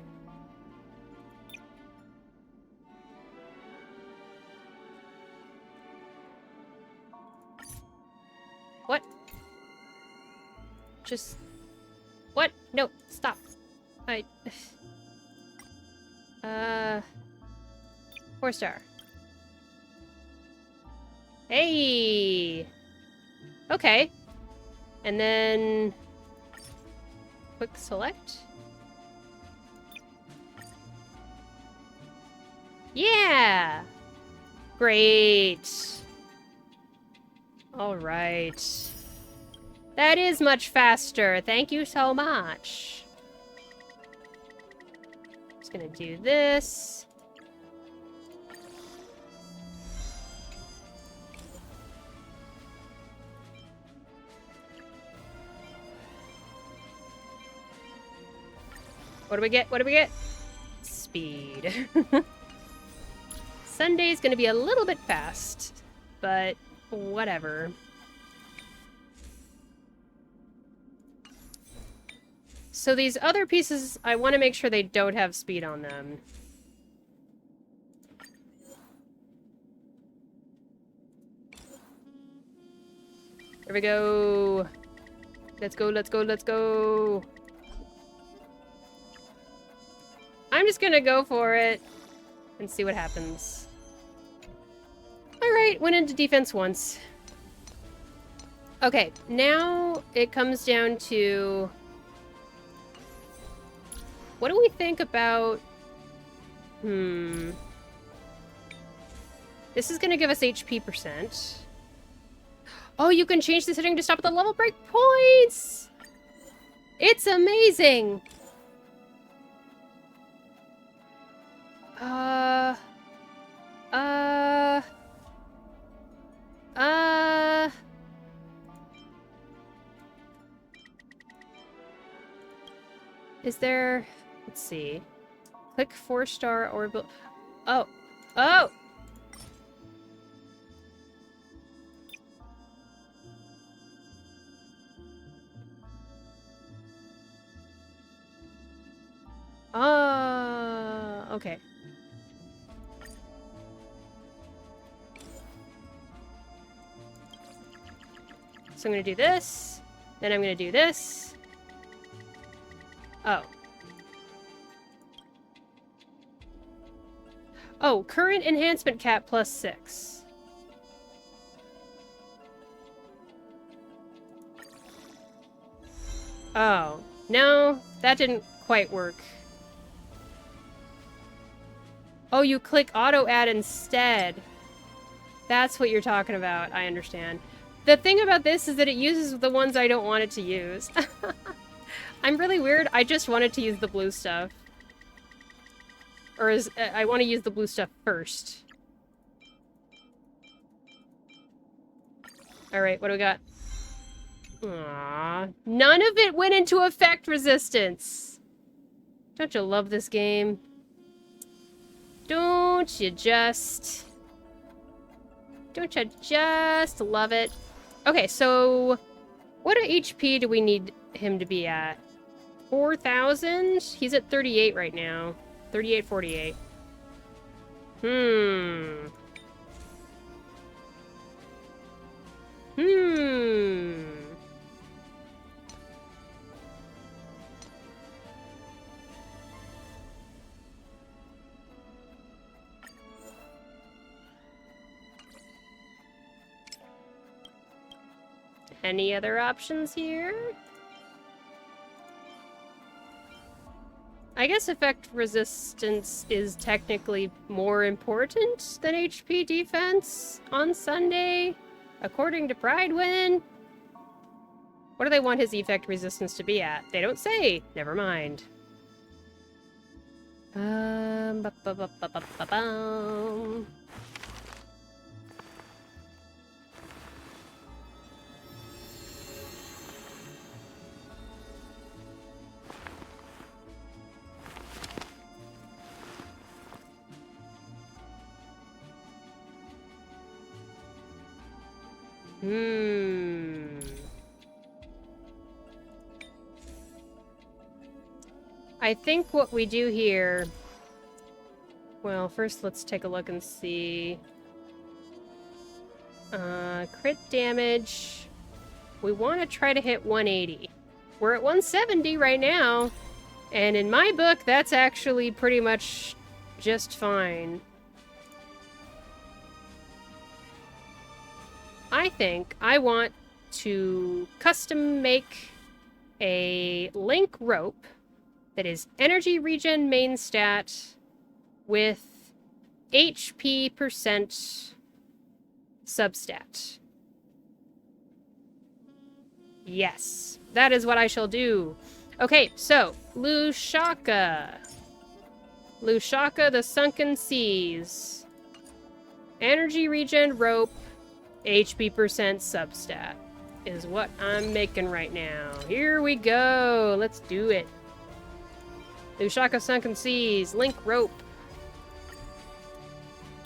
What? Just... What? No, stop. 4-star. Hey! Okay. And then... Quick select? Yeah! Great! Alright. That is much faster. Thank you so much. Just gonna do this. What do we get? What do we get? speed. Sunday's gonna be a little bit fast, but whatever. So these other pieces, I want to make sure they don't have speed on them. There we go. Let's go, let's go, let's go. I'm just gonna go for it and see what happens. Alright, went into defense once. Okay, now it comes down to... what do we think about... This is gonna give us HP percent. Oh, you can change the setting to stop at the level break points! It's amazing! Is there... let's see. Click 4-star orbital... oh! Oh! Okay. So I'm gonna do this, then I'm gonna do this. Oh. Oh, current enhancement cap +6. Oh, no, that didn't quite work. Oh, you click auto add instead. That's what you're talking about. I understand. The thing about this is that it uses the ones I don't want it to use. I'm really weird. I just wanted to use the blue stuff. Or I want to use the blue stuff first. Alright, what do we got? Aww. None of it went into effect resistance. Don't you love this game? Don't you just love it? Okay, so what HP do we need him to be at? 4,000? He's at 38 right now. 3848. Any other options here? I guess effect resistance is technically more important than HP defense on Sunday, according to Pridewin. What do they want his effect resistance to be at? They don't say. Never mind. I think what we do here... well, first let's take a look and see... crit damage... we want to try to hit 180. We're at 170 right now, and in my book, that's actually pretty much just fine. I think I want to custom make a link rope that is energy regen main stat with HP percent substat. Yes, that is what I shall do. Okay, so Lushaka. Lushaka the Sunken Seas. Energy regen rope. HP percent substat is what I'm making right now. Here we go. Let's do it. Ushaka Sunken Seas. Link Rope.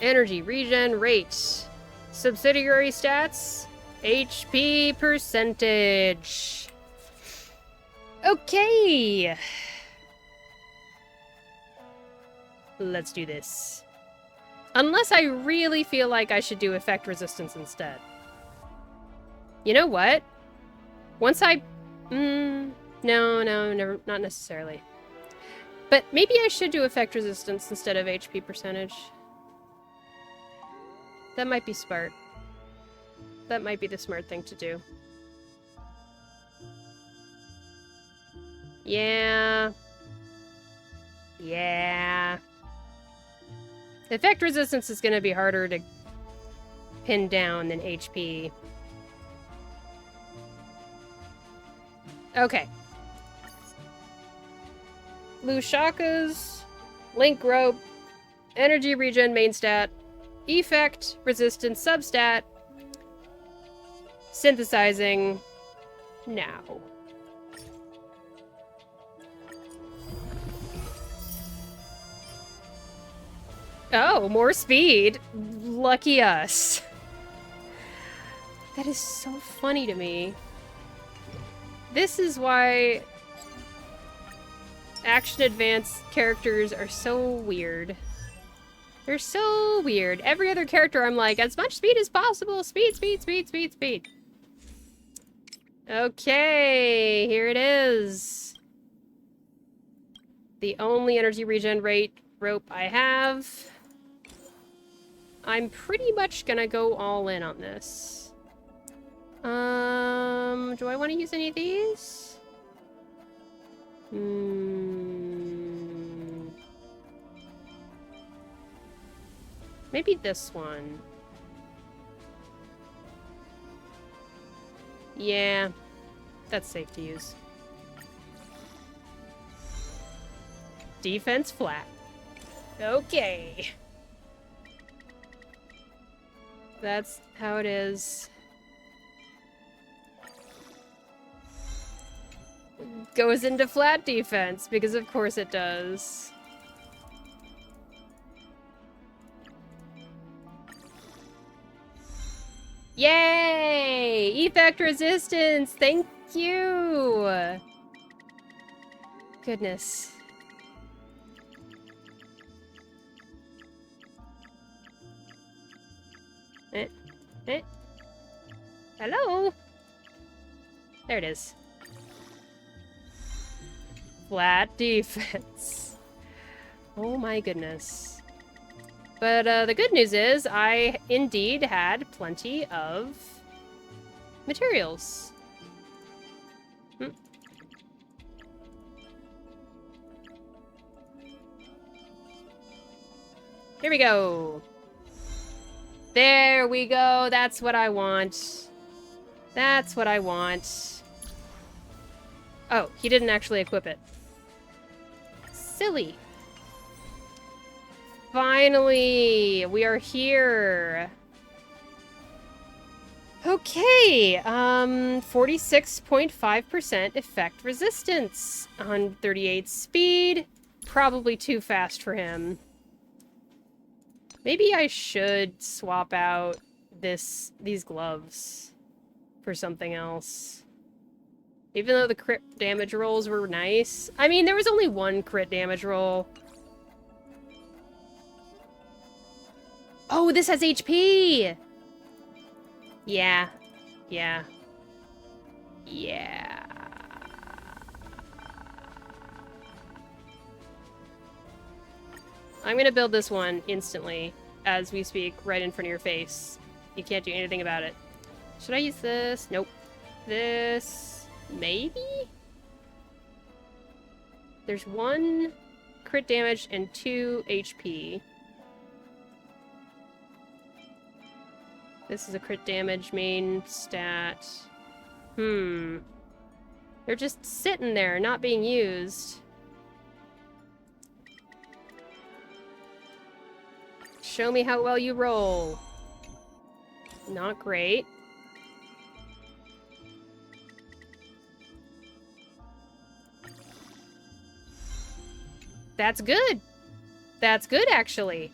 Energy regen rate. Subsidiary stats. HP percentage. Okay. Let's do this. Unless I really feel like I should do effect resistance instead. You know what? Once I... no, never, not necessarily. But maybe I should do effect resistance instead of HP percentage. That might be smart. That might be the smart thing to do. Yeah. Yeah. Effect resistance is going to be harder to pin down than HP. Okay. Lushaka's Link Rope, Energy Regen main stat, Effect, Resistance substat, Synthesizing now. Oh, more speed. Lucky us. That is so funny to me. This is why action advance characters are so weird. They're so weird. Every other character I'm like, as much speed as possible. Speed, speed, speed, speed, speed. Okay, here it is. The only energy regen rate rope I have. I'm pretty much gonna go all in on this. Do I want to use any of these? Maybe this one. Yeah, that's safe to use. Defense flat. Okay. That's how it is. Goes into flat defense, because of course it does. Yay! Effect resistance! Thank you! Goodness. Hello? There it is. Flat defense. Oh my goodness. But the good news is I indeed had plenty of materials. Here we go. There we go. That's what I want. That's what I want. Oh, he didn't actually equip it. Silly. Finally, we are here. Okay, 46.5% effect resistance. 138 speed. Probably too fast for him. Maybe I should swap out these gloves for something else. Even though the crit damage rolls were nice. I mean, there was only one crit damage roll. Oh, this has HP! Yeah. Yeah. Yeah. I'm gonna build this one instantly, as we speak, right in front of your face. You can't do anything about it. Should I use this? Nope. This... maybe? There's 1 crit damage and 2 HP. This is a crit damage main stat. They're just sitting there, not being used. Show me how well you roll. Not great. That's good. That's good, actually.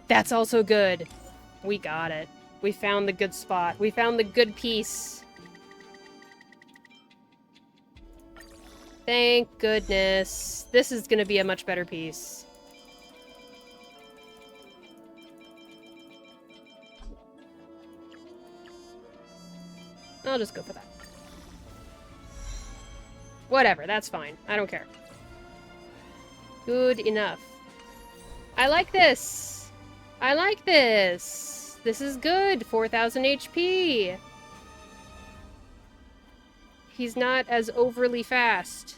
That's also good. We got it. We found the good spot. We found the good piece. Thank goodness. This is gonna be a much better piece. I'll just go for that. Whatever, that's fine. I don't care. Good enough. I like this! I like this! This is good! 4,000 HP! He's not as overly fast.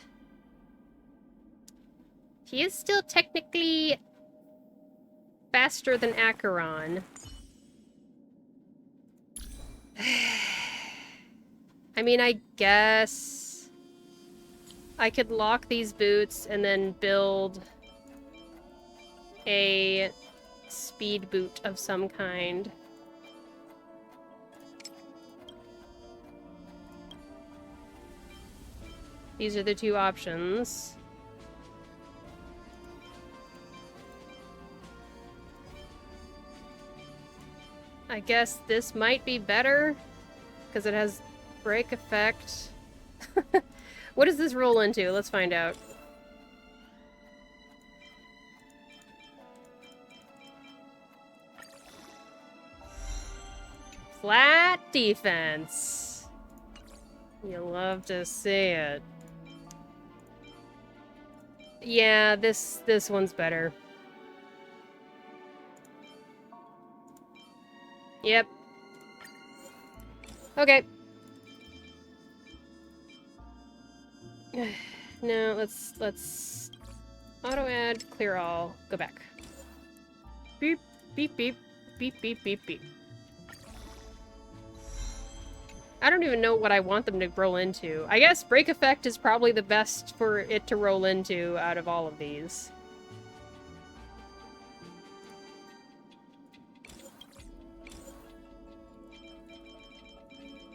He is still technically faster than Acheron. I mean, I guess I could lock these boots and then build a speed boot of some kind. These are the two options. I guess this might be better because it has break effect. What does this roll into? Let's find out. Flat defense. You love to see it. Yeah, this one's better. Yep. Okay. No, let's auto add, clear all, go back. Beep, beep, beep, beep, beep, beep, beep. I don't even know what I want them to roll into. I guess break effect is probably the best for it to roll into out of all of these.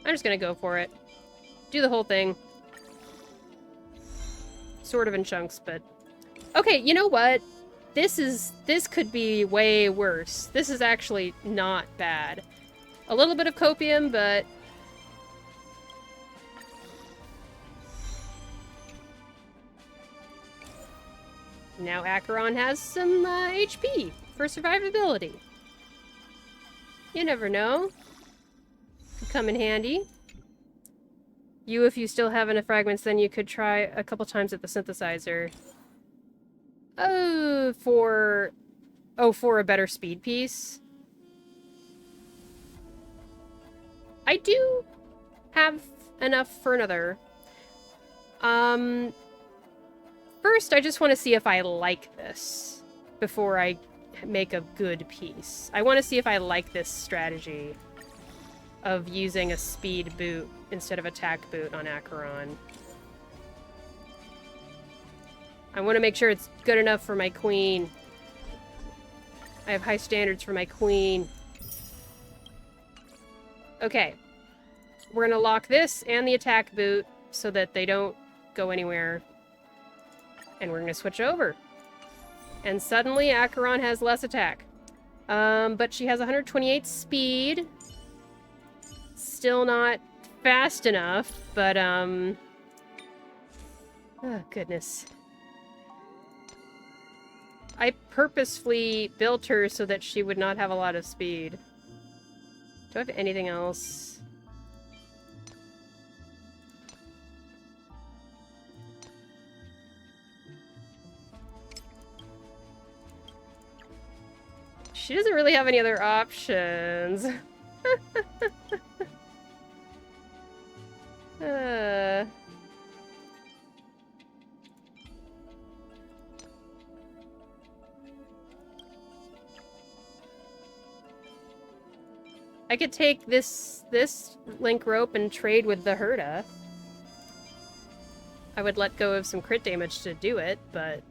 I'm just gonna go for it. Do the whole thing. Sort of in chunks, but... Okay, you know what? This could be way worse. This is actually not bad. A little bit of copium, but... Now Acheron has some HP for survivability. You never know. Could come in handy. If you still have enough fragments, then you could try a couple times at the synthesizer. Oh, for a better speed piece. I do have enough for another. First, I just want to see if I like this before I make a good piece. I want to see if I like this strategy of using a speed boot instead of attack boot on Acheron. I want to make sure it's good enough for my queen. I have high standards for my queen. Okay. We're gonna lock this and the attack boot so that they don't go anywhere. And we're gonna switch over. And suddenly Acheron has less attack. But she has 128 speed. Still not fast enough, but, oh, goodness. I purposefully built her so that she would not have a lot of speed. Do I have anything else? She doesn't really have any other options. I could take this link rope and trade with the Herda. I would let go of some crit damage to do it, but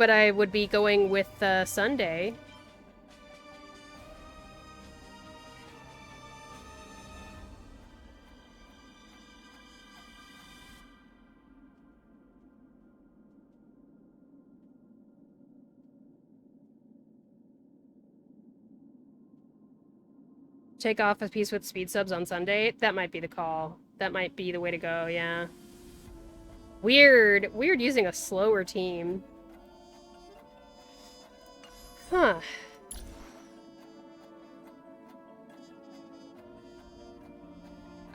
but I would be going with Sunday. Take off a piece with speed subs on Sunday? That might be the call. That might be the way to go, yeah. Weird. Weird using a slower team. Huh.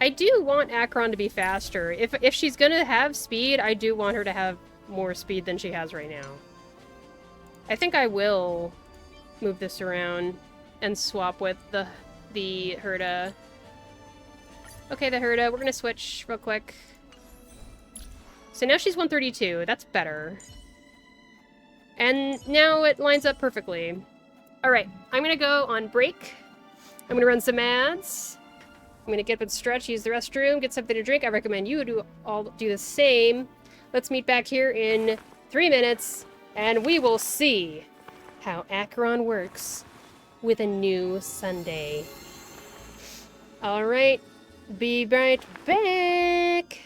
I do want Akron to be faster. If she's gonna have speed, I do want her to have more speed than she has right now. I think I will move this around and swap with the Herda. Okay, the Herda. We're gonna switch real quick. So now she's 132. That's better. And now it lines up perfectly. Alright, I'm gonna go on break. I'm gonna run some ads. I'm gonna get up and stretch, use the restroom, get something to drink. I recommend you do the same. Let's meet back here in 3 minutes, and we will see how Acheron works with a new Sunday. Alright, be right back!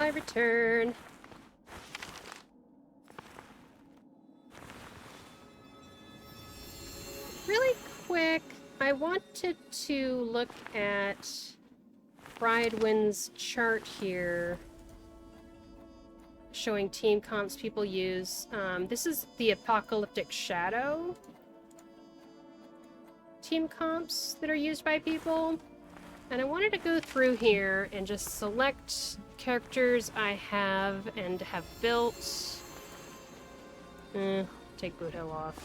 I return. Really quick, I wanted to look at Bridewind's chart here, showing team comps people use. This is the Apocalyptic Shadow team comps that are used by people. And I wanted to go through here and just select characters I have and have built. Take Boot Hill off.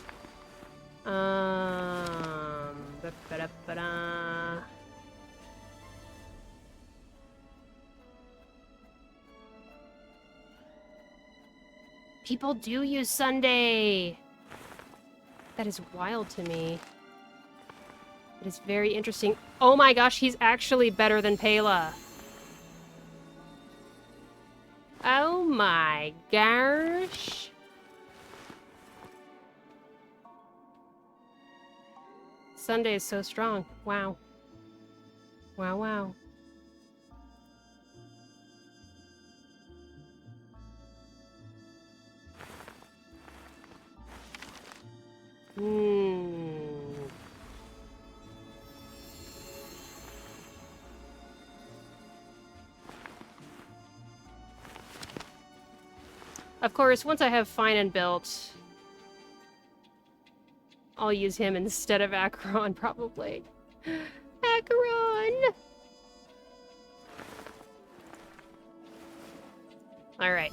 Ba-ba-da-ba-da. People do use Sunday. That is wild to me. It is very interesting. Oh my gosh, he's actually better than Pela. Oh my gosh. Sunday is so strong. Wow. Wow, wow. Of course, once I have Finan built, I'll use him instead of Acheron, probably. Acheron! Alright.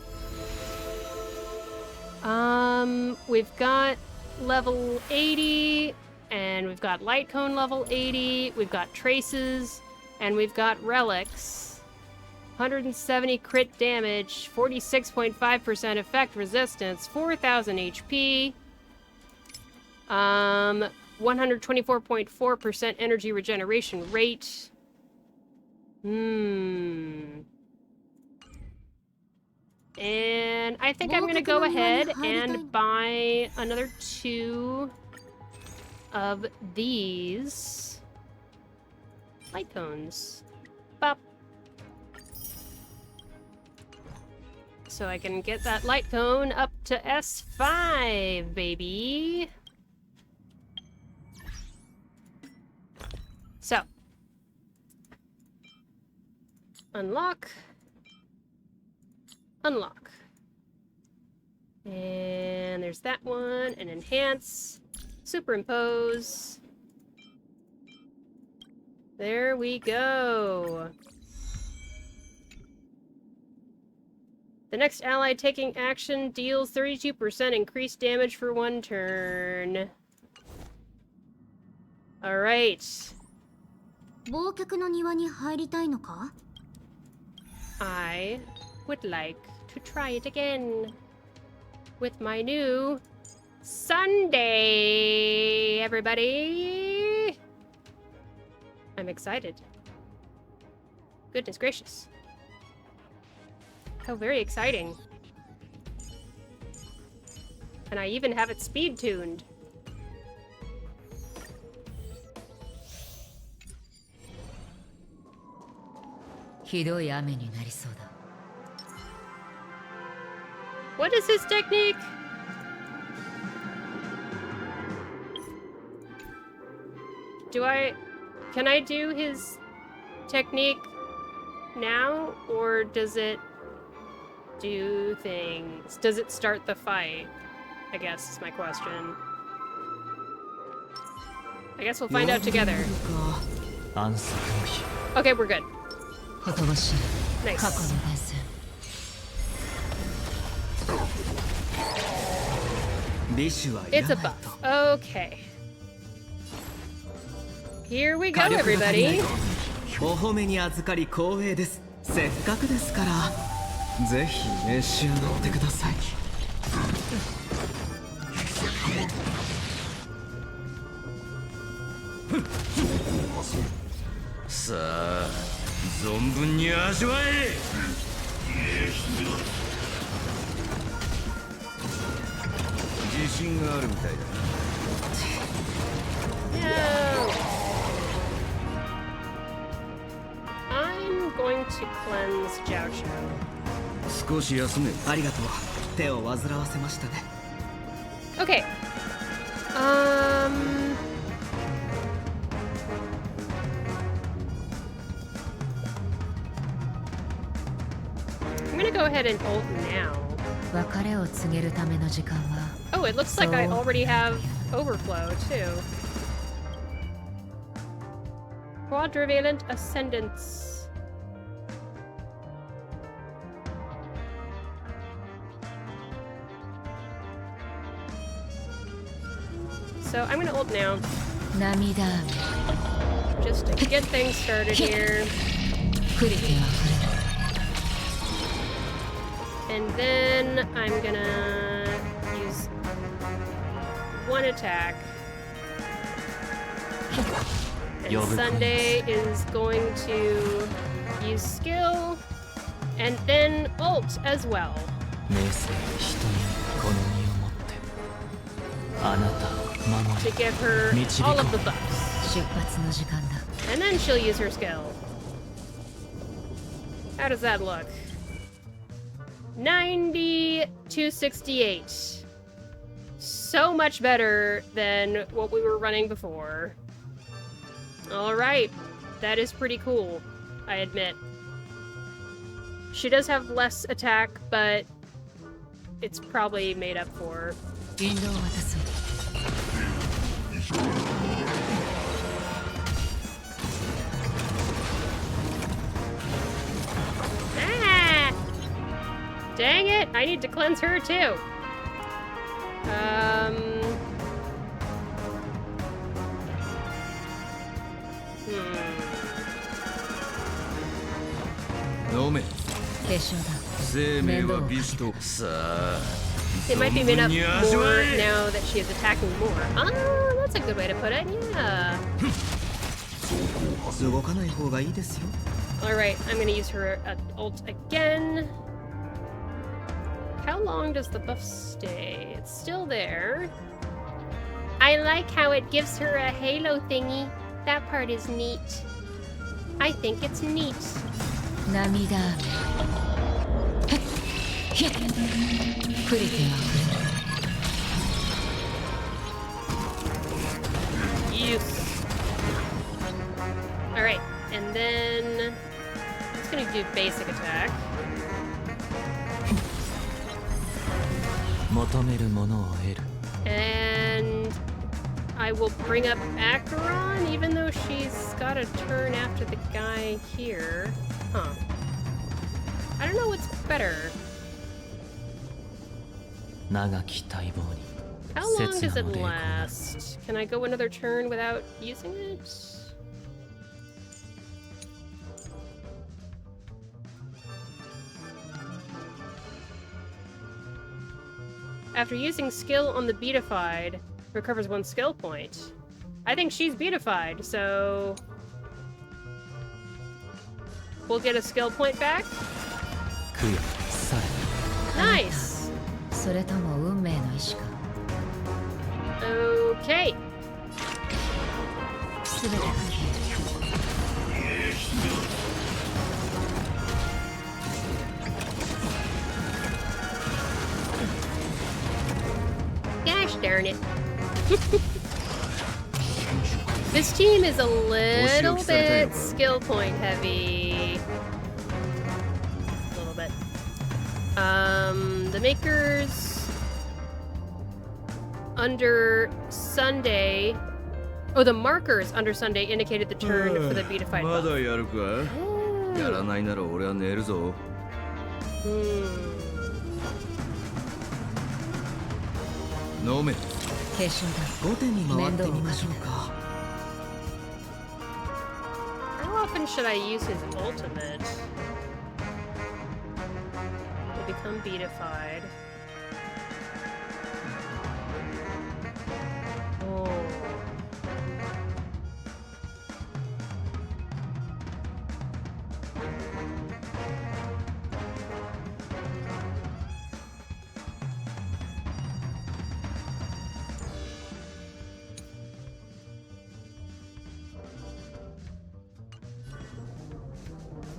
We've got level 80, and we've got Light Cone level 80, we've got Traces, and we've got Relics. 170 crit damage, 46.5% effect resistance, 4,000 HP, 124.4% energy regeneration rate. And I think I'm gonna go ahead and buy another 2 of these light cones. Bop. So I can get that light cone up to S5, baby. So. Unlock. Unlock. And there's that one. And enhance. Superimpose. There we go. The next ally taking action deals 32% increased damage for 1 turn. Alright. I would like to try it again with my new Sunday, everybody. I'm excited. Goodness gracious. How very exciting. And I even have it speed tuned. What is his technique? Can I do his technique now, or does it do things? Does it start the fight? I guess is my question. I guess we'll find out together. Okay, we're good. Nice. It's a buff. Okay. Here we go, everybody. お褒めに預かり光栄です。せっかくですから、ぜひ召し上がってください。さあ、存分に味わえ。自信があるみたいだな。I'm going to cleanse Jiao Qiu. 少し休め。ありがとう。手を煩わせましたね。Okay. I'm gonna go ahead and ult now. Oh, it looks like I already have overflow too. Quadrivalent Ascendance. So I'm gonna ult now. Just to get things started here. And then I'm gonna use one attack. And Sunday is going to use skill and then ult as well. To give her all of the buffs. And then she'll use her skill. How does that look? 90 to 68. So much better than what we were running before. Alright, that is pretty cool, I admit. She does have less attack, but it's probably made up for. Ah! Dang it, I need to cleanse her too. It might be made up more now that she is attacking more. Ah, that's a good way to put it, yeah. Alright, I'm gonna use her ult again. How long does the buff stay? It's still there. I like how it gives her a halo thingy. That part is neat. I think it's neat. Yes. Alright, and then I'm just gonna do basic attack. And I will bring up Acheron, even though she's got a turn after the guy here. Huh. I don't know what's better. How long does it last? Can I go another turn without using it? After using skill on the beatified, recovers 1 skill point. I think she's beatified, so we'll get a skill point back. Nice. Okay. Gosh darn it. This team is a little bit skill point heavy. A little bit. The makers under Sunday. Oh, the markers under Sunday indicated the turn for the beatified buff. How often should I use his ultimate? To become beatified. Oh.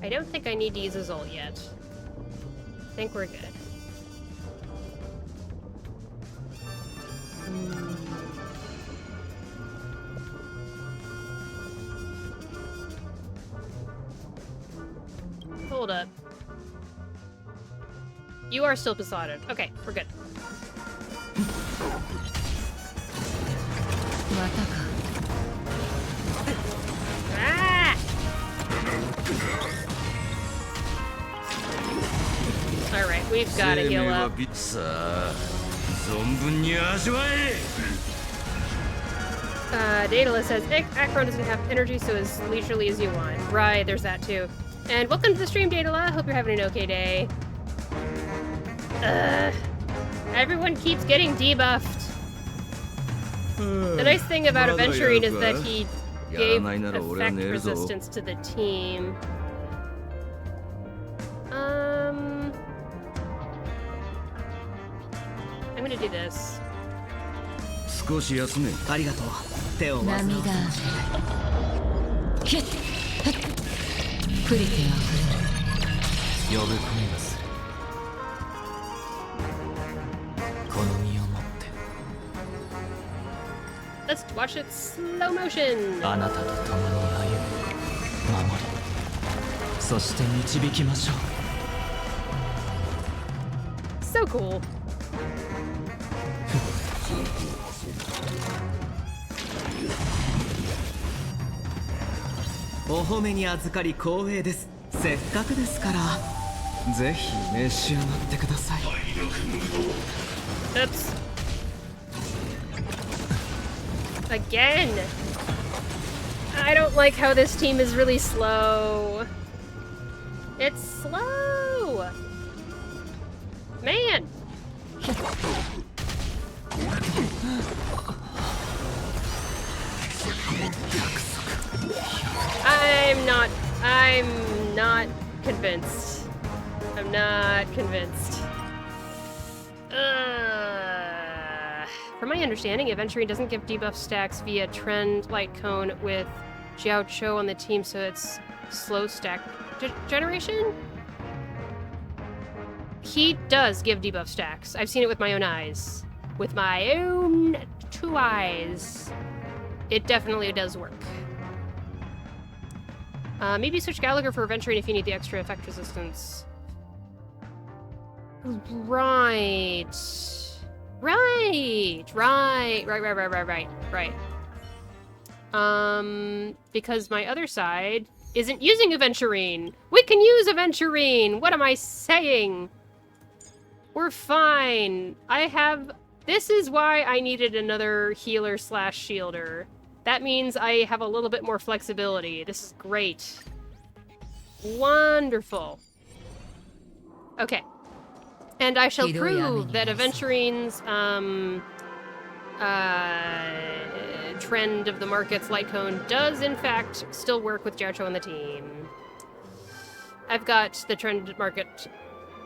I don't think I need to use his ult yet. I think we're good. Hold up. You are still besotted. Okay, we're good. Ah! Alright, we've got to heal up. Daedalus says, Akron doesn't have energy, so as leisurely as you want. Right, there's that too. And welcome to the stream, Daedala. Hope you're having an okay day. Everyone keeps getting debuffed. The nice thing about Aventurine is that he gave effect resistance to the team. I'm gonna do this. 少し休め。ありがとう。手を煩わせて。ヒッ。プリティアフレ。呼ぶ声がする。この身をもって。Let's watch it slow motion. あなたと共に歩み、守り、そして導きましょう。So cool. お褒めに預かり光栄です。せっかくですからぜひ召し上がってください。 Oops. Again. I don't like how this team is really slow. It's slow. Man. I'm not convinced. I'm not convinced. From my understanding, Aventurine doesn't give debuff stacks via Trend Light Cone with Jiao Cho on the team, so it's slow stack generation? He does give debuff stacks. I've seen it with my own eyes. With my own 2 eyes. It definitely does work. Maybe switch Gallagher for Aventurine if you need the extra effect resistance. Right. Because my other side isn't using Aventurine. We can use Aventurine! What am I saying? We're fine. This is why I needed another healer / shielder. That means I have a little bit more flexibility. This is great. Wonderful. Okay. And I shall prove that Aventurine's Trend of the Market's Light Cone does in fact still work with Jiao Cho on the team. I've got the Trend Market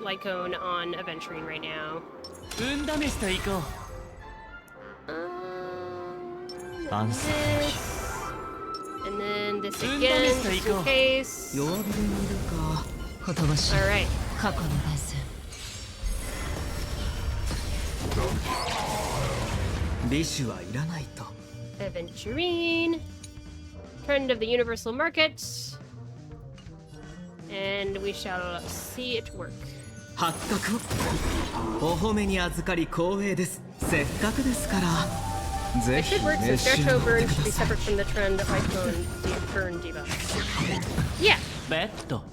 Light Cone on Aventurine right now. This, and then this again, just in case. Alright. Aventurine, Trend of the Universal Market, and we shall see it work. 発覚をお褒めに預かり光栄です。せっかくですからぜ It ひ should work 召 since し上 Jiao が Cho って burn く should だ be さい。 separate from the Trend Light Cone burn debuff. Yeah. ベッド。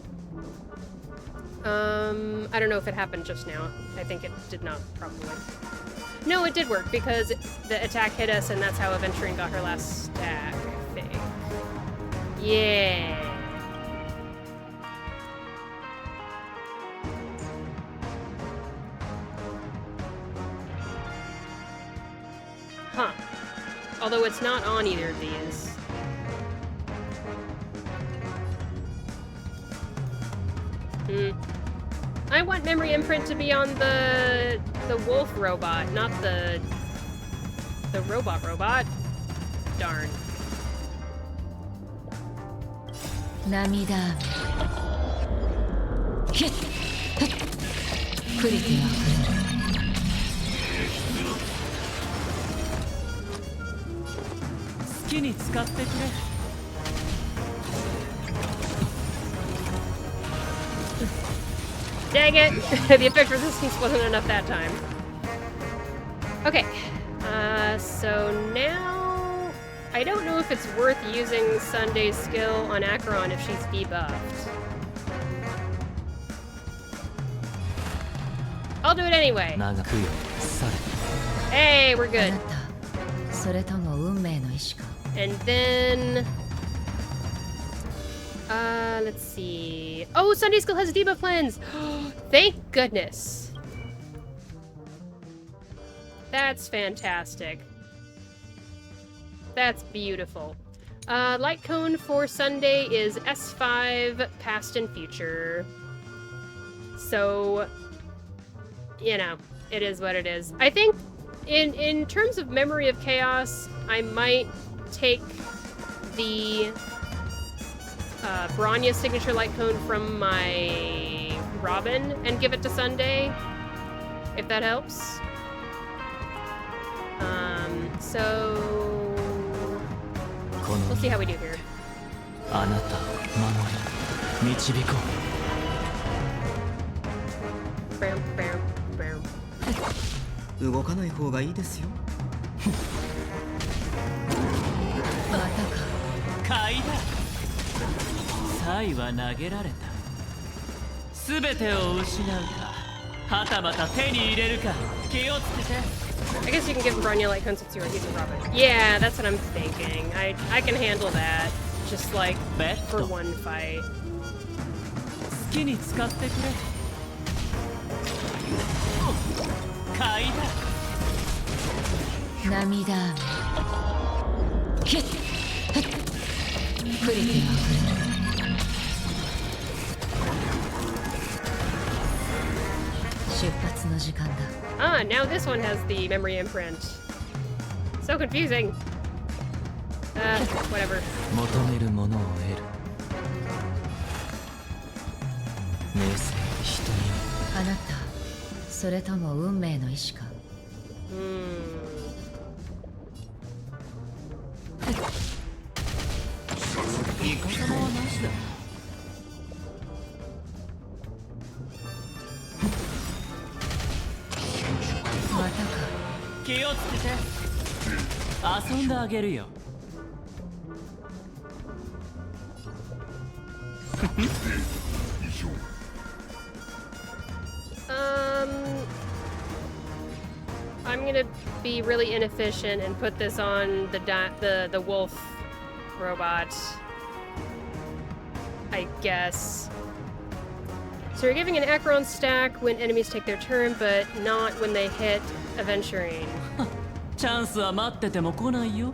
I don't know if it happened just now. I think it did not, probably. No, it did work because the attack hit us and that's how Aventurine got her last stack, I think. Yeah. Huh. Although it's not on either of these. I want memory imprint to be on the wolf robot, not the robot. Darn. 涙ヒップリティアフレ。好きに使ってくれ。Dang it! The effect resistance wasn't enough that time. Okay, so now I don't know if it's worth using Sunday's skill on Acheron if she's debuffed. I'll do it anyway. Hey, we're good. それとも運命の And then... let's see... Oh, Sunday School has a debuff cleanse! Thank goodness! That's fantastic. That's beautiful. Light cone for Sunday is S5, past and future. So, you know, it is what it is. I think, in terms of Memory of Chaos, I might take the Bronya signature light cone from my Robin and give it to Sunday, if that helps. So we'll see how we do here. あなたを守り導こう。動かない方がいいですよ。またか。買いだ。サイは投げられた。すべてを失うか、はたまた手に入れるか、気をつけて。I guess you can give Bronya light cone since you're using Robin. Yeah, that's what I'm thinking. I can handle that. Just like for one fight. 好きに使ってくれ。買いだ。涙雨。ヒッ。プリティは来る。出発の時間だ。Ah, now this one has the memory imprint. So confusing. Whatever. 求めるものを得る。明生人に。あなた、それとも運命の意志か。味方はなしだ。またか。気をつけて。遊んであげるよ。I'm gonna be really inefficient and put this on the wolf robot, I guess. So you're giving an Acheron stack when enemies take their turn, but not when they hit Aventurine. チャンスは待ってても来ないよ。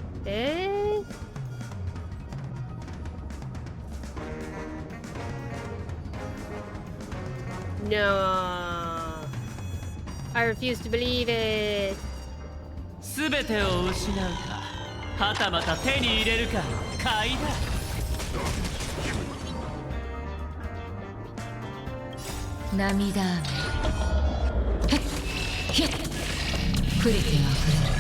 No. I refuse to believe it. すべてを失うか、はたまた手に入れるか、買いだ。涙雨。ヒッ。プリティは触れる。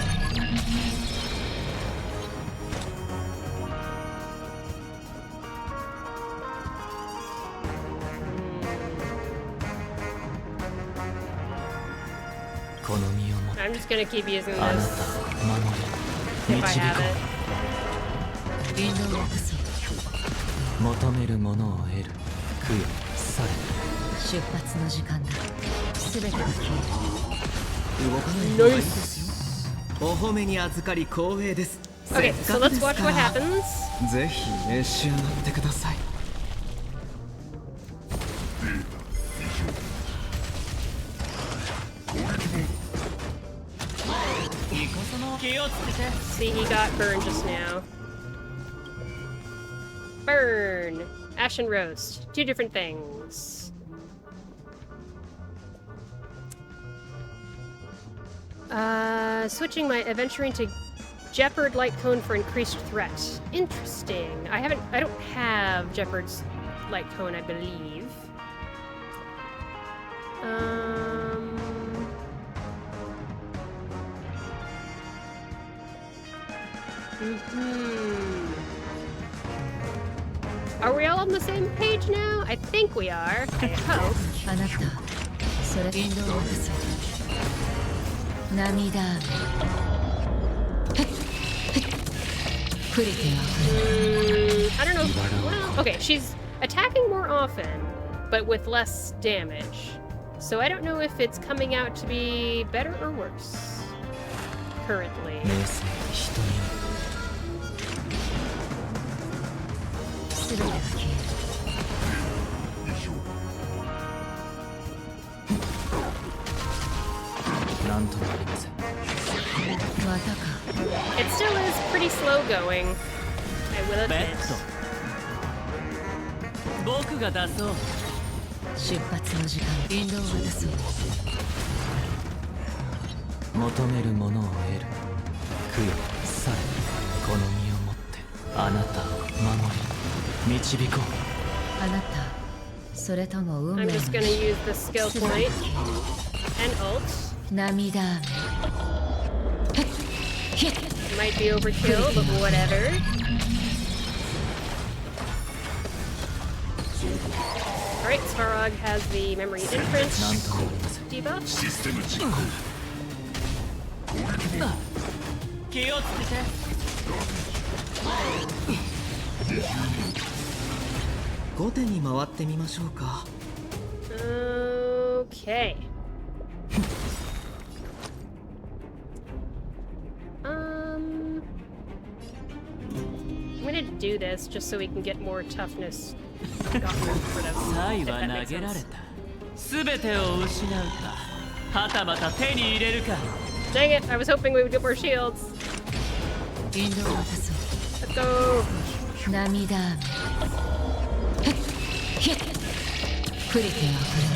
I'm just gonna keep using this あなたを守り if I 導 have こ it. 引導を渡そう。う。求めるものを得る。供養され。出発の時間だ。すべてが消える。動かない方がいいですよ。お褒めに預かり光栄です。 Okay, so let's watch what happens. ぜひ召し上がってください。See, he got burned just now. Burn! Ash and roast. Two different things. Switching my Aventurine to Jeopard Light Cone for increased threat. Interesting. I don't have Jeopard's Light Cone, I believe. Are we all on the same page now? I think we are. I hope. あなた、それ引導を渡そう。涙雨。プリティは触れる。I don't know. Well, okay, she's attacking more often, but with less damage. So I don't know if it's coming out to be better or worse currently. 全てが消える。なんともありません。またか。 It still is pretty slow going. I will ベ admit. ッド僕が出そう。出発の時間、引導を渡そう。求めるものを得る。供養され、この身をもってあなたを守り導こう。あなた、それとも運命 I'm の just gonna use the skill point and ult. 涙雨。 Might be overkill, but whatever. Alright, Svarog has the memory imprint なんともありません。 debuff. 気をつけて。後手に回ってみましょうか。 Okay. I'm gonna do this just so we can get more toughness gotten rid of. サイ if は that 投 makes げられ sense. た。すべてを失うか、はたまた手に入れるか。 Dang it, I was hoping we would get more shields. 引導を渡そう。 Let's go. 涙雨。触れては触れ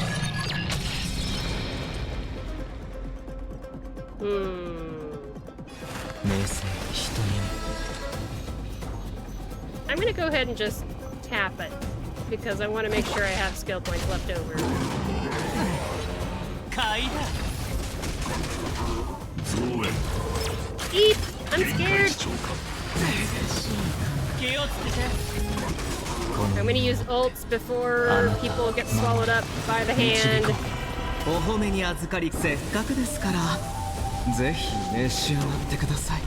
る。名声人に I'm gonna go ahead and just tap it because I want to make sure I have skill points left over. 買いだ。 Eep! I'm scared! 気をつけて。 I'm gonna use ults before people get swallowed up by the hand. お褒めに預かり、せっかくですからぜひ召し上がってください。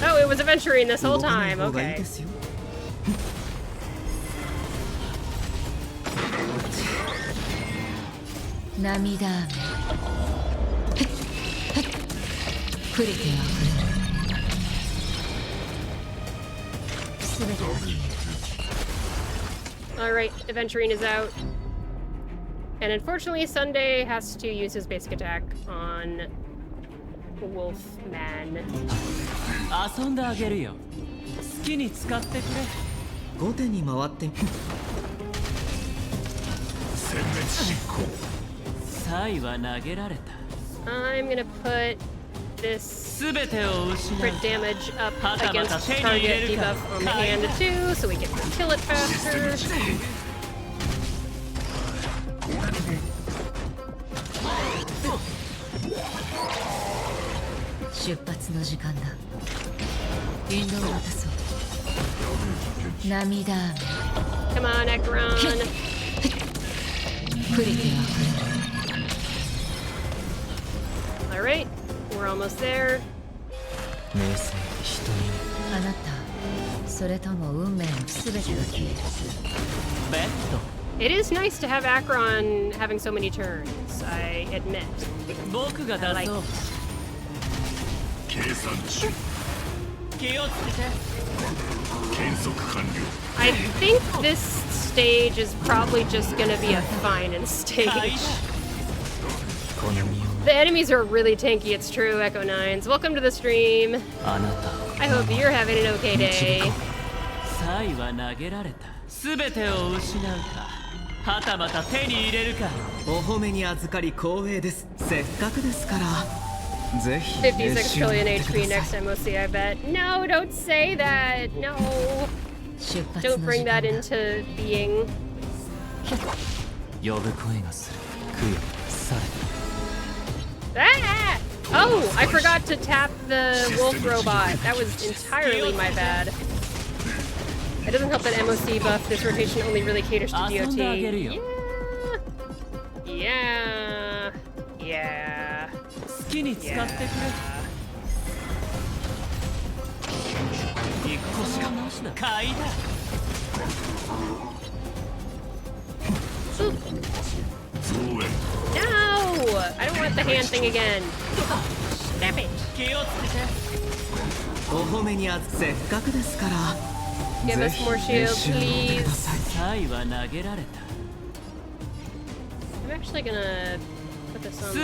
Oh, it was Aventurine this whole time. 動かない方がいい Okay. ですよ。涙雨。触れては触れる。全てが消える。 Alright, Aventurine is out. And unfortunately, Sunday has to use his basic attack on Wolfman. 遊んであげるよ。好きに使ってくれ。後手に回ってみ。サイは投げられた。 I'm gonna put this すべてを失う。 crit damage up against target debuff on the hand too, so we can kill it faster. 出発の時間だ。引導を渡そう。涙雨。 Come on, Ekron. 触れては触れる。 Alright, we're almost there. 名声人にあなた、それとも運命の全てが消える。ベッド。 It is nice to have Akron having so many turns, I admit. 僕が出そう。計算中。気をつけて。 I think this stage is probably just gonna be a finance stage. この身を The enemies are really tanky, it's true, Echo Nines. Welcome to the stream. あなた I hope you're having an okay day. サイは投げられた。すべてを失うか、はたまた手に入れるか。お褒めに預かり光栄です。せっかくですからぜひ召56し上がっ trillion てく HP だ next さい。 MoC, I bet. No, don't say that. No. 出発 Don't の bring 時間 that だ。 into being. 呼ぶ声がする供養され Ah! Oh, I forgot to tap the wolf robot. That was entirely my bad. It doesn't help that MoC buff. This rotation only really caters to DOT. Yeah. Yeah. 好きに使ってくれ。一個しかなしだ。買いだ。 No! I don't want the hand thing again. Damn it. 気をつけて。お褒めにせっかくですから Give us more shield, please. I'm actually gonna put this on the...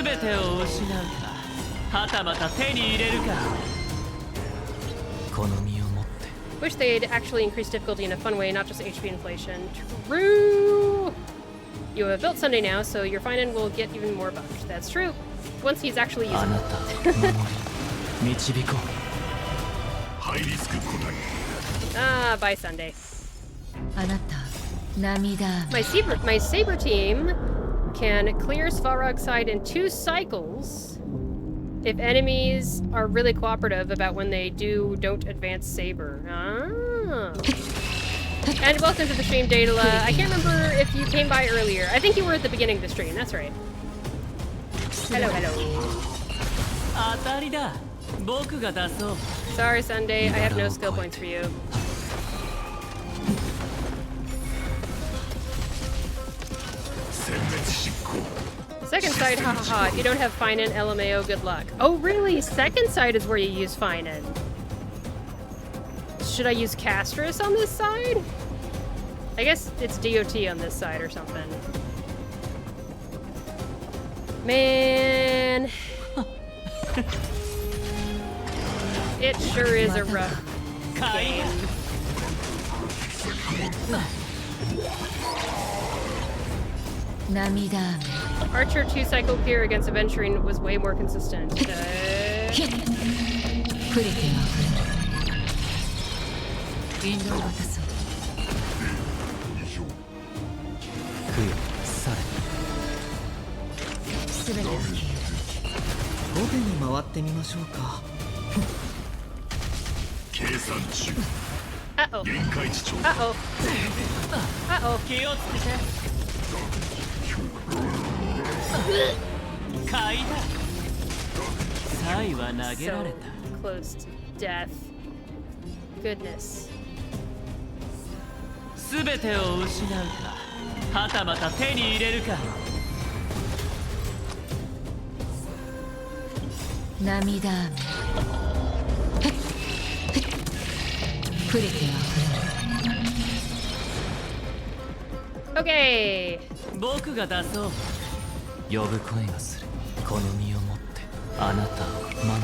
Wish they'd actually increase difficulty in a fun way, not just HP inflation. True! You have built Sunday now, so your Finan will get even more buffed. That's true. Once he's actually using it. Ah, bye Sunday. My saber team can clear Svarog side in 2 cycles if enemies are really cooperative about when they don't advance saber. Ah. And welcome to the stream, Datala. I can't remember if you came by earlier. I think you were at the beginning of the stream, that's right. Hello, hello. Sorry, Sunday, I have no skill points for you. Second side, hahaha. If you don't have Finan, LMAO, good luck. Oh, really? Second side is where you use Finan. Should I use Castrus on this side? I guess it's DOT on this side or something. Man. It sure is a rough game. Archer 2 cycle clear against Aventurine was way more consistent. Uh-oh. Uh-oh. Uh-oh. So close to death. Goodness. Okay. 呼ぶ声がする。この身をもってあなたを守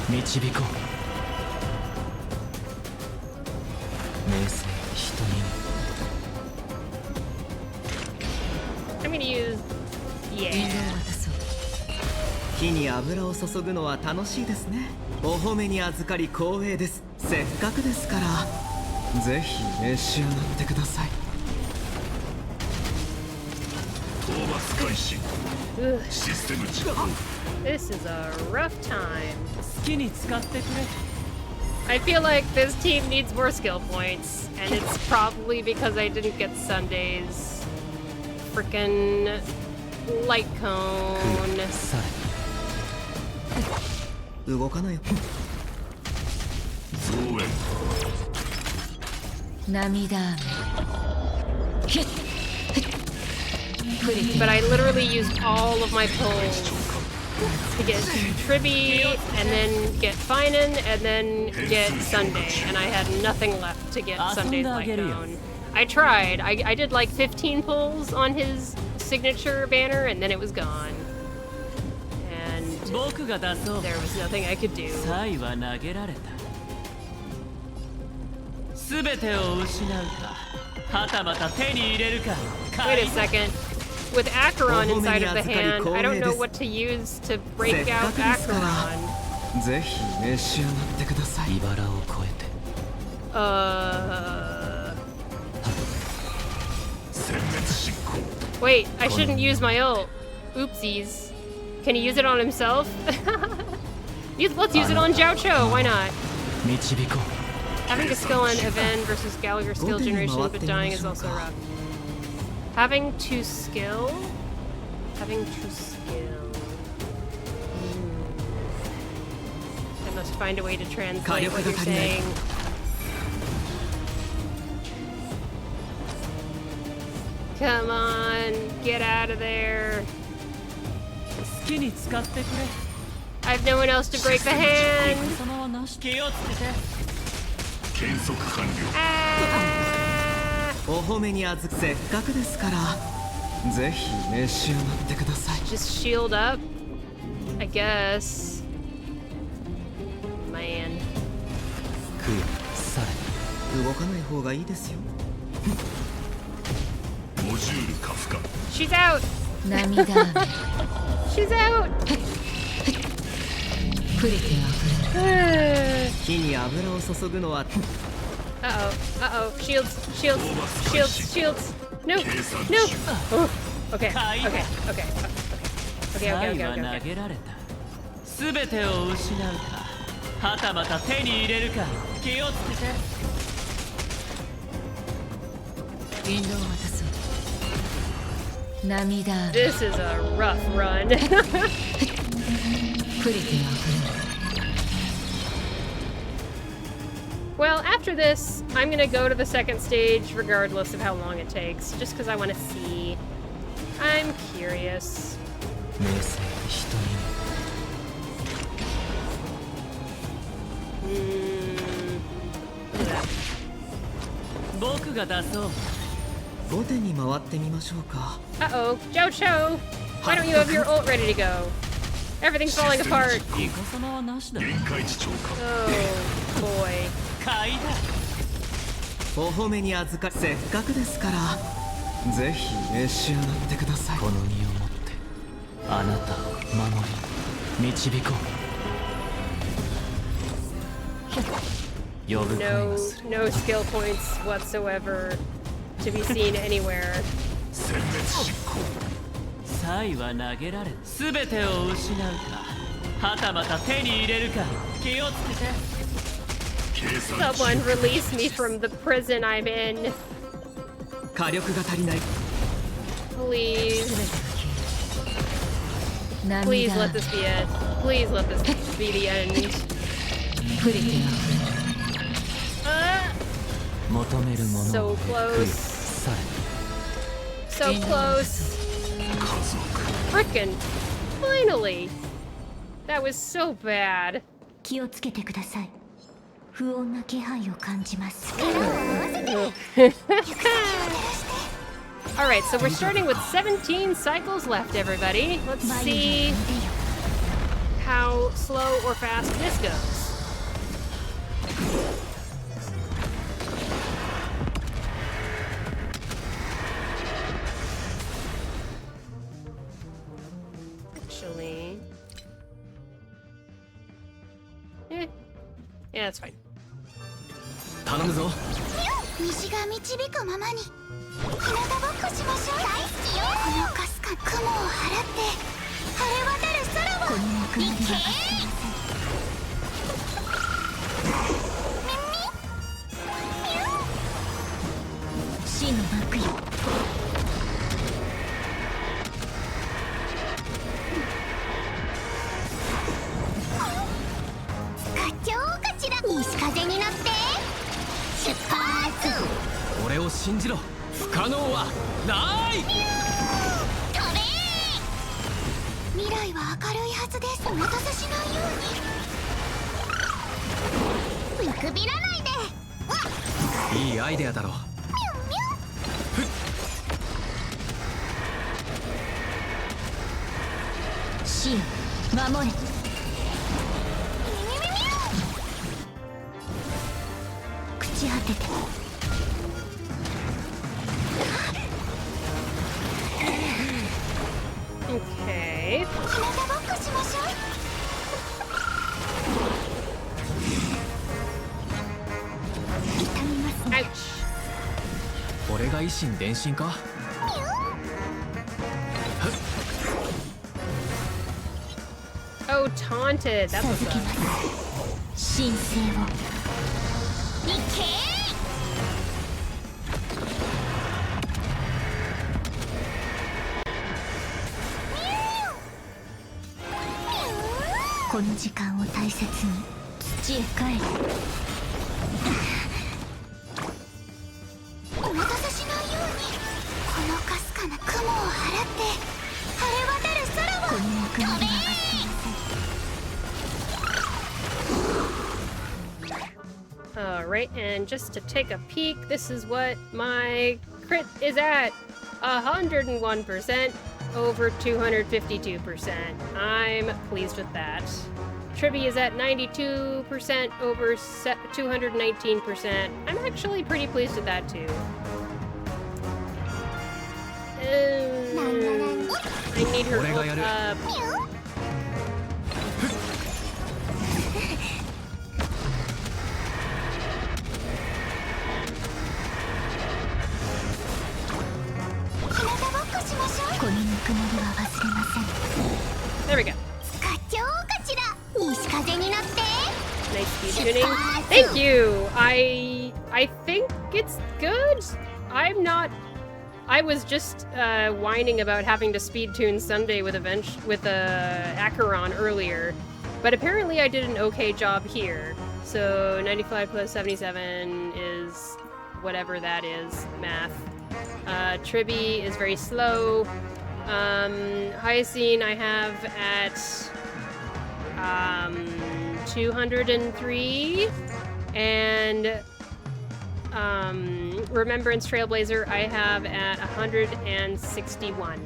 り導こう。名声人に。I'm gonna use. Yeah. 火に油を注ぐのは楽しいですね。お褒めに預かり光栄です。せっかくですから、ぜひ召し上がってください。 This is a rough time. I feel like this team needs more skill points, and it's probably because I didn't get Sunday's frickin' light cone. 動かないよ。But I literally used all of my pulls to get Tribby, and then get Finan, and then get Sunday, and I had nothing left to get Sunday's light cone. I tried. I did like 15 pulls on his signature banner, and then it was gone. And there was nothing I could do. Wait a second. With Acheron inside of the hand, I don't know what to use to break out Acheron. Wait, I shouldn't use my ult. Oopsies. Can he use it on himself? Let's use it on Jiao Cho, why not? Having a skill on Even versus Gallagher skill generation, but dying is also rough. Having two skill? Having two skill. I must find a way to translate what you're saying. Come on, get out of there. I have no one else to break the hand. Ah. 褒めにせっかくですからぜひ召し上がってください。 Just shield up, I guess. Man. 供養され動かない方がいいですよ。モジュールカフカ She's out! 涙雨 She's out! プリテあふれる火に油を注ぐのは Uh-oh, uh-oh. Shields, shields, shields, shields. No, no! Oh, okay, okay, okay, okay, okay, okay, 愛 okay, は okay, 投 okay. げられた。すべてを失うか、はたまた手に入れるか、気をつけて。引導を渡そう涙雨 This is a rough run. プリテあふれる Well, after this, I'm gonna go to the second stage regardless of how long it takes, just because I want to see. I'm curious. 名声人に Look at that. 僕が出そう。後手に回ってみましょうか。 Uh-oh, Jocho! Why don't you have your ult ready to go? Everything's falling apart. イカ様はなしだ。限界値超過 Oh, boy. 買いだ。お褒めに預かせっかくですからぜひ召し上がってください。この身をもってあなたを守り導こう呼ぶ声 No, がする no skill points whatsoever to be seen anywhere. 殲滅執行サイは投げられ、すべてを失うか、はたまた手に入れるか、気をつけて。 Someone release me from the prison I'm in. 火力が足りない。 Please. 涙 Please 雨 let this be it. Please let this be the end. プリテあ Ah, 求めるもの so を供養 close. さ So close. Frickin' finally. That was so bad. 気をつけてください。不穏な気配を感じます Alright, so we're starting with 17 cycles left, everybody. Let's see how slow or fast this goes. Actually... Yeah, that's fine. 頼むぞ虫が導くままに日向ぼっこしましょう。大好きよ。このかすか雲を払って晴れ渡る空をこのぬくもりは忘れません。真のバックよ。使っちゃおうかしら。西風に乗って出発。俺を信じろ不可能はない飛べー。未来は明るいはずです。お待たせしないように。見くびらないで。いいアイデアだろう死よ守れ。朽ち果てて Okay. 日向ぼっこしましょう。 痛みますね。 Ouch. 俺が維心伝心か Oh, taunted. That was 授けます神聖を。いけー。この時間を大切に土へ帰る。お待たせしないように。このかすかな雲を払って晴れ渡る空を。このぬくもりは忘れません。 Alright, and just to take a peek, this is what my Crit is at 101% over 252%. I'm pleased with that. Tribby is at 92% over 219%. I'm actually pretty pleased with that too. I need her ult up. There we go. Nice speed tuning. Thank you! I think it's good. I was just whining about having to speed tune Sunday with Acheron earlier, but apparently I did an okay job here. So 95 plus 77 is whatever that is, math. Tribby is very slow. Hyacine I have at 203, and Remembrance Trailblazer I have at 161.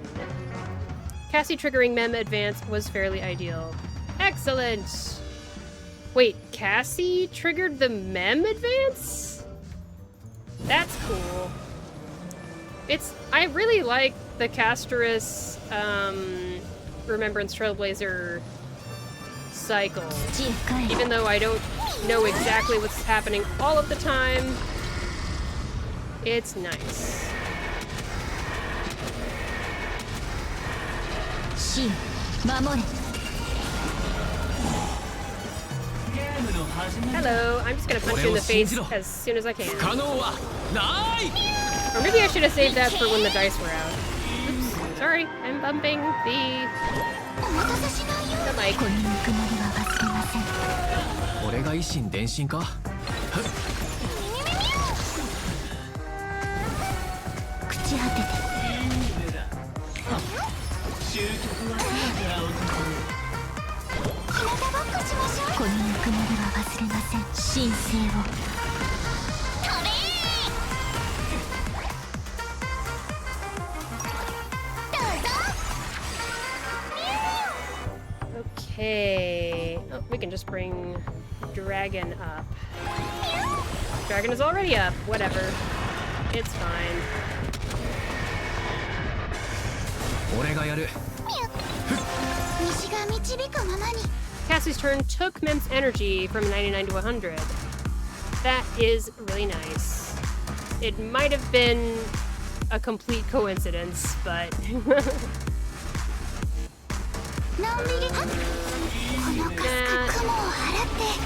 Cassie triggering Mem Advance was fairly ideal. Excellent! Wait, Cassie triggered the Mem Advance? That's cool. I really like the Casterus Remembrance Trailblazer cycle. Even though I don't know exactly what's happening all of the time, it's nice. Hello, I'm just gonna punch you in the face as soon as I can. Or maybe I should have saved that for when the dice were out. Oops, sorry, I'm bumping the mic. Okay. Oh, we can just bring Dragon up. Dragon is already up. Whatever. It's fine. Cassie's turn took Mem's energy from 99 to 100. That is really nice. It might have been a complete coincidence, but...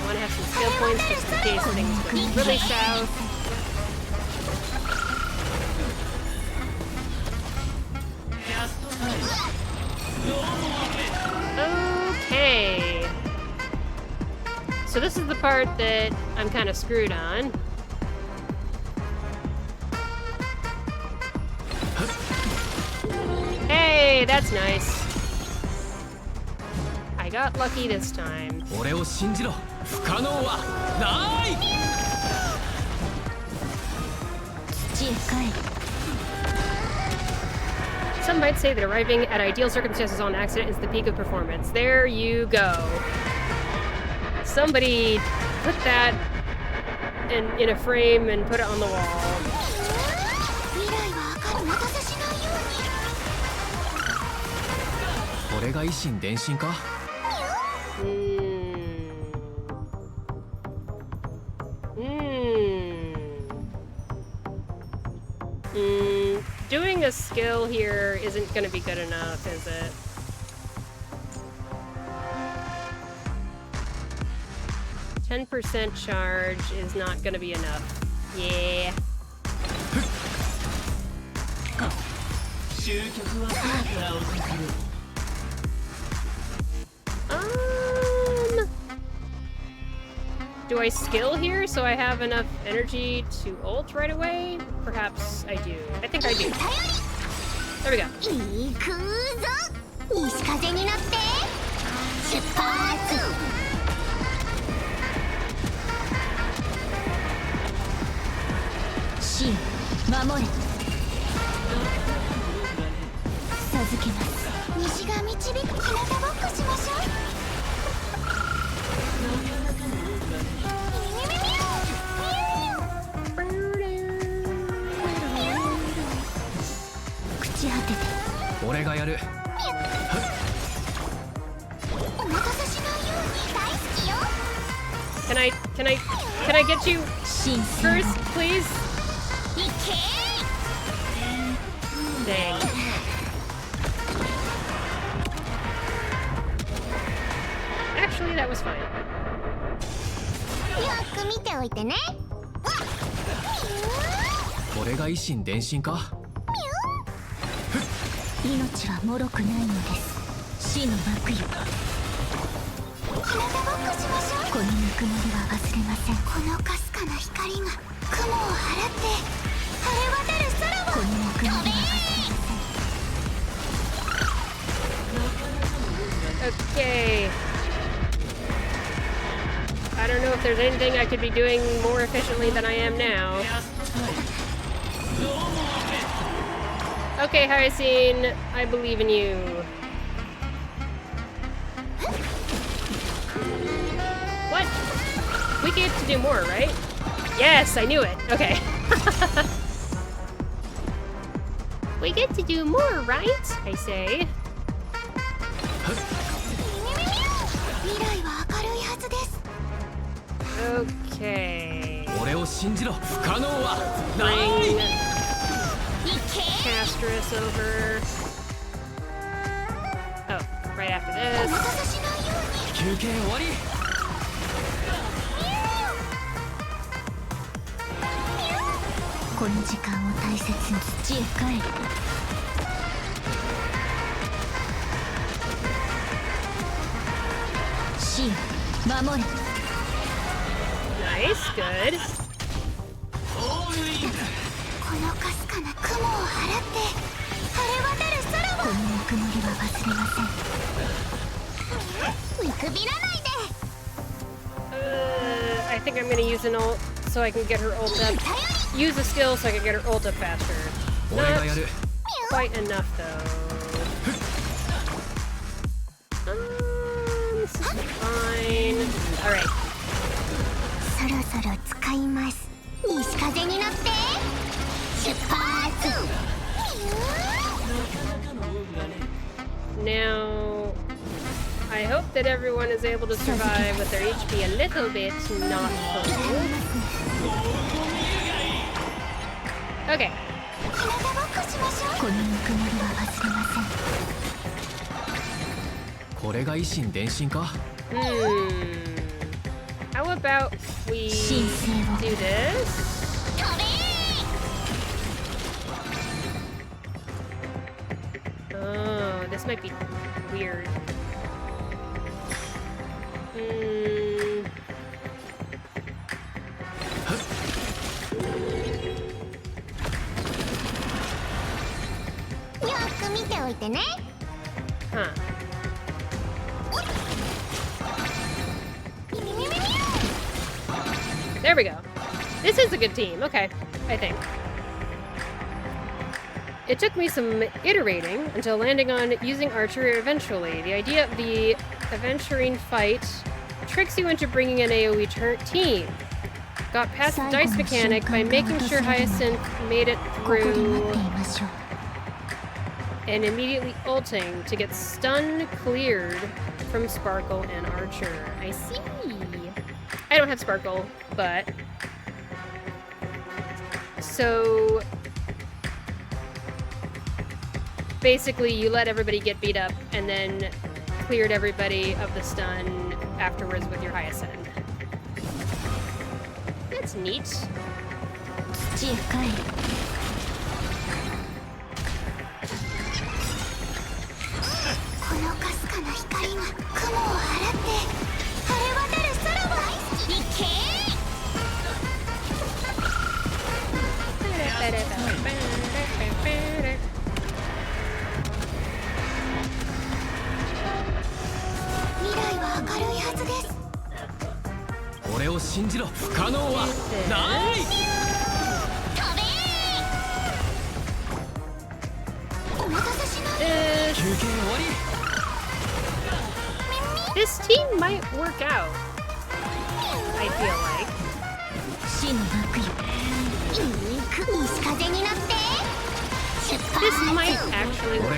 Want to have some skill points just in case things go really south. Okay. So this is the part that I'm kind of screwed on. Hey, that's nice. I got lucky this time. Some might say that arriving at ideal circumstances on accident is the peak of performance. There you go. Somebody put that in a frame and put it on the wall. Doing a skill here isn't going to be good enough, is it? %10 charge is not going to be enough. Yeah. Do I skill here so I have enough energy to ult right away? Perhaps I do. I think I do. There we go. 授けます。虹が導く日向ぼっこしましょう。朽ち果てて俺がやる。お待たせしないように大好きよ。Can I get you first, please? Dang. Actually, that was fine. よく見ておいてね。これが維新伝心か。命は脆くないのです。死の幕よ。日向ぼっこしましょう。このぬくもりは忘れません。このかすかな光が雲を払って晴れ渡る空を。このぬくもりは忘れません。 Okay. I don't know if there's anything I could be doing more efficiently than I am now. Okay, Hyacinth, I believe in you. What? We get to do more, right? Yes, I knew it. Okay. We get to do more, right? I say. Okay. 俺を信じろ。不可能はない。 Castress over. Oh, right after this. 休憩終わり。この時間を大切に土へ帰る。死よ、守れ。Nice, good. このかすかな雲を払って晴れ渡る空を。このぬくもりは忘れません。見くびらないで。I think I'm gonna use an ult so I can get her ult up. Use a skill so I can get her ult up faster. Not quite enough though. This is fine. Alright. そろそろ使います。西風に乗って出発。 Now, I hope that everyone is able to survive with their HP a little bit not full. Okay. このぬくもりは忘れません。これが維新伝心か。How about we do this? Oh, this might be weird. Huh. There we go. This is a good team. Okay, I think. It took me some iterating until landing on using archery eventually. The idea of the aventurine fight tricks you into bringing an AoE team. Got past the dice mechanic by making sure Hyacinth made it through and immediately ulting to get stun cleared from Sparkle and Archer. I see. I don't have Sparkle, but... So... Basically, you let everybody get beat up, and then cleared everybody of the stun afterwards with your Hyacinth. That's neat. team might work out. I feel like. This might actually work.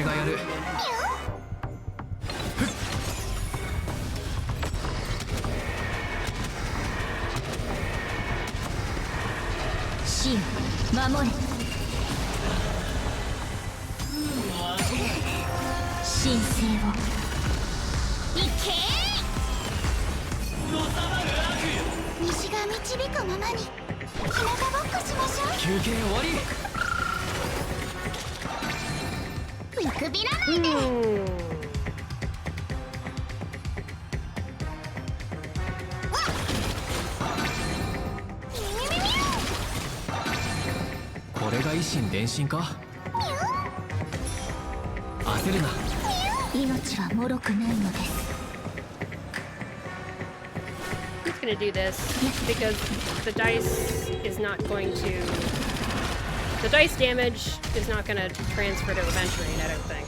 It's gonna do this because the dice is not going to. The dice damage is not gonna transfer to Adventuring, I don't think.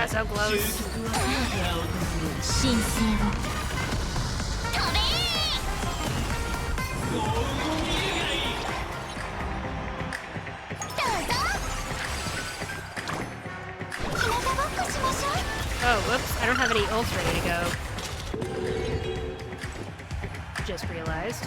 So close. Oh, whoops, I don't have any ults ready to go. Just realized.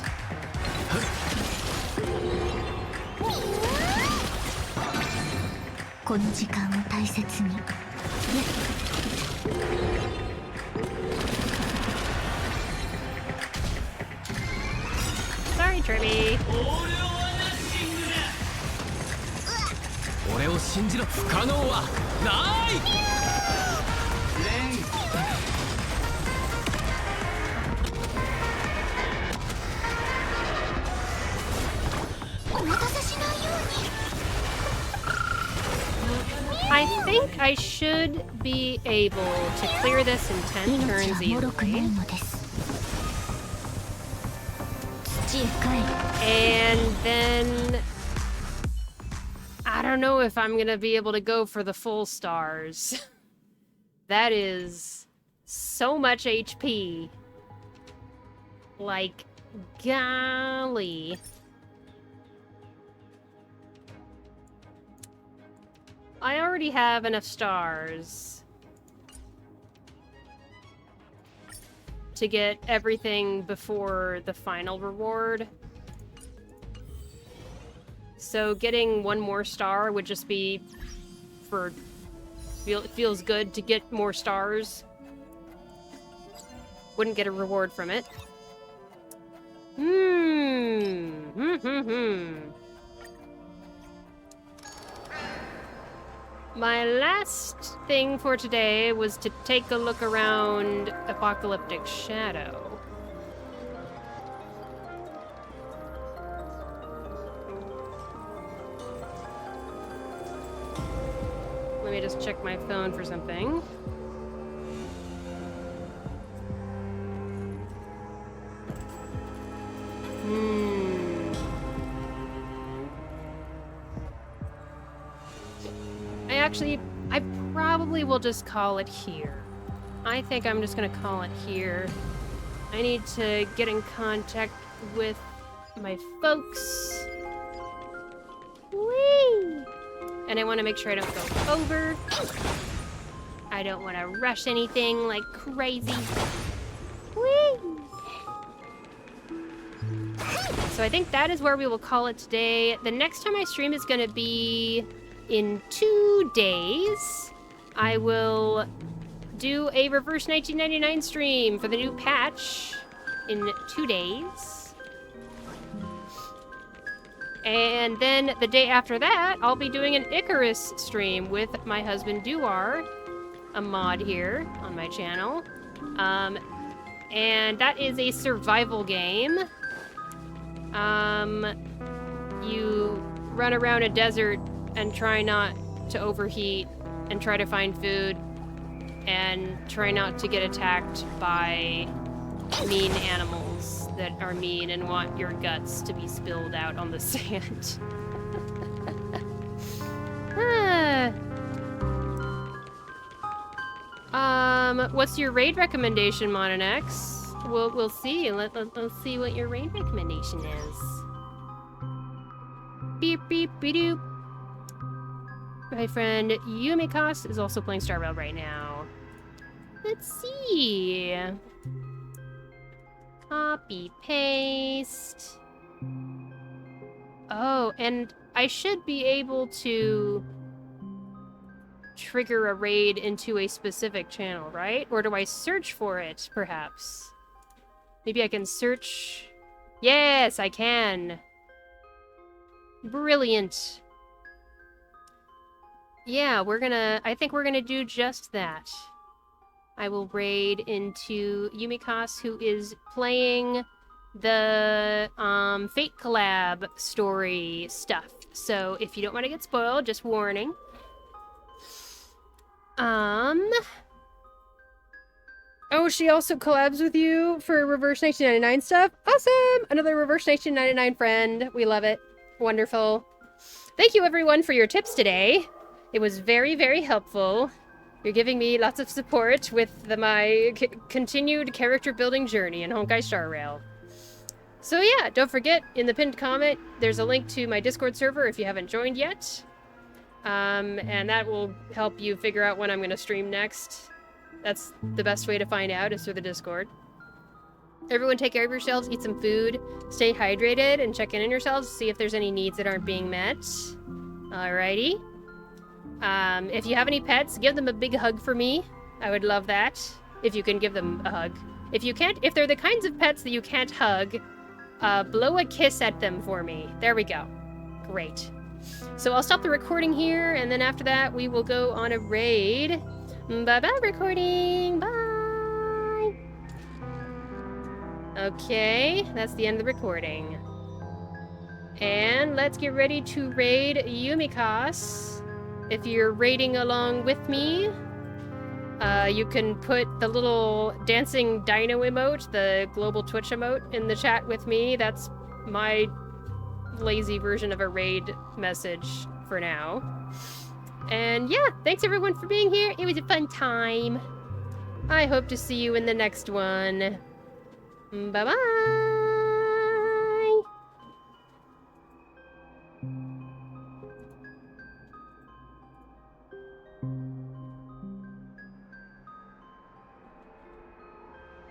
Sorry, Trimmy. I think I should be able to clear this in 10 turns easily. And then I don't know if I'm gonna be able to go for the full stars. That is so much HP. Like, golly. I already have enough stars to get everything before the final reward. So getting one more star would just be for... It feels good to get more stars. Wouldn't get a reward from it. My last thing for today was to take a look around Apocalyptic Shadow. Let me just check my phone for something. I probably will just call it here. I think I'm just gonna call it here. I need to get in contact with my folks. Whee! And I want to make sure I don't go over. I don't want to rush anything like crazy. Whee! So I think that is where we will call it today. The next time I stream is going to be in 2 days. I will do a Reverse 1999 stream for the new patch in 2 days. And then the day after that, I'll be doing an Icarus stream with my husband Duar, a mod here on my channel. And that is a survival game. You run around a desert and try not to overheat and try to find food and try not to get attacked by mean animals that are mean and want your guts to be spilled out on the sand. What's your raid recommendation, Mononex? We'll see. Let's see what your raid recommendation is. Beep beep beep doop. My friend Yumikos is also playing Star Rail right now. Let's see. Copy paste. Oh, and I should be able to trigger a raid into a specific channel, right? Or do I search for it, perhaps? Maybe I can search... Yes, I can! Brilliant! Yeah, I think we're gonna do just that. I will raid into Yumikos, who is playing the Fate collab story stuff. So if you don't want to get spoiled, just warning. Oh, she also collabs with you for Reverse 1999 stuff? Awesome! Another Reverse 1999 friend. We love it. Wonderful. Thank you everyone for your tips today. It was very, very helpful. You're giving me lots of support with my continued character building journey in Honkai Star Rail. So yeah, don't forget, in the pinned comment, there's a link to my Discord server if you haven't joined yet. And that will help you figure out when I'm going to stream next. That's the best way to find out, is through the Discord. Everyone take care of yourselves, eat some food, stay hydrated, and check in on yourselves to see if there's any needs that aren't being met. Alrighty. If you have any pets, give them a big hug for me. I would love that, if you can give them a hug. If you can't, if they're the kinds of pets that you can't hug, blow a kiss at them for me. There we go. Great. So I'll stop the recording here, and then after that, we will go on a raid. Bye-bye, recording. Bye. Okay, that's the end of the recording. And let's get ready to raid Yumikos. If you're raiding along with me, you can put the little dancing dino emote, the global Twitch emote, in the chat with me. That's my lazy version of a raid message for now. And yeah, thanks everyone for being here. It was a fun time. I hope to see you in the next one. Bye-bye.